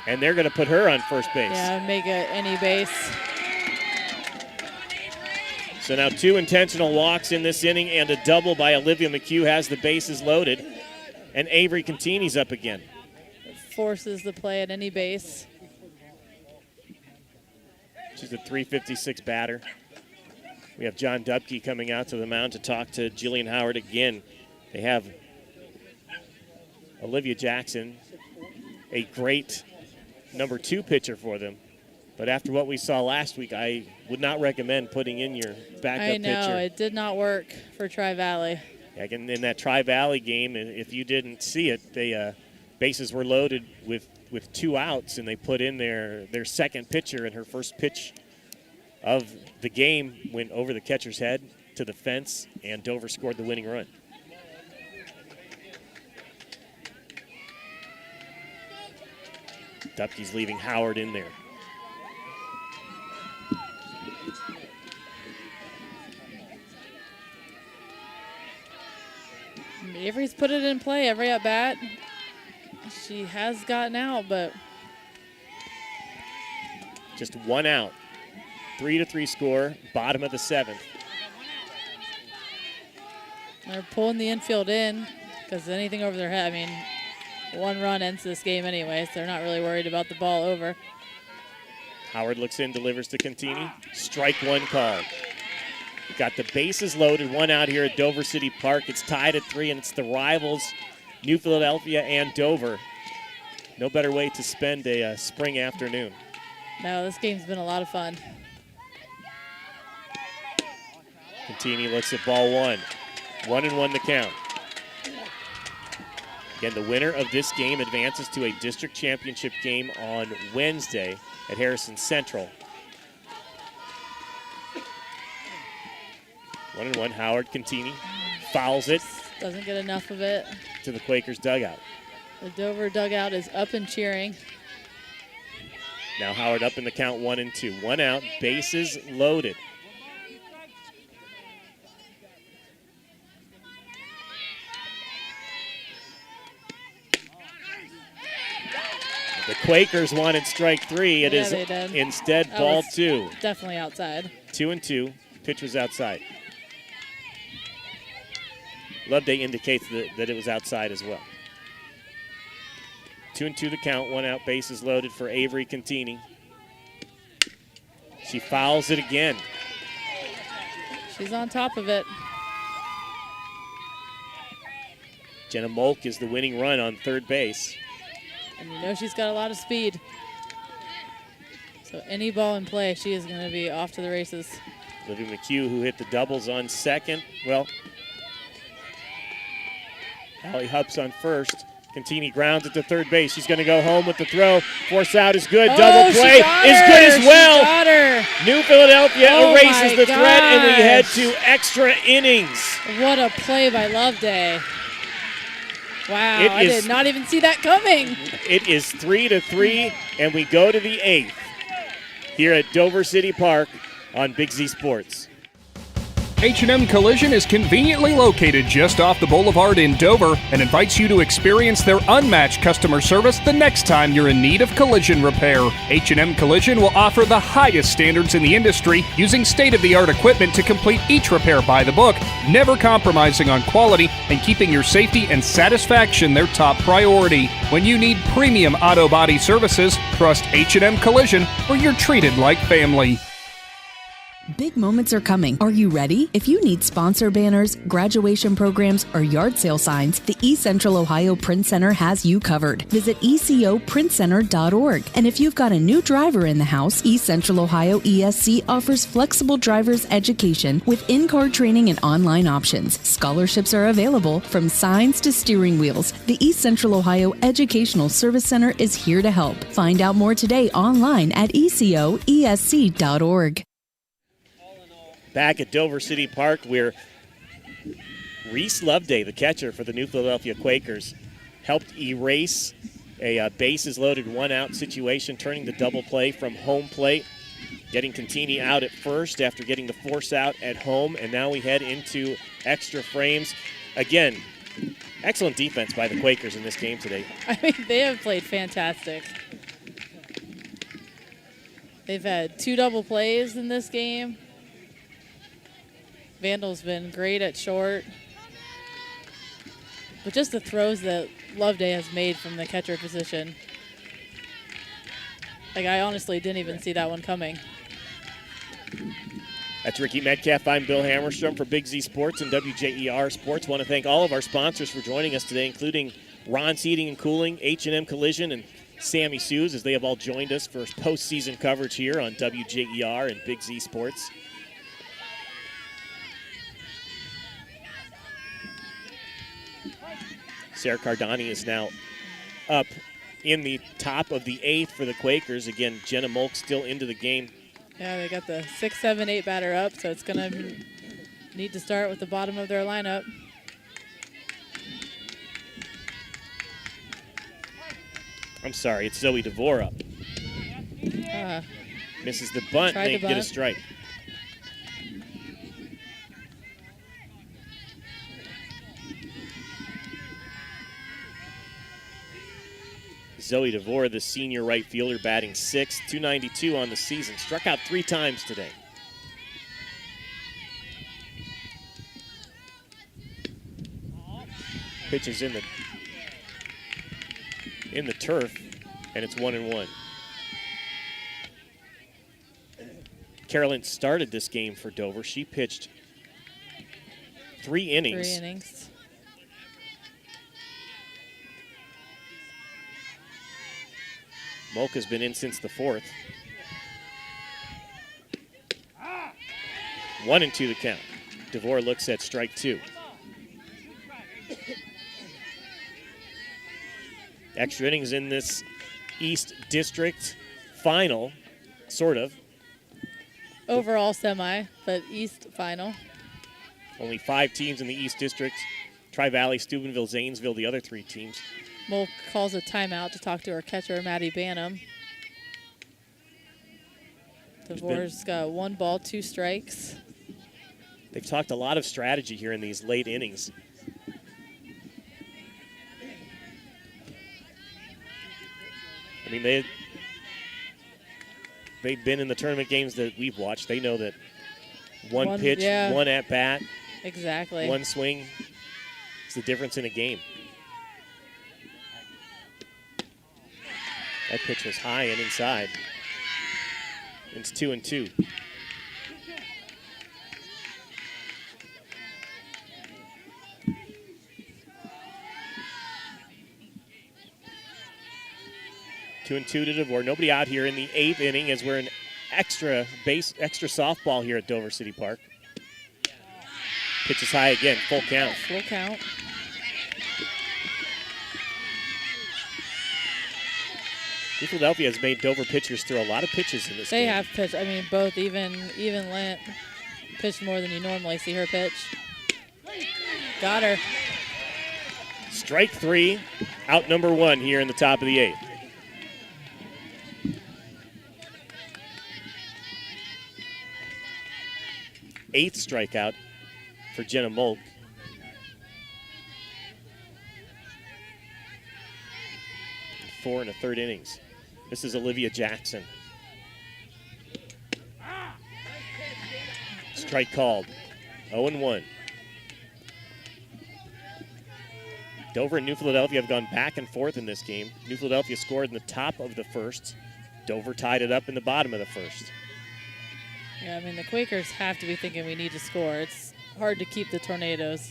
And they're going to put her on first base. Yeah, make it any base. So now 2 intentional walks in this inning and a double by Olivia McHugh has the bases loaded. And Avery Contini's up again. Forces the play at any base. She's a .356 batter. We have John Dupke coming out to the mound to talk to Jillian Howard again. They have Olivia Jackson, a great number 2 pitcher for them. But after what we saw last week, I would not recommend putting in your backup pitcher. I know, it did not work for Tri-Valley. Yeah, in that Tri-Valley game, if you didn't see it, they bases were loaded with 2 outs, and they put in their second pitcher, and her first pitch of the game went over the catcher's head to the fence, and Dover scored the winning run. Dupke's leaving Howard in there. Avery's put it in play every at bat. She has gotten out, but just 1 out. 3-3 score, bottom of the 7th. They're pulling the infield in because anything over their head, 1 run ends this game anyway, so they're not really worried about the ball over. Howard looks in, delivers to Contini. Strike 1 called. Got the bases loaded, 1 out here at Dover City Park. It's tied at 3, and it's the rivals, New Philadelphia and Dover. No better way to spend a spring afternoon. No, this game's been a lot of fun. Contini looks at ball 1. 1-1 the count. Again, the winner of this game advances to a district championship game on Wednesday at Harrison Central. 1-1, Howard Contini fouls it. Doesn't get enough of it. To the Quakers dugout. The Dover dugout is up and cheering. Now Howard up in the count 1-2. 1 out, bases loaded. The Quakers wanted strike 3. It is instead ball 2. Definitely outside. 2-2. Pitch was outside. Loveday indicates that it was outside as well. 2-2 the count. 1 out, bases loaded for Avery Contini. She fouls it again. She's on top of it. Jenna Molk is the winning run on third base. And you know she's got a lot of speed. So any ball in play, she is going to be off to the races. Livy McHugh, who hit the doubles on second. Well, Allie Hups on first. Contini grounds it to third base. She's going to go home with the throw. Force out is good. Double play is good as well. She got her. New Philadelphia erases the threat, and we head to extra innings. What a play by Loveday. Wow, I did not even see that coming. It is 3-3, and we go to the 8th here at Dover City Park on Big Z Sports. H&M Collision is conveniently located just off the boulevard in Dover and invites you to experience their unmatched customer service the next time you're in need of collision repair. H&M Collision will offer the highest standards in the industry using state-of-the-art equipment to complete each repair by the book, never compromising on quality and keeping your safety and satisfaction their top priority. When you need premium auto body services, trust H&M Collision, where you're treated like family. Big moments are coming. Are you ready? If you need sponsor banners, graduation programs, or yard sale signs, the East Central Ohio Print Center has you covered. Visit ecoprintcenter.org. And if you've got a new driver in the house, East Central Ohio ESC offers flexible driver's education with in-car training and online options. Scholarships are available from signs to steering wheels. The East Central Ohio Educational Service Center is here to help. Find out more today online at ecoesc.org. Back at Dover City Park, where Reese Loveday, the catcher for the New Philadelphia Quakers, helped erase a bases loaded 1 out situation, turning the double play from home plate, getting Contini out at first after getting the force out at home, and now we head into extra frames. Again, excellent defense by the Quakers in this game today. I mean, they have played fantastic. They've had 2 double plays in this game. Vandal's been great at short. But just the throws that Loveday has made from the catcher position. Like, I honestly didn't even see that one coming. That's Ricky Metcalf. I'm Bill Hammerstrom for Big Z Sports and WJER Sports. Want to thank all of our sponsors for joining us today, including Ron's Heating and Cooling, H&M Collision, and Sammy Sue's, as they have all joined us for postseason coverage here on WJER and Big Z Sports. Sarah Cardani is now up in the top of the 8th for the Quakers. Again, Jenna Molk still into the game. Yeah, they got the 6, 7, 8 batter up, so it's going to need to start with the bottom of their lineup. I'm sorry, it's Zoe DeVore up. Misses the bunt, they get a strike. Zoe DeVore, the senior right fielder, batting 6th, 292 on the season. Struck out 3 times today. Pitch is in the turf, and it's 1-1. Carolyn started this game for Dover. She pitched 3 innings. 3 innings. Molk has been in since the 4th. 1-2 the count. DeVore looks at strike 2. Extra innings in this East District final, sort of. Overall semi, but East final. Only 5 teams in the East District. Tri-Valley, Steubenville, Zanesville, the other 3 teams. Molk calls a timeout to talk to our catcher, Maddie Bannum. DeVore's got 1 ball, 2 strikes. They've talked a lot of strategy here in these late innings. I mean, they've been in the tournament games that we've watched. They know that one pitch, one at bat, exactly, one swing is the difference in a game. That pitch was high and inside. It's 2-2. Two and 2 to DeVore. Nobody out here in the 8th inning as we're in extra softball here at Dover City Park. Pitch is high again, full count. Full count. New Philadelphia has made Dover pitchers throw a lot of pitches in this game. They have pitched. I mean, both even Lent pitched more than you normally see her pitch. Got her. Strike 3, out number 1 here in the top of the 8th. Eighth strikeout for Jenna Molk. Four and a third innings. This is Olivia Jackson. Strike called. 0-1. Dover and New Philadelphia have gone back and forth in this game. New Philadelphia scored in the top of the first. Dover tied it up in the bottom of the first. Yeah, I mean, the Quakers have to be thinking we need to score. It's hard to keep the Tornadoes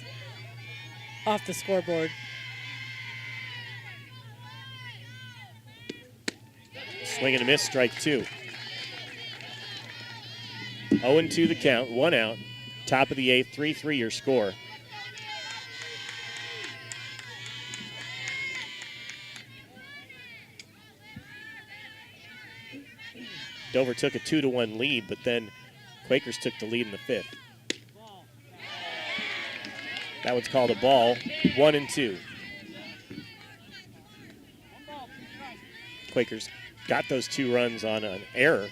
off the scoreboard. Swing and a miss, strike 2. 0-2 the count, 1 out. Top of the 8th, 3-3 your score. Dover took a 2-1 lead, but then Quakers took the lead in the 5th. That one's called a ball, 1-2. Quakers got those 2 runs on an error.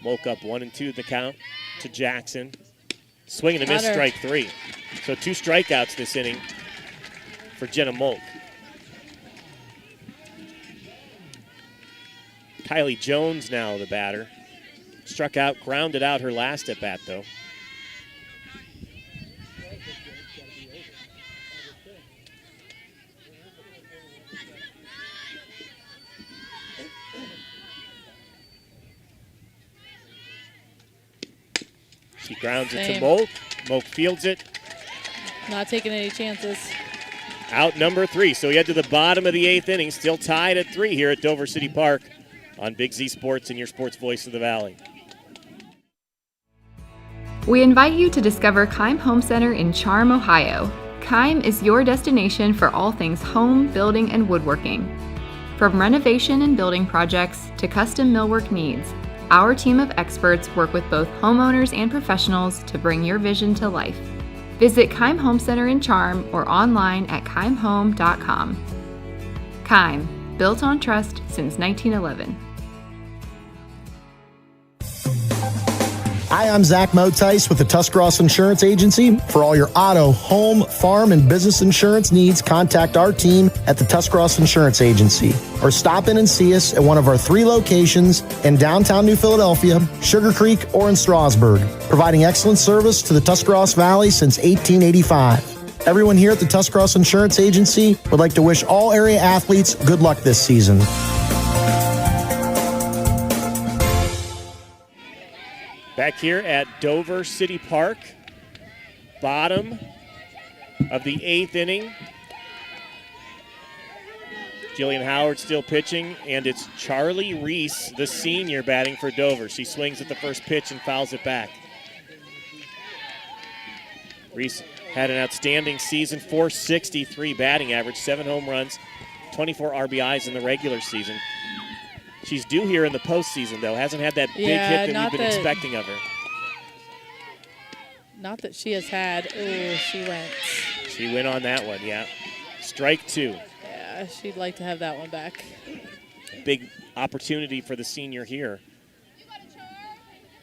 Molk up 1-2 the count to Jackson. Swing and a miss, strike 3. So 2 strikeouts this inning for Jenna Molk. Kylie Jones now the batter. Struck out, grounded out her last at bat though. She grounds it to Molk. Molk fields it. Not taking any chances. Out number 3. So we head to the bottom of the 8th inning. Still tied at 3 here at Dover City Park on Big Z Sports and your sports voice of the Valley. We invite you to discover Keim Home Center in Charm, Ohio. Keim is your destination for all things home, building, and woodworking. From renovation and building projects to custom millwork needs, our team of experts work with both homeowners and professionals to bring your vision to life. Visit Keim Home Center in Charm or online at keimhome.com. Keim, built on trust since 1911. Hi, I'm Zach Motice with the Tuscarawas Insurance Agency. For all your auto, home, farm, and business insurance needs, contact our team at the Tuscarawas Insurance Agency or stop in and see us at one of our 3 locations in downtown New Philadelphia, Sugar Creek, or in Strasburg, providing excellent service to the Tuscarawas Valley since 1885. Everyone here at the Tuscarawas Insurance Agency would like to wish all area athletes good luck this season. Back here at Dover City Park, bottom of the 8th inning. Jillian Howard still pitching, and it's Charlie Reese, the senior, batting for Dover. She swings at the first pitch and fouls it back. Reese had an outstanding season, .463 batting average, 7 home runs, 24 RBIs in the regular season. She's due here in the postseason, though. Hasn't had that big hit that we've been expecting of her. Not that she has had. Ooh, she went. She went on that one, yeah. Strike 2. Yeah, she'd like to have that one back. Big opportunity for the senior here.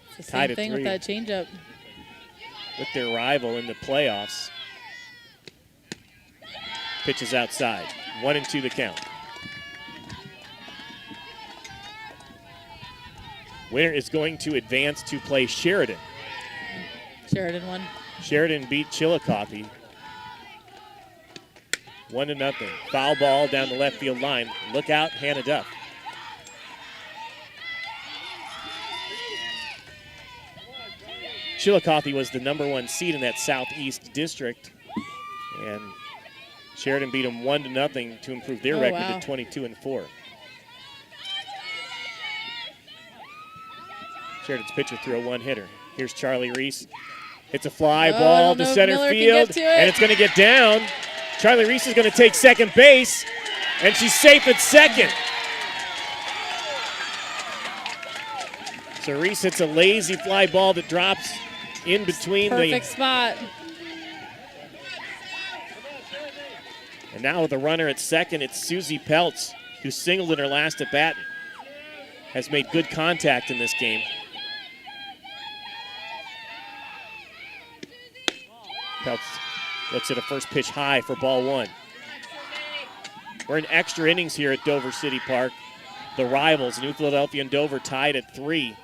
It's the same thing with that changeup. With their rival in the playoffs. Pitches outside. 1-2 the count. Winner is going to advance to play Sheridan. Sheridan won. Sheridan beat Chillicothe 1-0. Foul ball down the left field line. Look out, Hannah Duff. Chillicothe was the #1 seed in that Southeast district, and Sheridan beat them 1-0 to improve their record to 22-4. Sheridan's pitcher threw a one-hitter. Here's Charlie Reese. Hits a fly ball to center field, and it's going to get down. Charlie Reese is going to take second base, and she's safe at second. So Reese hits a lazy fly ball that drops in between Perfect spot. And now with a runner at second, it's Susie Peltz, who singled in her last at bat. Has made good contact in this game. Peltz looks at a first pitch high for ball 1. We're in extra innings here at Dover City Park. The rivals, New Philadelphia and Dover, tied at 3.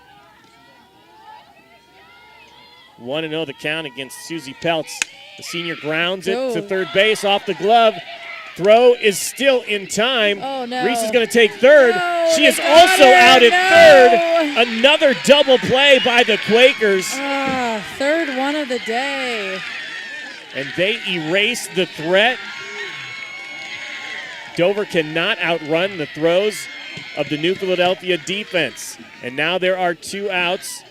1-0 the count against Susie Peltz. The senior grounds it to third base off the glove. Throw is still in time. Oh, no. Reese is going to take third. No, she is also out at third. Another double play by the Quakers. Third one of the day. And they erase the threat. Dover cannot outrun the throws of the New Philadelphia defense. And now there are 2 outs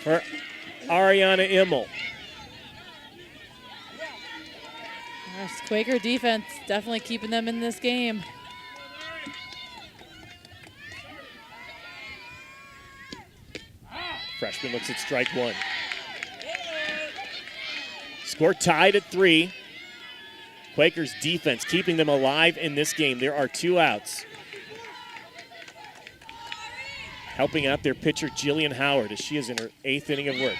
for Ariana Immel. Gosh, Quaker defense definitely keeping them in this game. Freshman looks at strike 1. Score tied at 3. Quakers defense keeping them alive in this game. There are 2 outs. Helping out their pitcher, Jillian Howard, as she is in her 8th inning of work.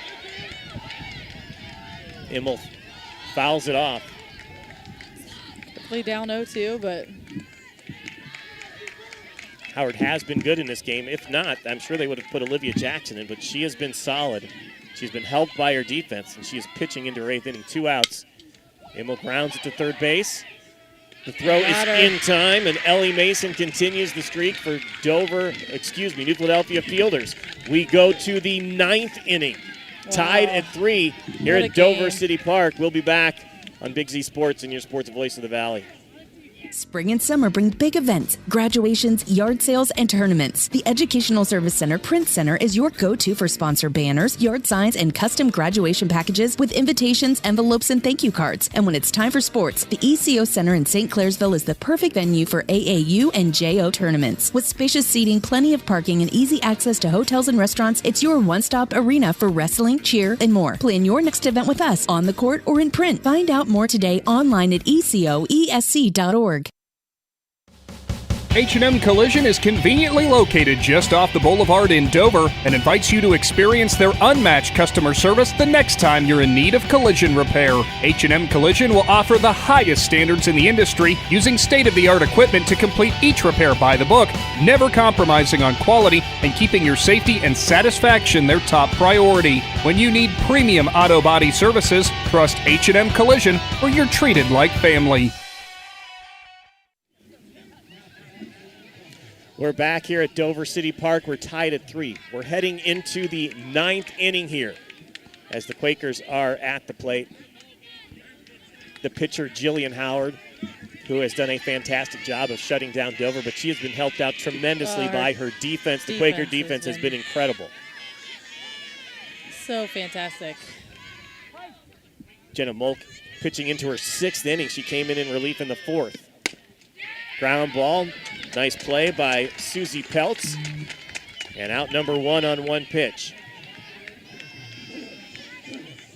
Immel fouls it off. Quickly down 0-2, but Howard has been good in this game. If not, I'm sure they would have put Olivia Jackson in, but she has been solid. She's been helped by her defense, and she is pitching into her 8th inning. 2 outs. Immel grounds it to third base. The throw is in time, and Ellie Mason continues the streak for New Philadelphia Fielders. We go to the 9th inning, tied at 3 here at Dover City Park. We'll be back on Big Z Sports and your sports voice of the Valley. Spring and summer bring big events, graduations, yard sales, and tournaments. The Educational Service Center Print Center is your go-to for sponsor banners, yard signs, and custom graduation packages with invitations, envelopes, and thank you cards. And when it's time for sports, the ECO Center in St. Clairsville is the perfect venue for AAU and JO tournaments. With spacious seating, plenty of parking, and easy access to hotels and restaurants, it's your one-stop arena for wrestling, cheer, and more. Plan your next event with us on the court or in print. Find out more today online at ecoesc.org. H&M Collision is conveniently located just off the boulevard in Dover and invites you to experience their unmatched customer service the next time you're in need of collision repair. H&M Collision will offer the highest standards in the industry using state-of-the-art equipment to complete each repair by the book, never compromising on quality and keeping your safety and satisfaction their top priority. When you need premium auto body services, trust H&M Collision, where you're treated like family. We're back here at Dover City Park. We're tied at 3. We're heading into the 9th inning here as the Quakers are at the plate. The pitcher, Jillian Howard, who has done a fantastic job of shutting down Dover, but she has been helped out tremendously by her defense. The Quaker defense has been incredible. So fantastic. Jenna Molk pitching into her 6th inning. She came in relief in the 4th. Ground ball. Nice play by Susie Peltz. And out number 1 on 1 pitch.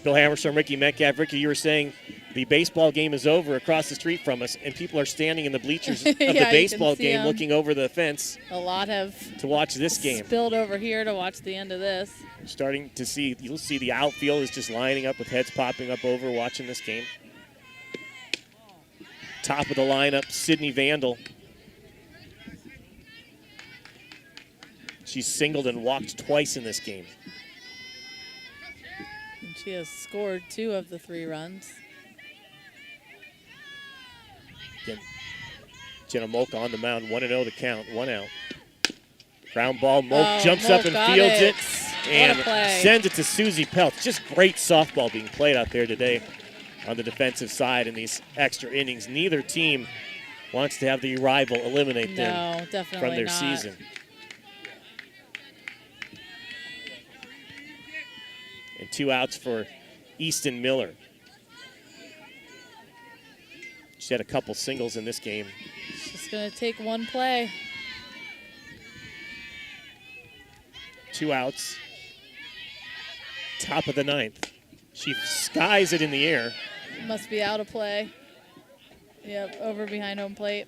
Bill Hammerstrom, Ricky Metcalf. Ricky, you were saying the baseball game is over across the street from us, and people are standing in the bleachers of the baseball game looking over the fence. A lot have to watch this game. Spilled over here to watch the end of this. Starting to see, you'll see the outfield is just lining up with heads popping up over watching this game. Top of the lineup, Sydney Vandal. She's singled and walked twice in this game. And she has scored 2 of the 3 runs. Again, Jenna Molk on the mound, 1-0 to count, 1 out. Ground ball, Molk jumps up and fields it and sends it to Susie Peltz. Just great softball being played out there today on the defensive side in these extra innings. Neither team wants to have the rival eliminate them from their season. And 2 outs for Easton Miller. She had a couple singles in this game. It's just going to take 1 play. 2 outs. Top of the 9th. She skies it in the air. Must be out of play. Yep, over behind home plate.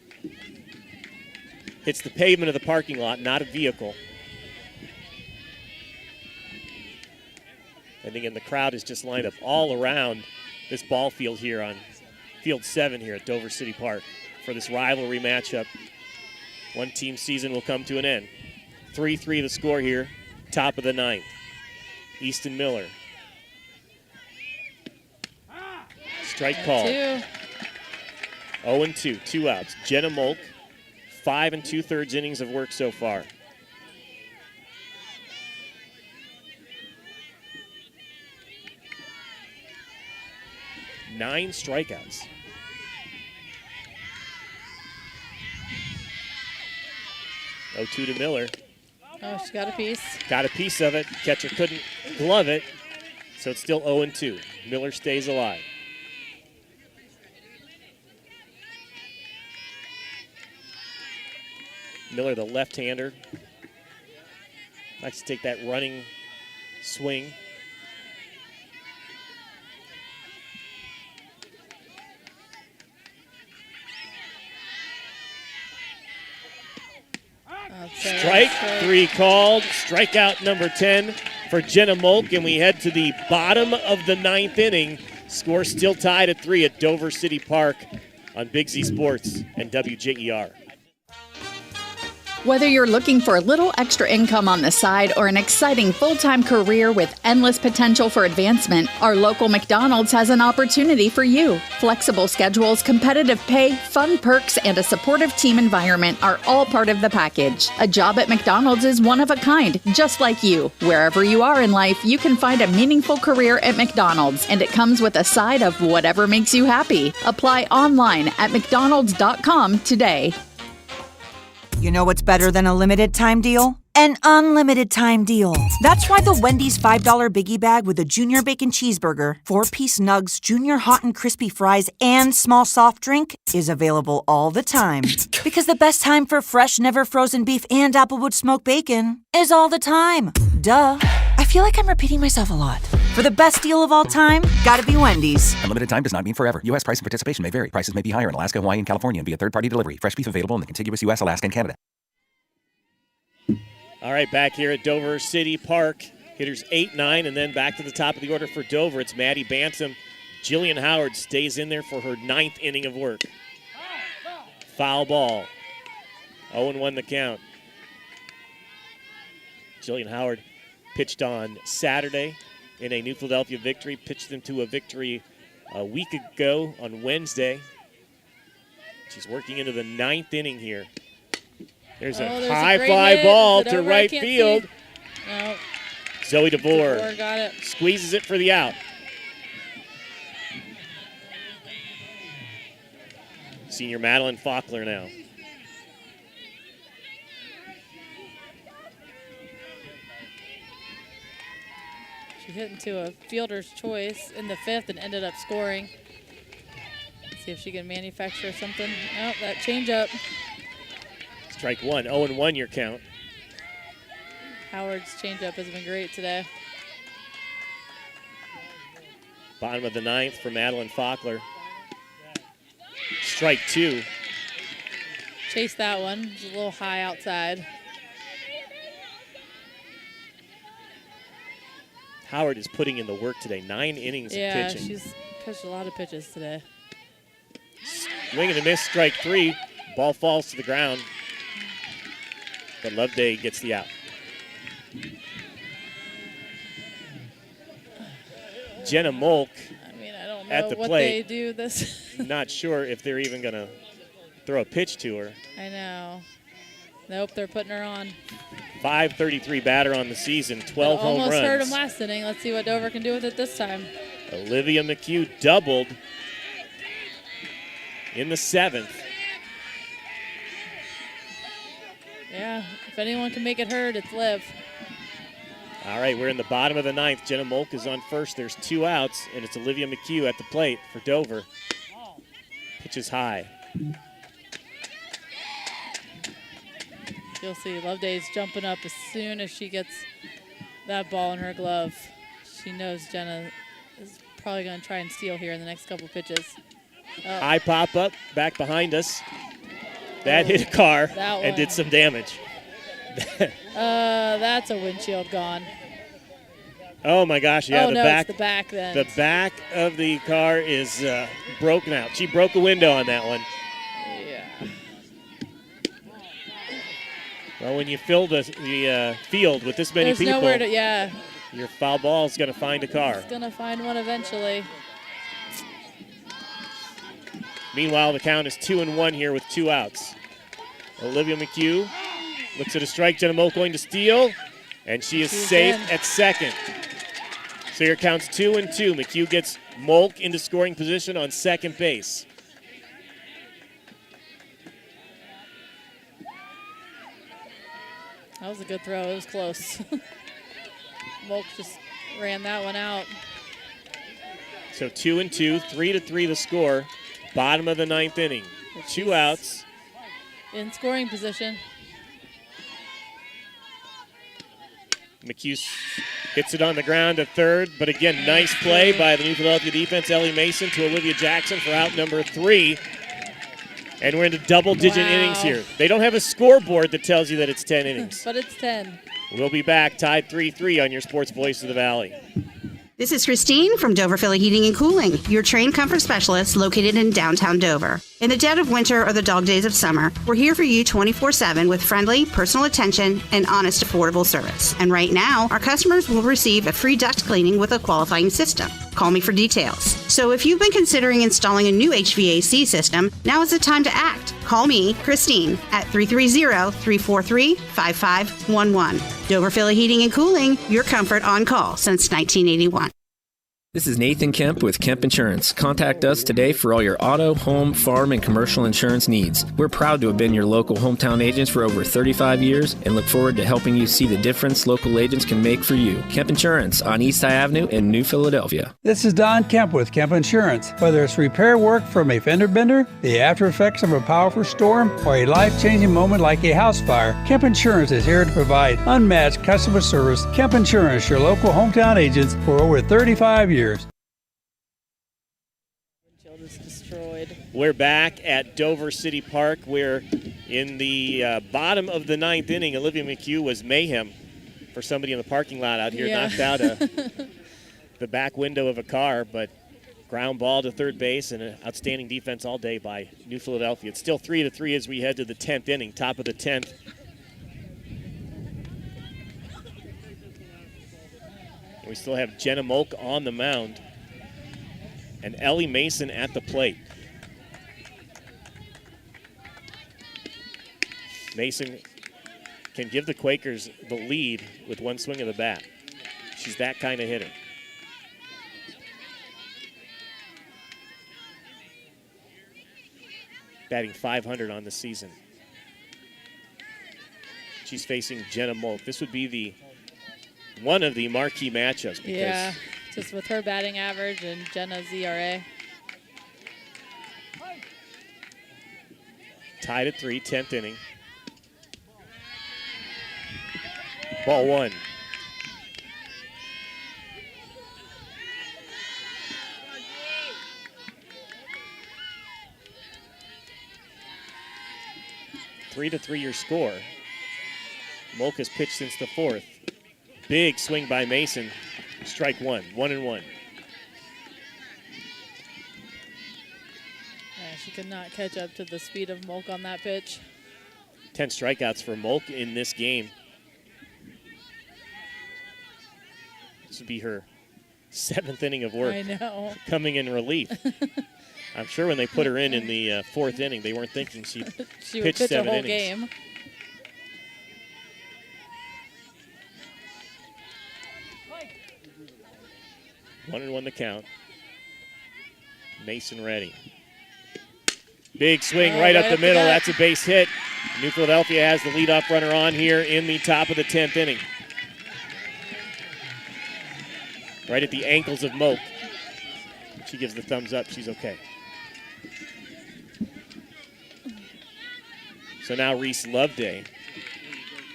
Hits the pavement of the parking lot, not a vehicle. And again, the crowd is just lined up all around this ball field here on Field 7 here at Dover City Park for this rivalry matchup. One team season will come to an end. 3-3 the score here, top of the 9th. Easton Miller. Strike call. 0-2, 2 outs. Jenna Molk, 5 2/3 innings of work so far. Nine strikeouts. 0-2 to Miller. Oh, she got a piece. Got a piece of it. Catcher couldn't glove it, so it's still 0-2. Miller stays alive. Miller, the left-hander, likes to take that running swing. Strike 3 called. Strikeout number 10 for Jenna Molk, and we head to the bottom of the 9th inning. Score still tied at 3 at Dover City Park on Big Z Sports and WJER. Whether you're looking for a little extra income on the side or an exciting full-time career with endless potential for advancement, our local McDonald's has an opportunity for you. Flexible schedules, competitive pay, fun perks, and a supportive team environment are all part of the package. A job at McDonald's is one of a kind, just like you. Wherever you are in life, you can find a meaningful career at McDonald's, and it comes with a side of whatever makes you happy. Apply online at mcdonalds.com today. You know what's better than a limited time deal? An unlimited time deal. That's why the Wendy's $5 Biggie Bag with a Junior Bacon Cheeseburger, 4-piece nugs, Junior Hot and Crispy Fries, and small soft drink is available all the time. Because the best time for fresh, never frozen beef and Applewood smoked bacon is all the time. Duh. I feel like I'm repeating myself a lot. For the best deal of all time, gotta be Wendy's. Unlimited time does not mean forever. U.S. price and participation may vary. Prices may be higher in Alaska, Hawaii, and California via third-party delivery. Fresh beef available in the contiguous U.S., Alaska, and Canada. All right, back here at Dover City Park. Hitters 8, 9, and then back to the top of the order for Dover. It's Maddie Bantam. Jillian Howard stays in there for her 9th inning of work. Foul ball. 0-1 the count. Jillian Howard pitched on Saturday in a New Philadelphia victory, pitched them to a victory a week ago on Wednesday. She's working into the 9th inning here. There's a high fly ball to right field. No. Zoe DeVore got it. Squeezes it for the out. Senior Madeline Faulkner now. She hit into a fielder's choice in the 5th and ended up scoring. Let's see if she can manufacture something. Oh, that changeup. Strike one, 0-1 your count. Howard's changeup has been great today. Bottom of the 9th for Madeline Faulkner. Strike two. Chase that one. It's a little high outside. Howard is putting in the work today. 9 innings of pitching. Yeah, she's pitched a lot of pitches today. Swing and a miss, strike three. Ball falls to the ground. But Loveday gets the out. Jenna Molk I don't at know the what plate. they do this. Not sure if they're even going to throw a pitch to her. I know. Nope, they're putting her on. .533 batter on the season, 12 home runs. Almost hurt him last inning. Let's see what Dover can do with it this time. Olivia McHugh doubled in the 7th. Yeah, if anyone can make it hurt, it's Liv. All right, we're in the bottom of the 9th. Jenna Molk is on first. There's 2 outs, and it's Olivia McHugh at the plate for Dover. Pitch is high. You'll see Loveday's jumping up as soon as she gets that ball in her glove. She knows Jenna is probably going to try and steal here in the next couple pitches. High pop up back behind us. That hit a car and did some damage. That's a windshield gone. Oh my gosh! Yeah, oh, no, it's the back then. The back of the car is broken out. She broke a window on that one. Yeah. Well, when you fill the field with this many people, nowhere to, your foul ball is going to find a car. It's going to find one eventually. Meanwhile, the count is 2-1 here with 2 outs. Olivia McHugh looks at a strike. Jenna Molk going to steal, and she's safe at second. So your count's 2-2. McHugh gets Molk into scoring position on second base. That was a good throw. It was close. Molk just ran that one out. So 2-2, 3-3 the score. Bottom of the 9th inning. 2 outs. In scoring position. McHugh hits it on the ground at third, but again, nice play by the New Philadelphia defense. Ellie Mason to Olivia Jackson for out number 3. And we're into double-digit innings here. They don't have a scoreboard that tells you that it's 10 innings. But it's 10. We'll be back, tied 3-3 on your Sports Voice of the Valley. This is Christine from Dover Philly Heating and Cooling, your trained comfort specialist located in downtown Dover. In the dead of winter or the dog days of summer, we're here for you 24/7 with friendly, personal attention and honest, affordable service. And right now, our customers will receive a free duct cleaning with a qualifying system. Call me for details. So if you've been considering installing a new HVAC system, now is the time to act. Call me, Christine, at 330-343-5511. Dover Philly Heating and Cooling, your comfort on call since 1981. This is Nathan Kemp with Kemp Insurance. Contact us today for all your auto, home, farm, and commercial insurance needs. We're proud to have been your local hometown agents for over 35 years and look forward to helping you see the difference local agents can make for you. Kemp Insurance on East High Avenue in New Philadelphia. This is Don Kemp with Kemp Insurance. Whether it's repair work from a fender bender, the after effects of a powerful storm, or a life-changing moment like a house fire, Kemp Insurance is here to provide unmatched customer service. Kemp Insurance, your local hometown agents for over 35 years. Destroyed. We're back at Dover City Park. We're in the bottom of the 9th inning. Olivia McHugh was mayhem for somebody in the parking lot out here. Knocked out the back window of a car, but ground ball to third base and an outstanding defense all day by New Philadelphia. It's still 3-3 as we head to the 10th inning, top of the 10th. And we still have Jenna Molk on the mound and Ellie Mason at the plate. Mason can give the Quakers the lead with one swing of the bat. She's that kind of hitter. Batting .500 on the season. She's facing Jenna Molk. This would be the one of the marquee matchups. Because yeah, just with her batting average and Jenna's ERA. Tied at 3, 10th inning. Ball 1. Three to 3 your score. Molk has pitched since the 4th. Big swing by Mason. Strike 1, 1-1. She could not catch up to the speed of Molk on that pitch. 10 strikeouts for Molk in this game. This would be her 7th inning of work. I know. Coming in relief. I'm sure when they put her in the 4th inning, they weren't thinking she would pitched pitch 7 a whole innings. game. One and 1 the count. Mason ready. Big swing right up the middle. That's a base hit. New Philadelphia has the leadoff runner on here in the top of the 10th inning. Right at the ankles of Molk. She gives the thumbs up. She's okay. So now Reese Loveday,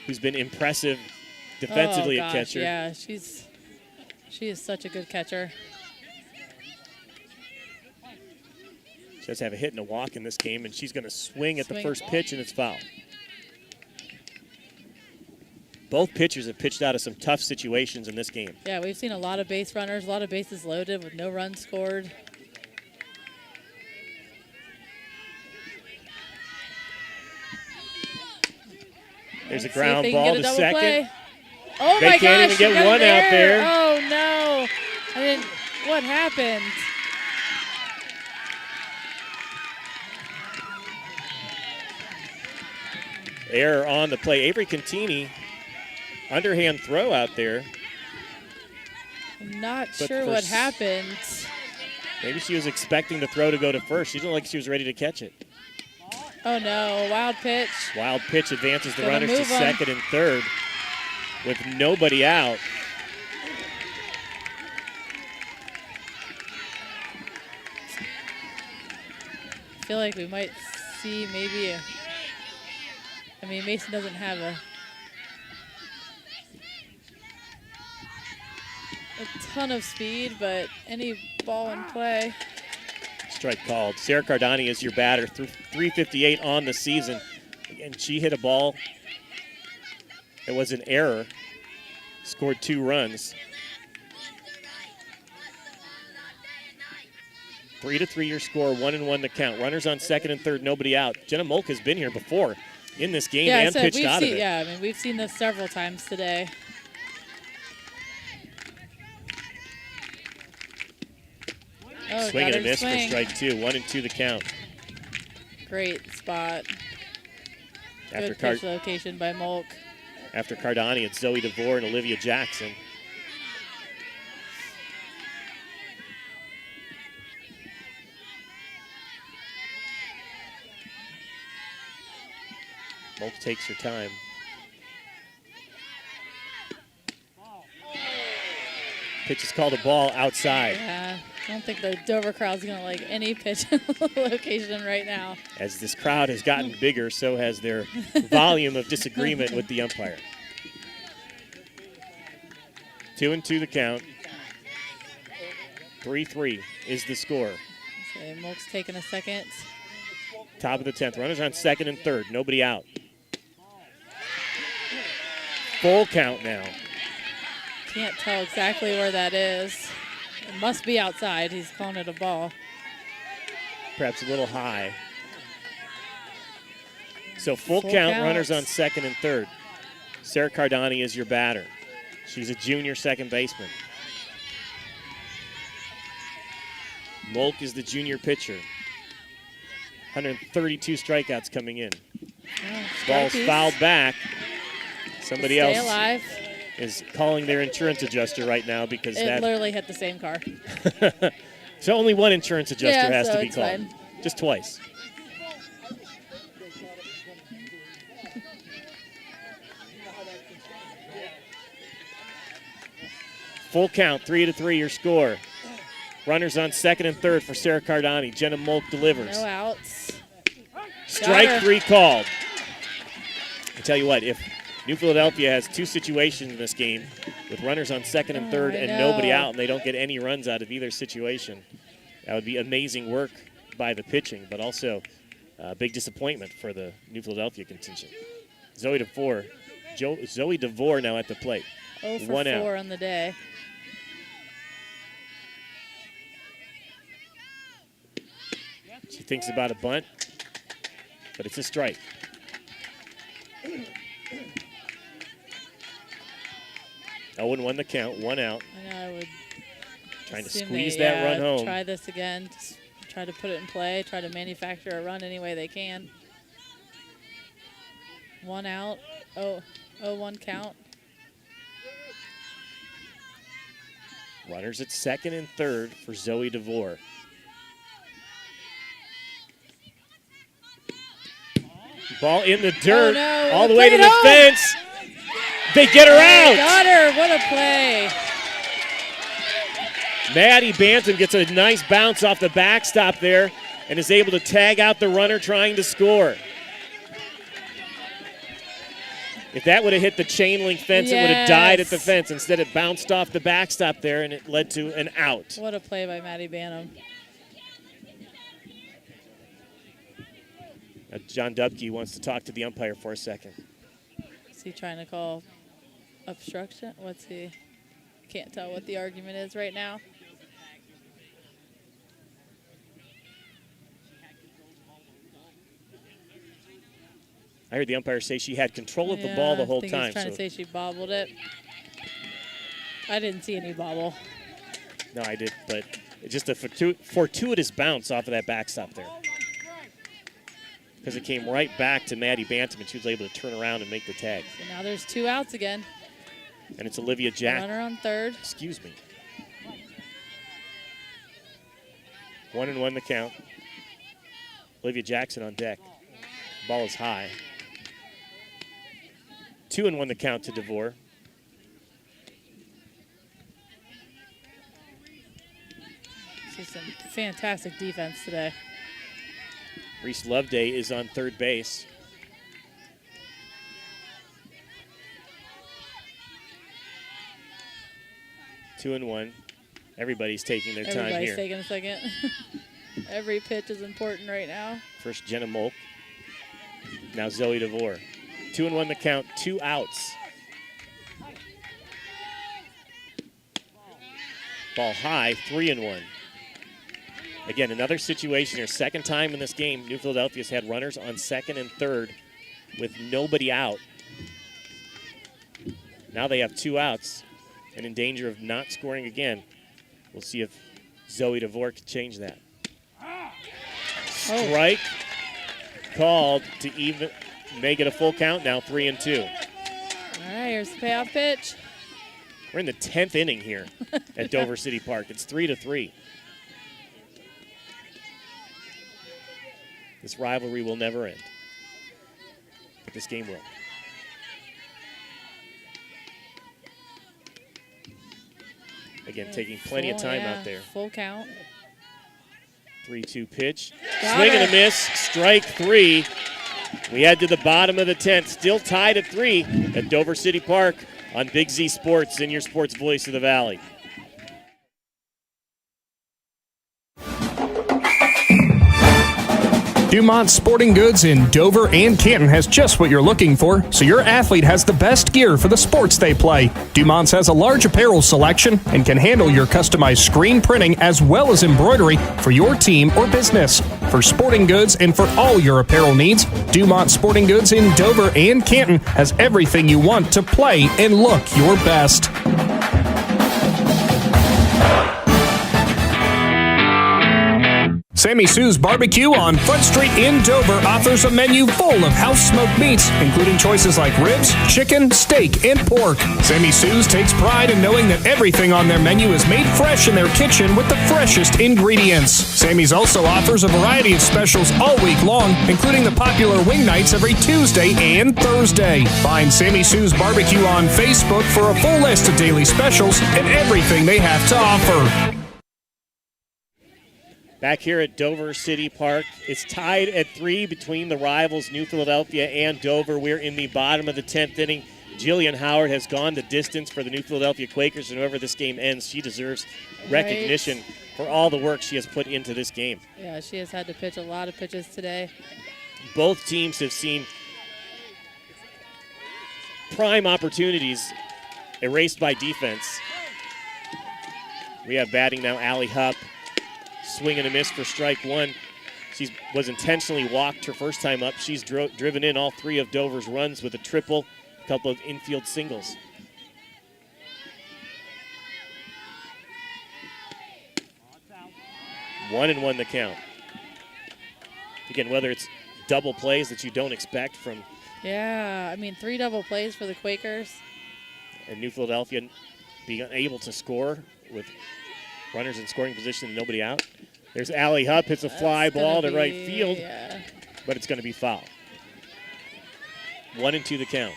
who's been impressive defensively at catcher. Yeah, she is such a good catcher. She does have a hit and a walk in this game, and she's going to swing at the first pitch, and it's foul. Both pitchers have pitched out of some tough situations in this game. Yeah, we've seen a lot of base runners, a lot of bases loaded with no runs scored. There's a ground ball to second. Play. Oh they my can't gosh, even get one out there. Oh no. What happened? Error on the play. Avery Contini, underhand throw out there. I'm not sure what happened. Maybe she was expecting the throw to go to first. She didn't look like she was ready to catch it. Oh no, wild pitch. Wild pitch advances the Gonna runners to move 'em. second and third with nobody out. I feel like we might see maybe Mason doesn't have a ton of speed, but any ball in play. Strike called. Sarah Cardani is your batter, 358 on the season. And she hit a ball. It was an error. Scored 2 runs. 3-3 your score, 1-1 the count. Runners on second and third, nobody out. Jenna Molk has been here before in this game and pitched out of it. Yeah, we've seen this several times today. Oh, Swing and a miss swing. for strike 2. 1-2 the count. Great spot. After Good pitch location by Molk. After Cardani, it's Zoe DeVore and Olivia Jackson. Molk takes her time. Pitch is called a ball outside. Yeah, I don't think the Dover crowd's going to like any pitch location right now. As this crowd has gotten bigger, so has their volume of disagreement with the umpire. 2-2 the count. 3-3 is the score. Okay, Molk's taking a second. Top of the 10th. Runners on second and third. Nobody out. Full count now. Can't tell exactly where that is. It must be outside. He's calling it a ball. Perhaps a little high. So full count, runners on second and third. Sarah Cardani is your batter. She's a junior second baseman. Molk is the junior pitcher. 132 strikeouts coming in. Ball's fouled back. Somebody else alive. is calling their insurance adjuster right now because it literally hit the same car. So only one insurance adjuster has to be called. Fine. Just twice. Full count, 3-3 your score. Runners on second and third for Sarah Cardani. Jenna Molk delivers. No outs. Strike 3 called. I tell you what, if New Philadelphia has 2 situations in this game with runners on second and third and nobody out, and they don't get any runs out of either situation, that would be amazing work by the pitching, but also a big disappointment for the New Philadelphia contingent. Zoe DeVore now at the plate. 0 for 1 4 out. on the day. She thinks about a bunt, but it's a strike. Owen won the count, 1 out. I know I would trying to assume squeeze they, that run home. Try this again, just try to put it in play, try to manufacture a run any way they can. 1 out, 0-1 count. Runners at second and third for Zoe DeVore. Ball in the dirt, all the way to the fence. They get her out. Got her, what a play. Maddie Bantam gets a nice bounce off the backstop there and is able to tag out the runner trying to score. If that would have hit the chain link fence, it would have died at the fence. Instead, it bounced off the backstop there, and it led to an out. What a play by Maddie Bantam. John Dubke wants to talk to the umpire for a second. Is he trying to call obstruction? What's he? Can't tell what the argument is right now. I heard the umpire say she had control of the ball the whole I think time. He's trying to say she bobbled it. I didn't see any bobble. No, I did, but it's just a fortuitous bounce off of that backstop there. Because it came right back to Maddie Bantam, and she was able to turn around and make the tag. So now there's 2 outs again. And it's Olivia Jackson. Runner on third. Excuse me. 1-1 the count. Olivia Jackson on deck. Ball is high. 2-1 the count to DeVore. This is some fantastic defense today. Reese Loveday is on third base. Two and one. Everybody's taking their time here. Everybody's taking a second. Every pitch is important right now. First Jenna Molk. Now Zoe DeVore. 2-1 the count, 2 outs. Ball high, 3-1. Again, another situation here. Second time in this game, New Philadelphia's had runners on second and third with nobody out. Now they have 2 outs and in danger of not scoring again. We'll see if Zoe DeVore can change that. Strike called to even make it a full count now, 3-2. All right, here's the payoff pitch. We're in the 10th inning here at Dover City Park. It's 3-3. This rivalry will never end, but this game will. Again, taking plenty of time out there. Full count. 3-2 pitch. Swing and a miss. Strike 3. We head to the bottom of the 10th. Still tied at 3 at Dover City Park on Big Z Sports and your sports voice of the Valley. Dumont Sporting Goods in Dover and Canton has just what you're looking for, so your athlete has the best gear for the sports they play. Dumont's has a large apparel selection and can handle your customized screen printing as well as embroidery for your team or business. For sporting goods and for all your apparel needs, Dumont Sporting Goods in Dover and Canton has everything you want to play and look your best. Sammy Sue's Barbecue on Front Street in Dover offers a menu full of house-smoked meats, including choices like ribs, chicken, steak, and pork. Sammy Sue's takes pride in knowing that everything on their menu is made fresh in their kitchen with the freshest ingredients. Sammy's also offers a variety of specials all week long, including the popular wing nights every Tuesday and Thursday. Find Sammy Sue's Barbecue on Facebook for a full list of daily specials and everything they have to offer. Back here at Dover City Park, it's tied at 3 between the rivals New Philadelphia and Dover. We're in the bottom of the 10th inning. Jillian Howard has gone the distance for the New Philadelphia Quakers, and whoever this game ends, she deserves recognition for all the work she has put into this game. Yeah, she has had to pitch a lot of pitches today. Both teams have seen prime opportunities erased by defense. We have batting now Allie Hupp. Swing and a miss for strike one. She was intentionally walked her first time up. She's driven in all 3 of Dover's runs with a triple, a couple of infield singles. One and one the count. Again, whether it's double plays that you don't expect from. Yeah, I mean 3 double plays for the Quakers. And New Philadelphia being unable to score with runners in scoring position and nobody out. There's Allie Hupp, hits a fly ball to right field, but it's going to be foul. 1 and 2 the count.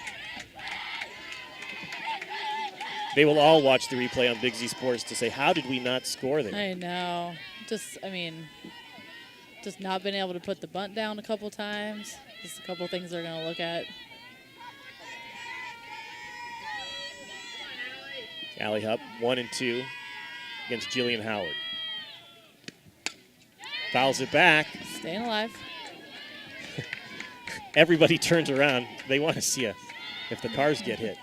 They will all watch the replay on Big Z Sports to say, how did we not score there? I know. Just not been able to put the bunt down a couple times. Just a couple things they're going to look at. Allie Hupp, 1 and 2 against Jillian Howard. Fouls it back. Staying alive. Everybody turns around. They want to see if the cars get hit.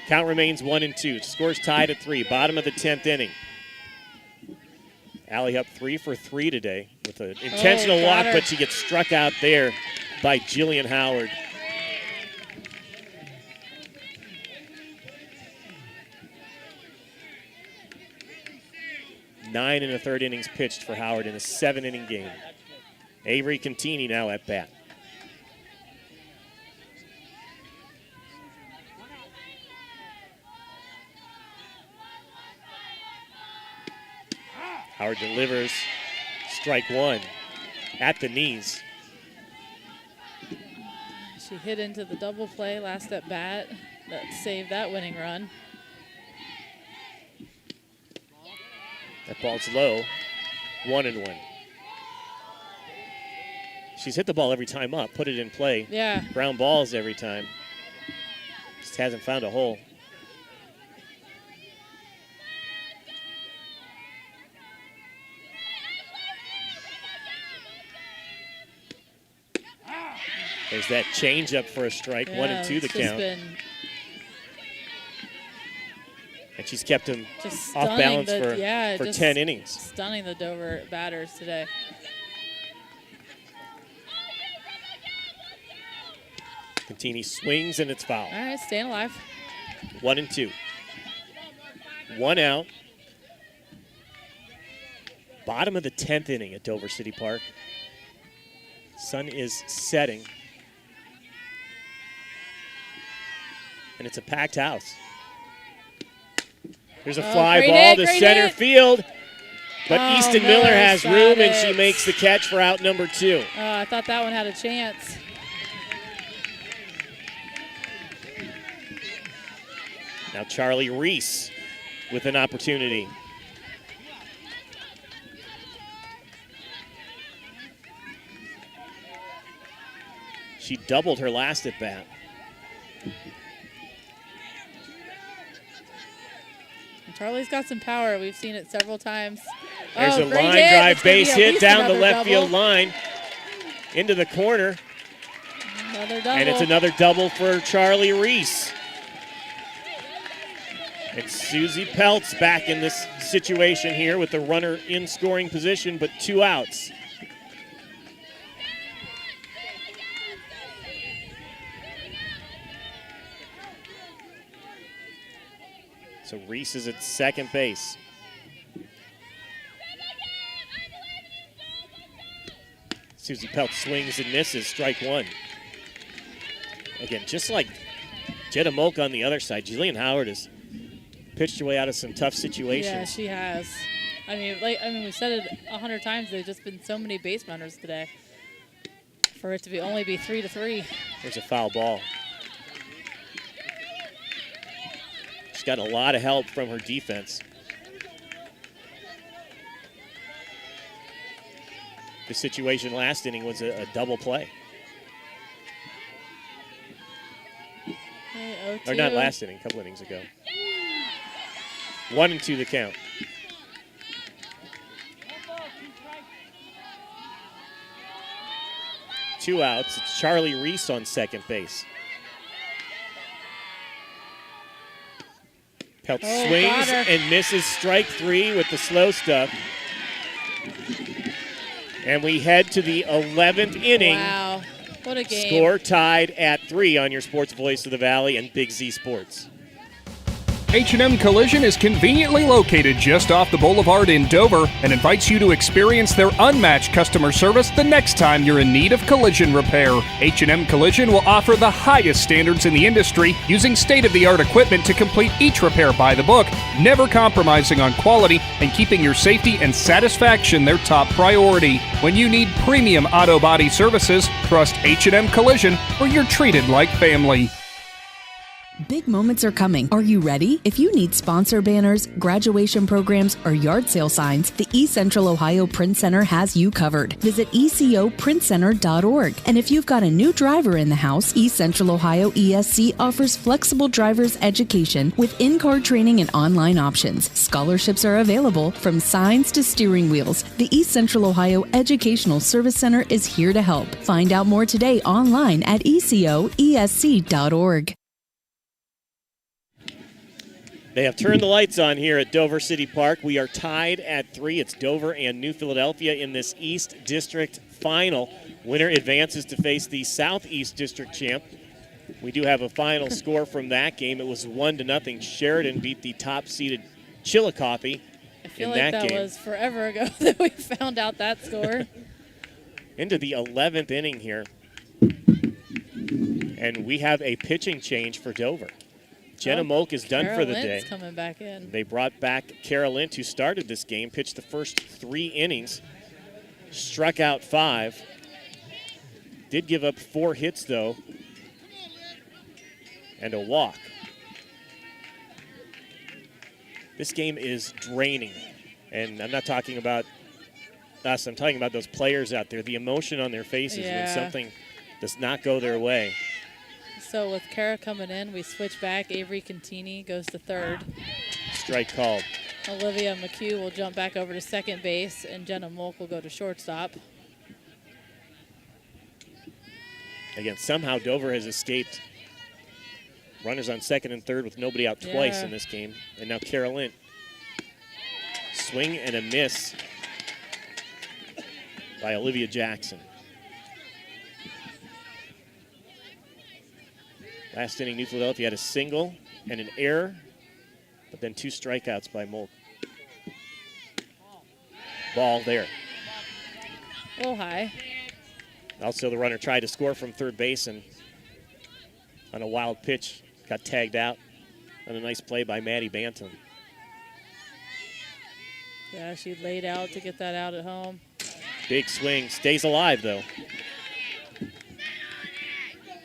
Count remains 1 and 2. Scores tied at 3. Bottom of the 10th inning. Allie Hupp 3 for 3 today with an intentional walk, but she gets struck out there by Jillian Howard. Nine and a third innings pitched for Howard in a 7-inning game. Avery Contini now at bat. Howard delivers strike one at the knees. She hit into the double play last at bat that saved that winning run. That ball's low, 1-1. She's hit the ball every time up, put it in play. Yeah. Ground balls every time. Just hasn't found a hole. There's that changeup for a strike, 1 and 2 the count. And she's kept him off balance for 10 innings. Stunning the Dover batters today. Contini swings and it's foul. All right, staying alive. 1 and 2. 1 out. Bottom of the 10th inning at Dover City Park. Sun is setting. And it's a packed house. There's a fly ball to center field, but Easton Miller has room and she makes the catch for out number 2. I thought that one had a chance. Now Charlie Reese with an opportunity. She doubled her last at bat. Charlie's got some power. We've seen it several times. There's a line drive base hit down the left field line into the corner. Another double. And it's another double for Charlie Reese. It's Susie Peltz back in this situation here with the runner in scoring position, but 2 outs. So Reese is at second base. Susie Pelt swings and misses, strike one. Again, just like Jenna Molk on the other side, Jillian Howard has pitched her way out of some tough situations. Yeah, she has. I mean, we said it 100 times. There's just been so many base runners today. For it to only be 3-3. There's a foul ball. She's got a lot of help from her defense. The situation last inning was a double play. Okay, or not last inning, a couple innings ago. 1-2 the count. Two outs. It's Charlie Reese on second base. Pelt swings and misses, strike three with the slow stuff. And we head to the 11th inning. Wow, what a game. Score tied at 3 on your Sports Voice of the Valley and Big Z Sports. H&M Collision is conveniently located just off the boulevard in Dover and invites you to experience their unmatched customer service the next time you're in need of collision repair. H&M Collision will offer the highest standards in the industry using state-of-the-art equipment to complete each repair by the book, never compromising on quality and keeping your safety and satisfaction their top priority. When you need premium auto body services, trust H&M Collision where you're treated like family. Big moments are coming. Are you ready? If you need sponsor banners, graduation programs, or yard sale signs, the East Central Ohio Print Center has you covered. Visit ecoprintcenter.org. And if you've got a new driver in the house, East Central Ohio ESC offers flexible driver's education with in-car training and online options. Scholarships are available from signs to steering wheels. The East Central Ohio Educational Service Center is here to help. Find out more today online at ecoesc.org. They have turned the lights on here at Dover City Park. We are tied at 3. It's Dover and New Philadelphia in this East District final. Winner advances to face the Southeast District champ. We do have a final score from that game. It was 1-0. Sheridan beat the top-seeded Chillicothe in that game. I feel like that was forever ago that we found out that score. Into the 11th inning here. And we have a pitching change for Dover. Jenna Molk is done for the day. Coming back in. They brought back Kara Lint, who started this game, pitched the first 3 innings, struck out 5. Did give up 4 hits, though, and a walk. This game is draining, and I'm not talking about us. I'm talking about those players out there, the emotion on their faces when something does not go their way. So with Kara coming in, we switch back. Avery Contini goes to third. Strike called. Olivia McHugh will jump back over to second base, and Jenna Molk will go to shortstop. Again, somehow Dover has escaped runners on second and third with nobody out twice in this game. And now Kara Lint. Swing and a miss by Olivia Jackson. Last inning, New Philadelphia had a single and an error, but then 2 strikeouts by Molk. Ball there. A little high. Also, the runner tried to score from third base and on a wild pitch got tagged out on a nice play by Maddie Bantam. Yeah, she laid out to get that out at home. Big swing. Stays alive, though.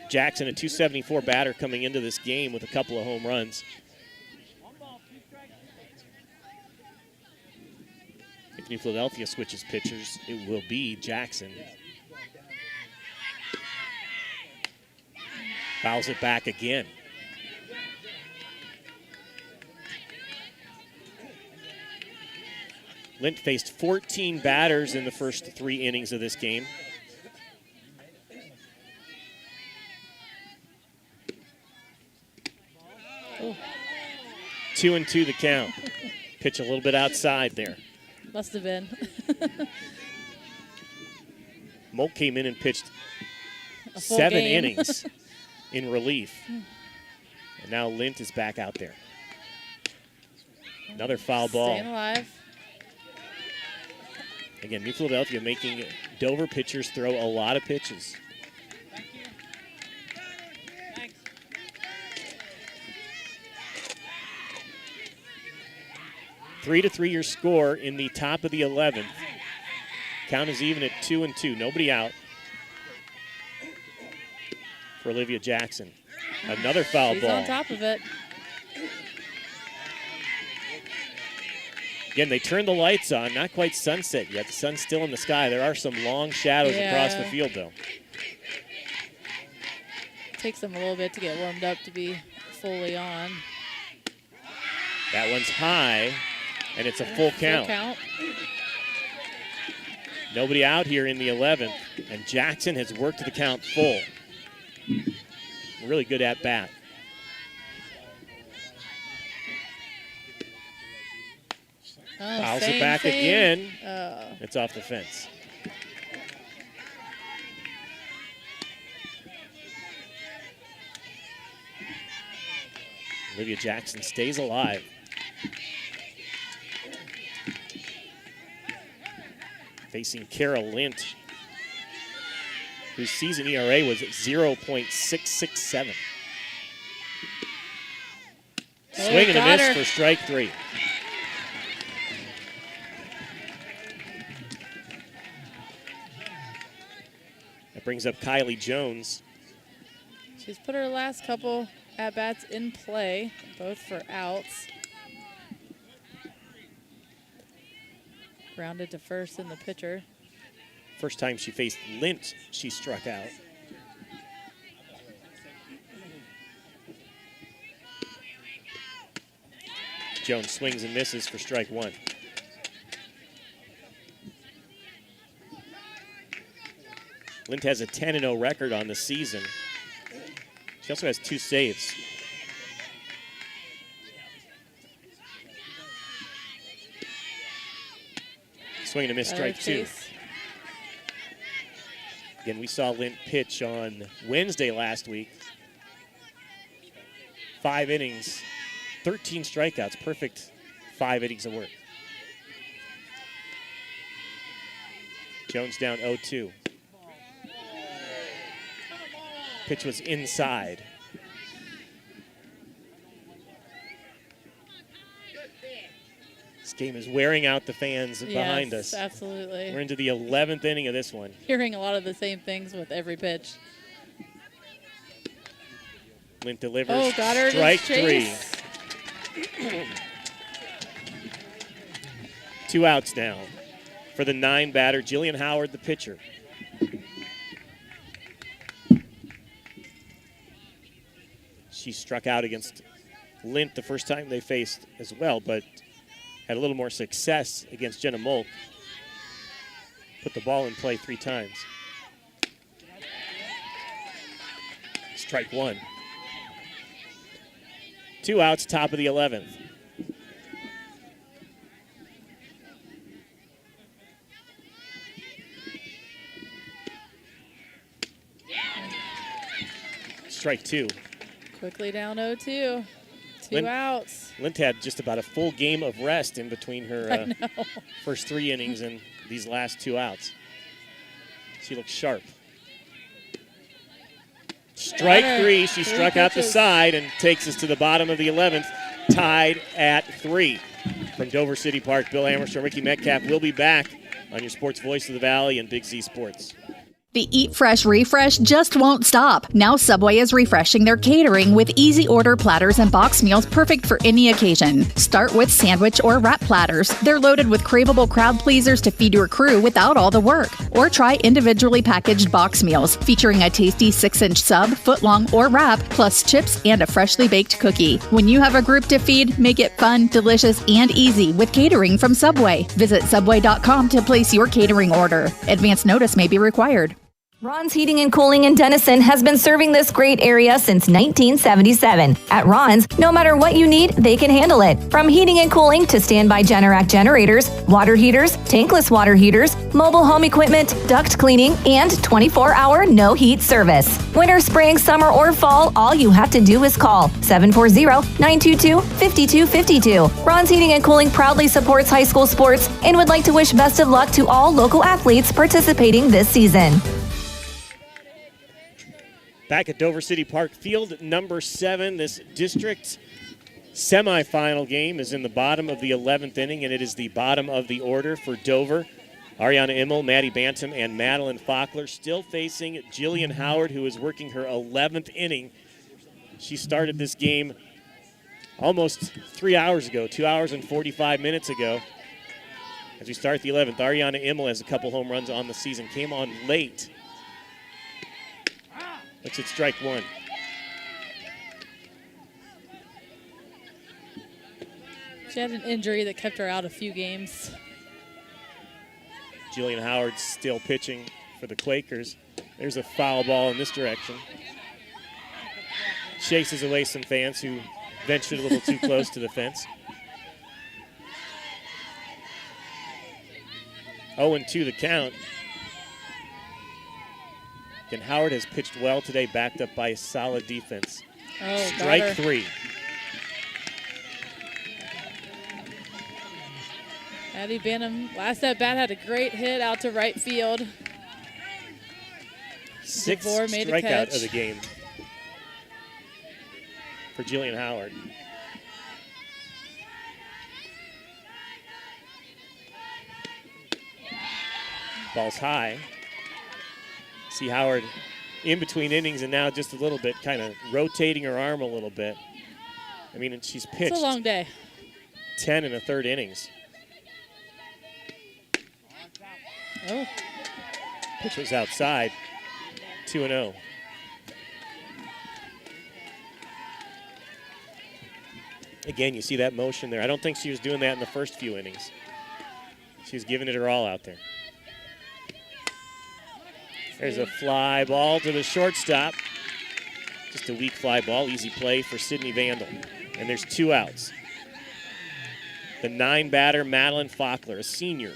Jackson, a .274 batter coming into this game with a couple of home runs. If New Philadelphia switches pitchers, it will be Jackson. Fouls it back again. Lint faced 14 batters in the first 3 innings of this game. Ooh. 2-2 the count. Pitch a little bit outside there. Must have been. Molk came in and pitched A full 7 game. innings in relief. And now Lint is back out there. Another foul ball. Staying alive. Again, New Philadelphia making Dover pitchers throw a lot of pitches. 3-3 your score in the top of the 11th. Count is even at 2-2. Nobody out for Olivia Jackson. Another foul She's ball. on top of it. Again, they turned the lights on. Not quite sunset yet. The sun's still in the sky. There are some long shadows across the field, though. Takes them a little bit to get warmed up to be fully on. That one's high, and it's a full count. Nobody out here in the 11th, and Jackson has worked the count full. Really good at bat. Fouls it back again. It's off the fence. Olivia Jackson stays alive. Facing Kara Lint, whose season ERA was 0.667. Swing and a miss for strike 3. That brings up Kylie Jones. She's put her last couple at-bats in play, both for outs. Grounded to first in the pitcher. First time she faced Lint, she struck out. Jones swings and misses for strike 1. Lint has a 10-0 record on the season. She also has 2 saves. Swing and a miss, strike 2. Again, we saw Lint pitch on Wednesday last week. 5 innings, 13 strikeouts, perfect 5 innings of work. Jones down 0-2. Pitch was inside. This game is wearing out the fans behind us. Yes, absolutely. We're into the 11th inning of this one. Hearing a lot of the same things with every pitch. Lint delivers. Oh, got her. Strike 3. 2 outs now for the 9 batter, Jillian Howard, the pitcher. She struck out against Lint the first time they faced as well, but had a little more success against Jenna Molk. Put the ball in play 3 times. Strike 1. 2 outs, top of the 11th. Strike 2. Quickly down 0-2. 2 outs. Lint had just about a full game of rest in between her first 3 innings and these last 2 outs. She looks sharp. Strike 3. She struck out the side and takes us to the bottom of the 11th, tied at 3. From Dover City Park, Bill Hammerstrom, Ricky Metcalf will be back on your Sports Voice of the Valley and Big Z Sports. The Eat Fresh refresh just won't stop. Now Subway is refreshing their catering with easy order platters and box meals perfect for any occasion. Start with sandwich or wrap platters. They're loaded with craveable crowd pleasers to feed your crew without all the work. Or try individually packaged box meals featuring a tasty 6-inch sub, footlong, or wrap, plus chips and a freshly baked cookie. When you have a group to feed, make it fun, delicious, and easy with catering from Subway. Visit Subway.com to place your catering order. Advance notice may be required. Ron's Heating and Cooling in Denison has been serving this great area since 1977. At Ron's, no matter what you need, they can handle it. From heating and cooling to standby Generac generators, water heaters, tankless water heaters, mobile home equipment, duct cleaning, and 24-hour no-heat service. Winter, spring, summer, or fall, all you have to do is call 740-922-5252. Ron's Heating and Cooling proudly supports high school sports and would like to wish best of luck to all local athletes participating this season. Back at Dover City Park, field number 7. This district semifinal game is in the bottom of the 11th inning, and it is the bottom of the order for Dover. Ariana Immel, Maddie Bantam, and Madeline Faulkner still facing Jillian Howard, who is working her 11th inning. She started this game almost 3 hours ago, 2 hours and 45 minutes ago. As we start the 11th, Ariana Immel has a couple home runs on the season, came on late. Looks at strike one. She had an injury that kept her out a few games. Jillian Howard still pitching for the Quakers. There's a foul ball in this direction. Chases away some fans who ventured a little too close to the fence. 0-2 the count. And Howard has pitched well today, backed up by a solid defense. Oh, strike 3. Maddie Bantam, last at bat, had a great hit out to right field. 6th made a strikeout catch of the game for Jillian Howard. Ball's high. See Howard in between innings and now just a little bit kind of rotating her arm a little bit. I mean, she's pitched. It's a long day. 10 1/3 innings. Oh. Pitch was outside. 2-0. Again, you see that motion there. I don't think she was doing that in the first few innings. She was giving it her all out there. There's a fly ball to the shortstop. Just a weak fly ball. Easy play for Sydney Vandal. And there's 2 outs. The 9 batter, Madeline Faulkner, a senior.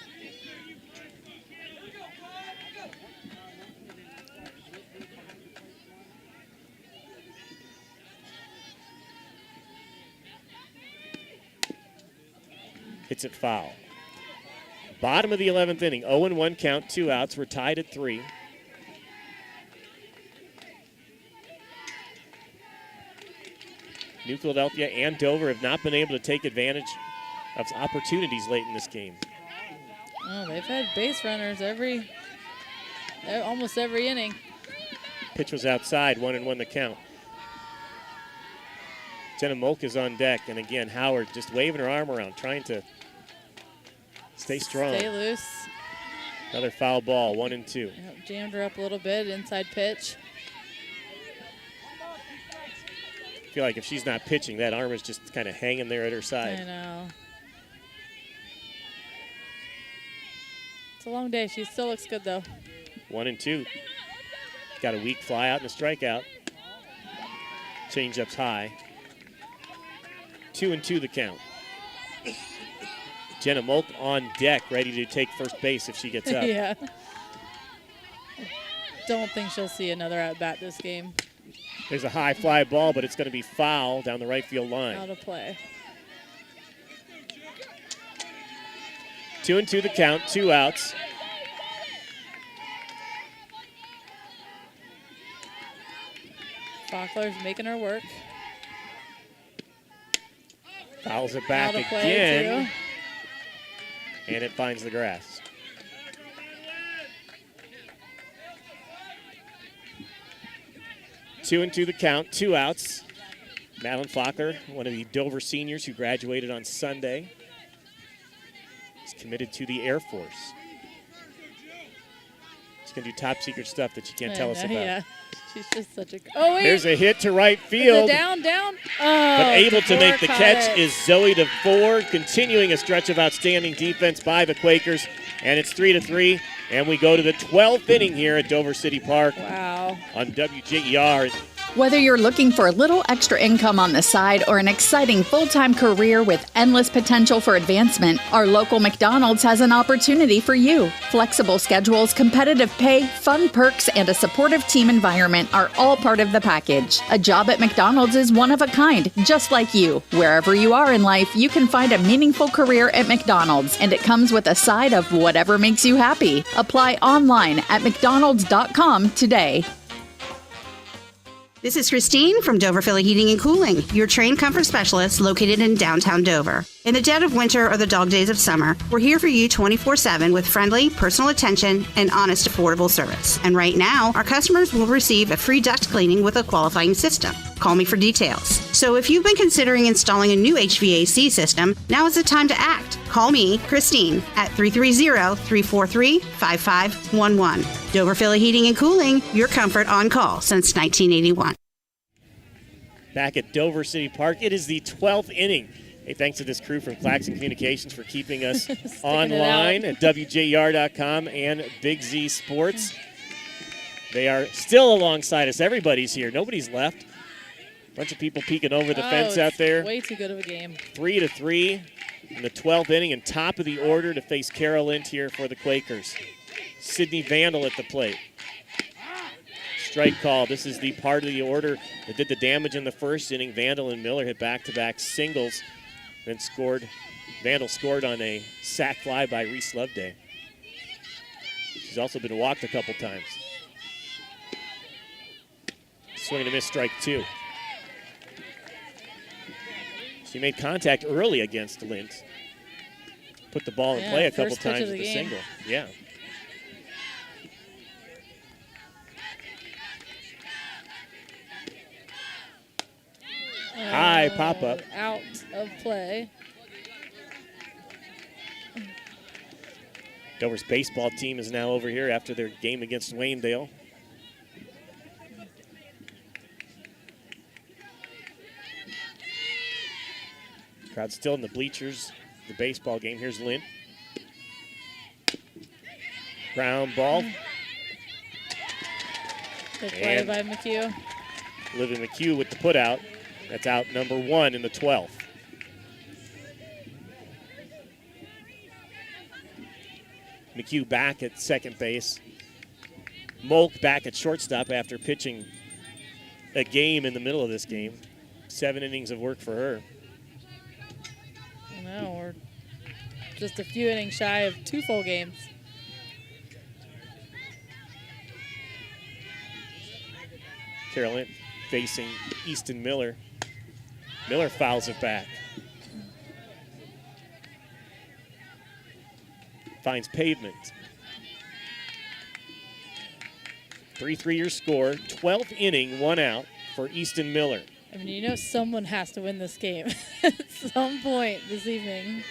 Hits it foul. Bottom of the 11th inning. 0-1 count, 2 outs. We're tied at 3. New Philadelphia and Dover have not been able to take advantage of opportunities late in this game. Oh, they've had base runners almost every inning. Pitch was outside, 1-1 the count. Jenna Molk is on deck, and again, Howard just waving her arm around, trying to stay strong. Stay loose. Another foul ball, 1-2. Yep, jammed her up a little bit, inside pitch. I feel like if she's not pitching, that arm is just kind of hanging there at her side. I know. It's a long day. She still looks good, though. 1-2. Got a weak fly out and a strikeout. Change-up's high. 2-2 the count. Jenna Molk on deck, ready to take first base if she gets up. Yeah. Don't think she'll see another at-bat this game. There's a high fly ball, but it's going to be foul down the right field line. Out of play. 2-2 the count, 2 outs. Faulkner's making her work. Fouls it back Out of play again. too. And it finds the grass. Two and 2 the count, 2 outs. Madeline Faulkner, one of the Dover seniors who graduated on Sunday, is committed to the Air Force. She's going to do top secret stuff that she can't tell us about. Yeah, she's just such a. Oh wait! There's a hit to right field. Down. Oh, but able to make the caught catch it. is Zoe DeFord, continuing a stretch of outstanding defense by the Quakers. And it's 3-3. And we go to the 12th inning here at Dover City Park. Wow. On WJER. Whether you're looking for a little extra income on the side or an exciting full-time career with endless potential for advancement, our local McDonald's has an opportunity for you. Flexible schedules, competitive pay, fun perks, and a supportive team environment are all part of the package. A job at McDonald's is one of a kind, just like you. Wherever you are in life, you can find a meaningful career at McDonald's, and it comes with a side of whatever makes you happy. Apply online at mcdonalds.com today. This is Christine from Dover Philly Heating and Cooling, your trained comfort specialist located in downtown Dover. In the dead of winter or the dog days of summer, we're here for you 24/7 with friendly, personal attention and honest, affordable service. And right now, our customers will receive a free duct cleaning with a qualifying system. Call me for details. So if you've been considering installing a new HVAC system, now is the time to act. Call me, Christine, at 330-343-5511. Dover Philly Heating and Cooling, your comfort on call since 1981. Back at Dover City Park, it is the 12th inning. Hey, thanks to this crew from Claxon Communications for keeping us online at WJER.com and Big Z Sports. They are still alongside us. Everybody's here. Nobody's left. Bunch of people peeking over the fence out there. Way too good of a game. 3-3 in the 12th inning, and top of the order to face Carol Lint here for the Quakers. Sydney Vandal at the plate. Strike call. This is the part of the order that did the damage in the first inning. Vandal and Miller hit back-to-back singles, then scored. Vandal scored on a sac fly by Reese Loveday. She's also been walked a couple times. Swing and a miss, strike two. She made contact early against Lint. Put the ball in play a couple times with the single. Yeah. High pop-up. Out of play. Dover's baseball team is now over here after their game against Wayndale. Crowd still in the bleachers. The baseball game. Here's Lynn. Ground ball. Good play by McHugh. Livy McHugh with the putout. That's out number 1 in the 12th. McHugh back at second base. Molk back at shortstop after pitching a game in the middle of this game. 7 innings of work for her. No, we're just a few innings shy of 2 full games. Carolyn facing Easton Miller. Miller fouls it back. Finds pavement. 3-3 your score. 12th inning, 1 out for Easton Miller. I mean, you know someone has to win this game at some point this evening.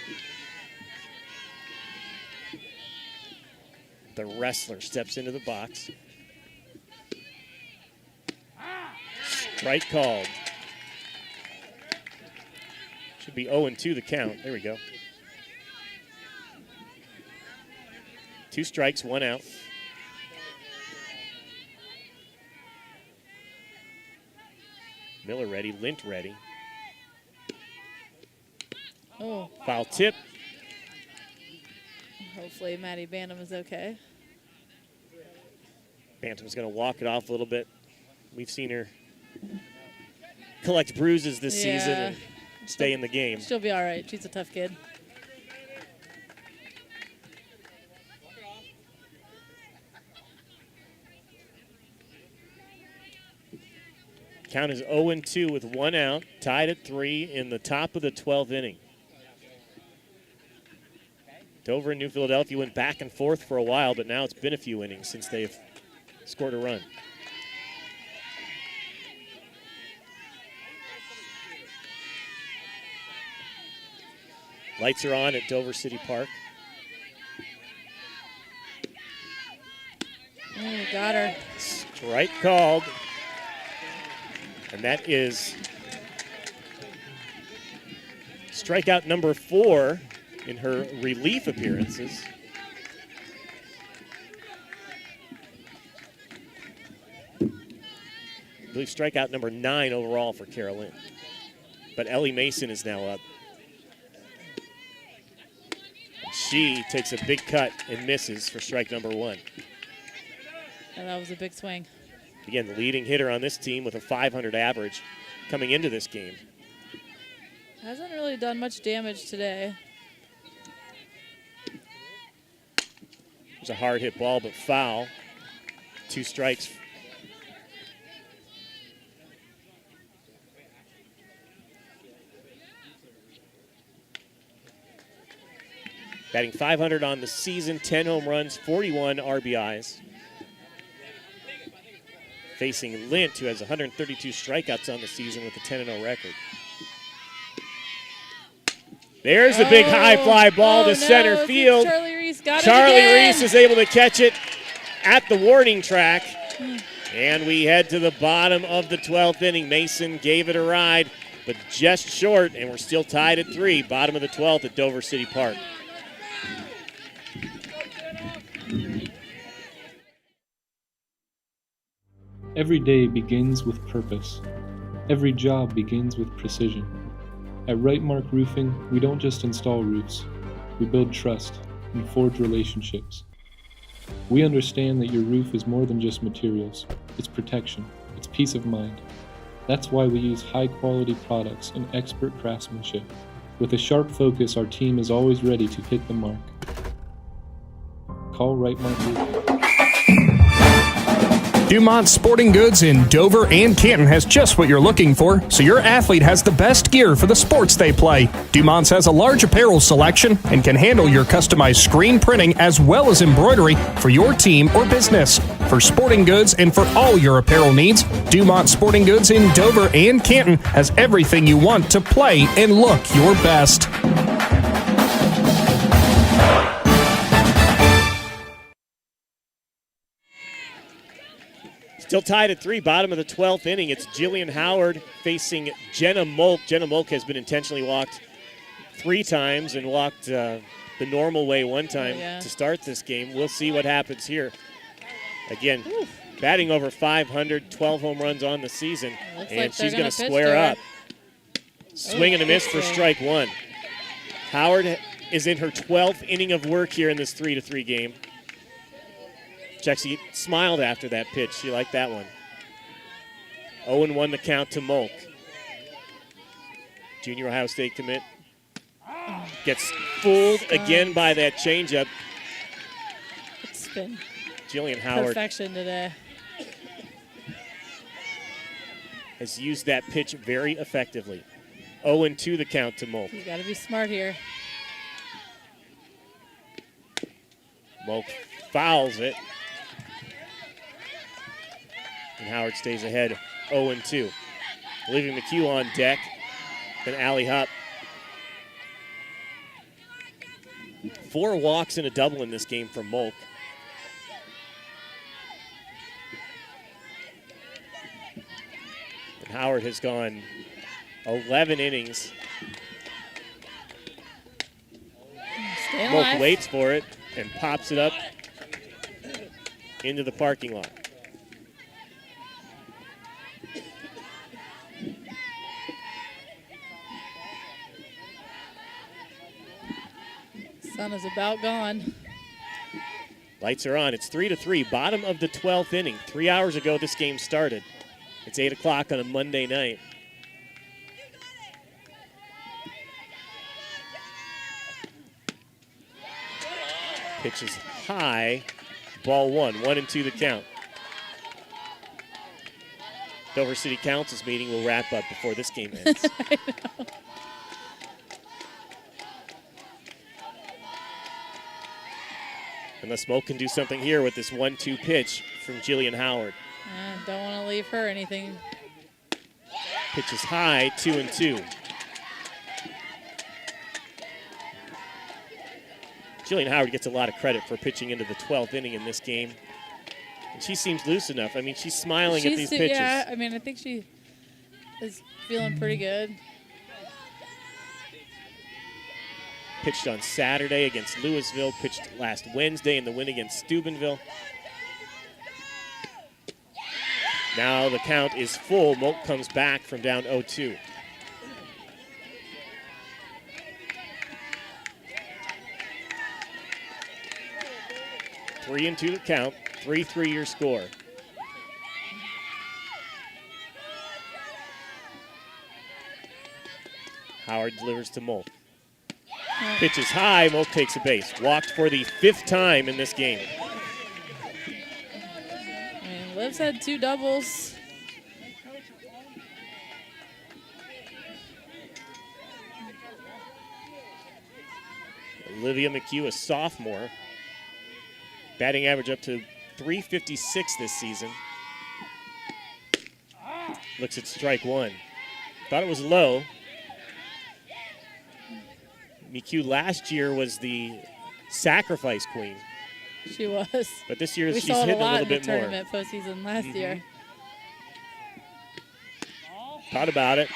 The wrestler steps into the box. Strike called. Should be 0-2 the count. There we go. 2 strikes, 1 out. Miller ready, Lint ready. Oh. Foul tip. Hopefully Maddie Bantam is okay. Bantam's going to walk it off a little bit. We've seen her collect bruises this season and stay in the game. She'll be all right. She's a tough kid. Count is 0-2 with 1 out, tied at 3 in the top of the 12th inning. Dover and New Philadelphia went back and forth for a while, but now it's been a few innings since they've scored a run. Lights are on at Dover City Park. Oh, got her. Strike called. And that is strikeout number 4 in her relief appearances. believe strikeout number 9 overall for Carolyn. But Ellie Mason is now up. She takes a big cut and misses for strike number 1. And that was a big swing. Again, the leading hitter on this team with a .500 average coming into this game. Hasn't really done much damage today. It was a hard hit ball, but foul. 2 strikes. Batting .500 on the season, 10 home runs, 41 RBIs. Facing Lint, who has 132 strikeouts on the season with a 10-0 record. There's a big high fly ball to center field. Charlie Reese got it Charlie again. Reese is able to catch it at the warning track. And we head to the bottom of the 12th inning. Mason gave it a ride, but just short, and we're still tied at 3. Bottom of the 12th at Dover City Park. Every day begins with purpose. Every job begins with precision. At Right Mark Roofing, we don't just install roofs. We build trust and forge relationships. We understand that your roof is more than just materials. It's protection. It's peace of mind. That's why we use high-quality products and expert craftsmanship. With a sharp focus, our team is always ready to hit the mark. Call Right Mark Roofing. Dumont Sporting Goods in Dover and Canton has just what you're looking for, so your athlete has the best gear for the sports they play. Dumont's has a large apparel selection and can handle your customized screen printing as well as embroidery for your team or business. For sporting goods and for all your apparel needs, Dumont Sporting Goods in Dover and Canton has everything you want to play and look your best. Still tied at 3, bottom of the 12th inning. It's Jillian Howard facing Jenna Molk. Jenna Molk has been intentionally walked 3 times and walked the normal way 1 time to start this game. We'll see what happens here. Again, batting over .500, 12 home runs on the season, and like she's going to square up. Swing and a miss for strike 1. Howard is in her 12th inning of work here in this 3-3 game. She smiled after that pitch. She liked that one. 0-1 the count to Molk. Junior Ohio State commit. Gets fooled again by that changeup. It's been Jillian Howard perfection today. has used that pitch very effectively. 0-2 the count to Molk. You got to be smart here. Molk fouls it. And Howard stays ahead 0-2. Leaving McHugh on deck. Then Allie Hupp. 4 walks and a double in this game for Molk. And Howard has gone 11 innings. Molk waits for it and pops it up into the parking lot. Sun is about gone. Lights are on. It's 3-3, bottom of the 12th inning. 3 hours ago this game started. It's 8 o'clock on a Monday night. Pitch is high. Ball 1, 1-2 the count. Dover City Council's meeting will wrap up before this game ends. I know. Unless Molk can do something here with this 1-2 pitch from Jillian Howard. Don't want to leave her anything. Pitch is high, 2-2. Jillian Howard gets a lot of credit for pitching into the 12th inning in this game. And she seems loose enough. I mean, she's smiling at these pitches. Yeah, I mean, I think she is feeling pretty good. Pitched on Saturday against Louisville, pitched last Wednesday in the win against Steubenville. Now the count is full. Molk comes back from down 0-2. Three and two to count. 3-3 your score. Howard delivers to Molk. Pitch is high. Molk takes a base. Walked for the 5th time in this game. And Liv's had 2 doubles. Olivia McHugh, a sophomore. Batting average up to .356 this season. Looks at strike one. Thought it was low. McHugh last year was the sacrifice queen. She was. But this year we she's hitting a little bit more. We saw it a lot in the tournament postseason last year. Thought about it.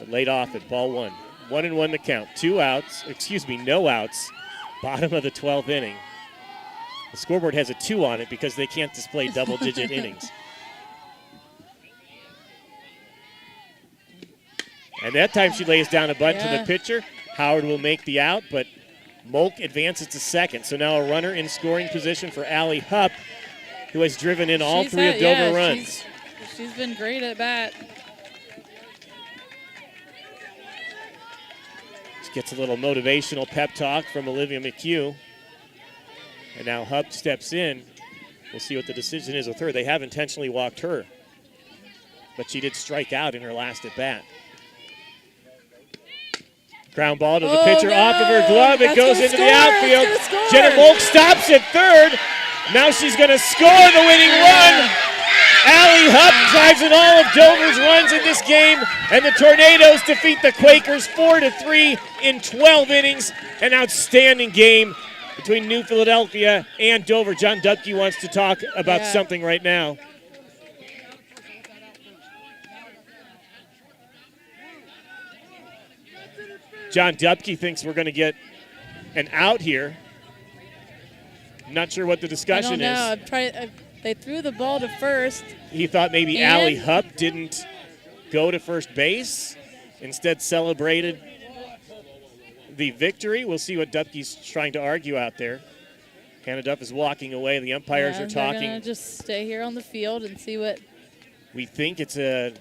But laid off it. Ball one. 1-1 the count. No outs. Bottom of the 12th inning. The scoreboard has a 2 on it because they can't display double-digit innings. And that time she lays down a bunt to the pitcher. Howard will make the out, but Molk advances to second. So now a runner in scoring position for Allie Hupp, who has driven in all 3 of Dover runs. She's been great at bat. Gets a little motivational pep talk from Olivia McHugh. And now Hupp steps in. We'll see what the decision is with her. They have intentionally walked her, but she did strike out in her last at bat. Ground ball to the pitcher off of her glove. It goes into the outfield. Jenna Molk stops at third. Now she's going to score the winning run. Allie Hupp drives in all of Dover's runs in this game, and the Tornadoes defeat the Quakers 4-3 in 12 innings. An outstanding game between New Philadelphia and Dover. John Dupke wants to talk about something right now. John Dupke thinks we're going to get an out here. Not sure what the discussion is. I don't know. They threw the ball to first. He thought maybe Allie Hupp didn't go to first base, instead celebrated the victory. We'll see what Dupke's trying to argue out there. Hannah Duff is walking away. The umpires are talking. They're going to just stay here on the field and see what. We think it's I'm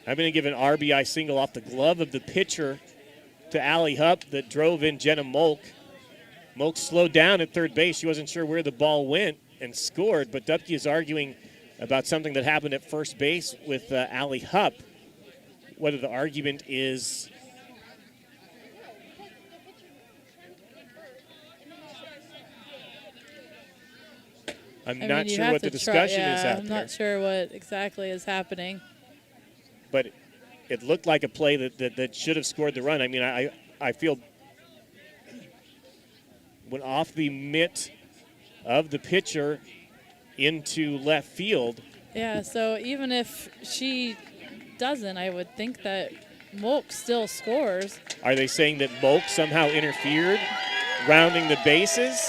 going to give an RBI single off the glove of the pitcher to Allie Hupp that drove in Jenna Molk. Molk slowed down at third base. She wasn't sure where the ball went and scored, but Dupke is arguing about something that happened at first base with Allie Hupp. Whether the argument is I'm not sure what the discussion is out there. I'm not sure what exactly is happening. But it looked like a play that should have scored the run. I mean, I feel when off the mitt of the pitcher into left field. Yeah, so even if she doesn't, I would think that Molk still scores. Are they saying that Molk somehow interfered, rounding the bases?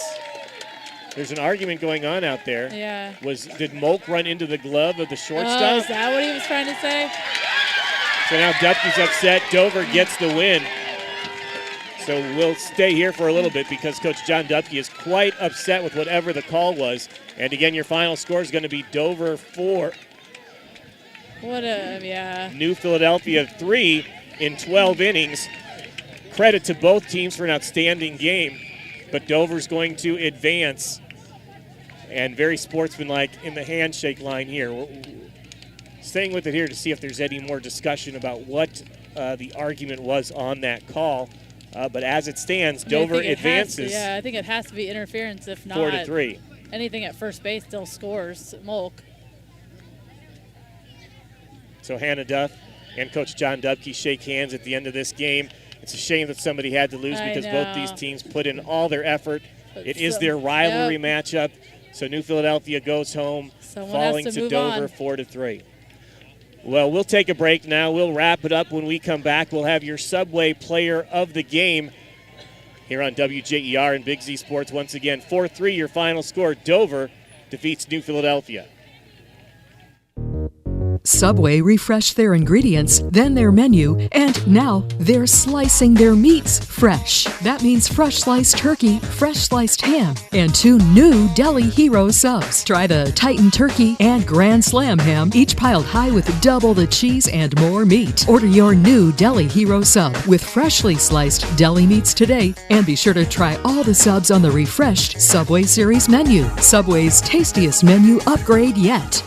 There's an argument going on out there. Yeah. Did Molk run into the glove of the shortstop? Oh, is that what he was trying to say? So now Dupke's upset. Dover gets the win. So we'll stay here for a little bit because Coach John Dupke is quite upset with whatever the call was. And again, your final score is going to be Dover 4. New Philadelphia 3 in 12 innings. Credit to both teams for an outstanding game. But Dover's going to advance. And very sportsmanlike in the handshake line here. We're staying with it here to see if there's any more discussion about what the argument was on that call. But as it stands, Dover advances. I think it has to be interference. If not, 4-3. Anything at first base still scores. Molk. So Hannah Duff and Coach John Dupke shake hands at the end of this game. It's a shame that somebody had to lose because both these teams put in all their effort. It is their rivalry matchup. So New Philadelphia goes home, falling to Dover 4-3. Well, we'll take a break now. We'll wrap it up when we come back. We'll have your Subway Player of the Game here on WJER and Big Z Sports once again. 4-3 your final score. Dover defeats New Philadelphia. Subway refreshed their ingredients, then their menu, and now they're slicing their meats fresh. That means fresh sliced turkey, fresh sliced ham, and 2 new Deli Hero subs. Try the Titan Turkey and Grand Slam ham, each piled high with double the cheese and more meat. Order your new Deli Hero sub with freshly sliced deli meats today, and be sure to try all the subs on the refreshed Subway Series menu. Subway's tastiest menu upgrade yet.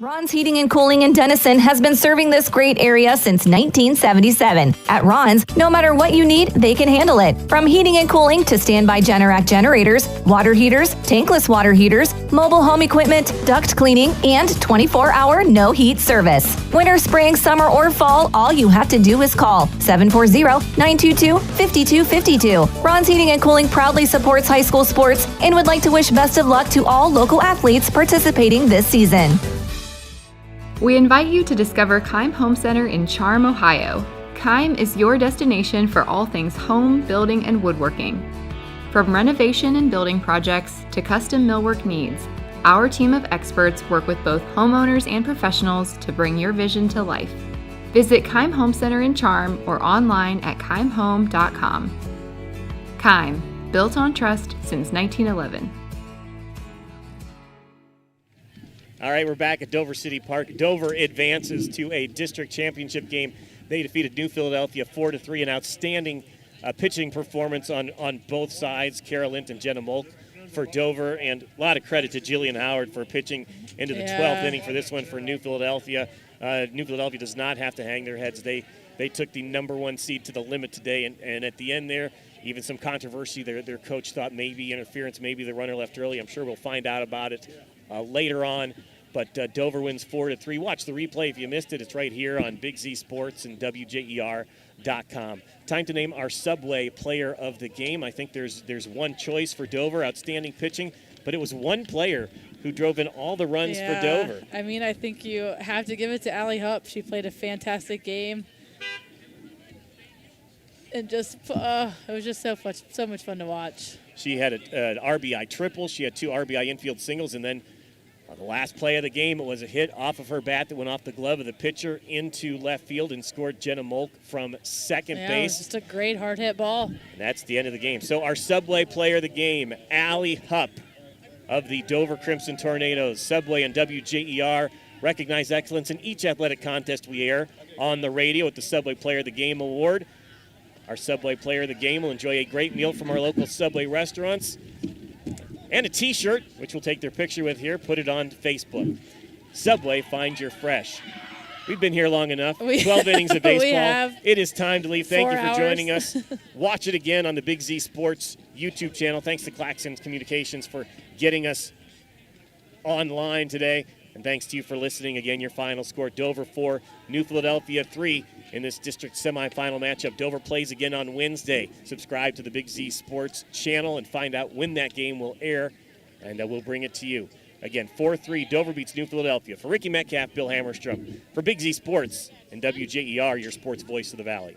Ron's Heating and Cooling in Denison has been serving this great area since 1977. At Ron's, no matter what you need, they can handle it. From heating and cooling to standby Generac generators, water heaters, tankless water heaters, mobile home equipment, duct cleaning, and 24-hour no-heat service. Winter, spring, summer, or fall, all you have to do is call 740-922-5252. Ron's Heating and Cooling proudly supports high school sports and would like to wish best of luck to all local athletes participating this season. We invite you to discover Keim Home Center in Charm, Ohio. Keim is your destination for all things home, building, and woodworking. From renovation and building projects to custom millwork needs, our team of experts work with both homeowners and professionals to bring your vision to life. Visit Keim Home Center in Charm or online at keimhome.com. Keim, built on trust since 1911. All right, we're back at Dover City Park. Dover advances to a district championship game. They defeated New Philadelphia 4-3, an outstanding pitching performance on both sides. Carolyn and Jenna Molk for Dover, and a lot of credit to Jillian Howard for pitching into the 12th inning for this one for New Philadelphia. New Philadelphia does not have to hang their heads. They took the number 1 seed to the limit today, and at the end there, even some controversy. Their coach thought maybe interference, maybe the runner left early. I'm sure we'll find out about it later on. But Dover wins 4-3. Watch the replay if you missed it. It's right here on Big Z Sports and WJER.com. Time to name our Subway Player of the Game. I think there's one choice for Dover, outstanding pitching, but it was one player who drove in all the runs for Dover. I mean, I think you have to give it to Allie Hupp. She played a fantastic game. And just, it was just so much fun to watch. She had an RBI triple. She had 2 RBI infield singles, and then the last play of the game, it was a hit off of her bat that went off the glove of the pitcher into left field and scored Jenna Molk from second base. It was just a great hard-hit ball. And that's the end of the game. So our Subway Player of the Game, Allie Hupp of the Dover Crimson Tornadoes. Subway and WJER recognize excellence in each athletic contest we air on the radio with the Subway Player of the Game Award. Our Subway Player of the Game will enjoy a great meal from our local Subway restaurants and a T-shirt, which we'll take their picture with here, put it on Facebook. Subway, find your fresh. We've been here long enough. 12 innings of baseball. We have. It is time to leave. Thank you for 4 hours. joining us. Watch it again on the Big Z Sports YouTube channel. Thanks to Claxon Communications for getting us online today. And thanks to you for listening. Again, your final score, Dover 4, New Philadelphia 3 in this district semifinal matchup. Dover plays again on Wednesday. Subscribe to the Big Z Sports channel and find out when that game will air, and we'll bring it to you. Again, 4-3, Dover beats New Philadelphia. For Ricky Metcalf, Bill Hammerstrom. For Big Z Sports and WJER, your sports voice of the Valley.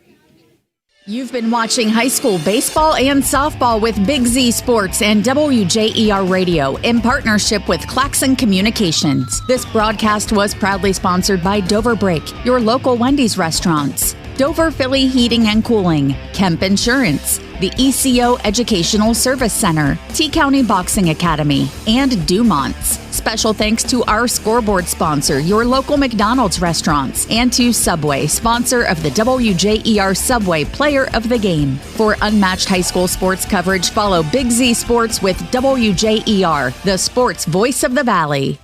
You've been watching high school baseball and softball with Big Z Sports and WJER Radio in partnership with Claxon Communications. This broadcast was proudly sponsored by Dover Break, your local Wendy's restaurants, Dover Philly Heating and Cooling, Kemp Insurance, the ECO Educational Service Center, T-County Boxing Academy, and Dumont's. Special thanks to our scoreboard sponsor, your local McDonald's restaurants, and to Subway, sponsor of the WJER Subway Player of the Game. For unmatched high school sports coverage, follow Big Z Sports with WJER, the sports voice of the Valley.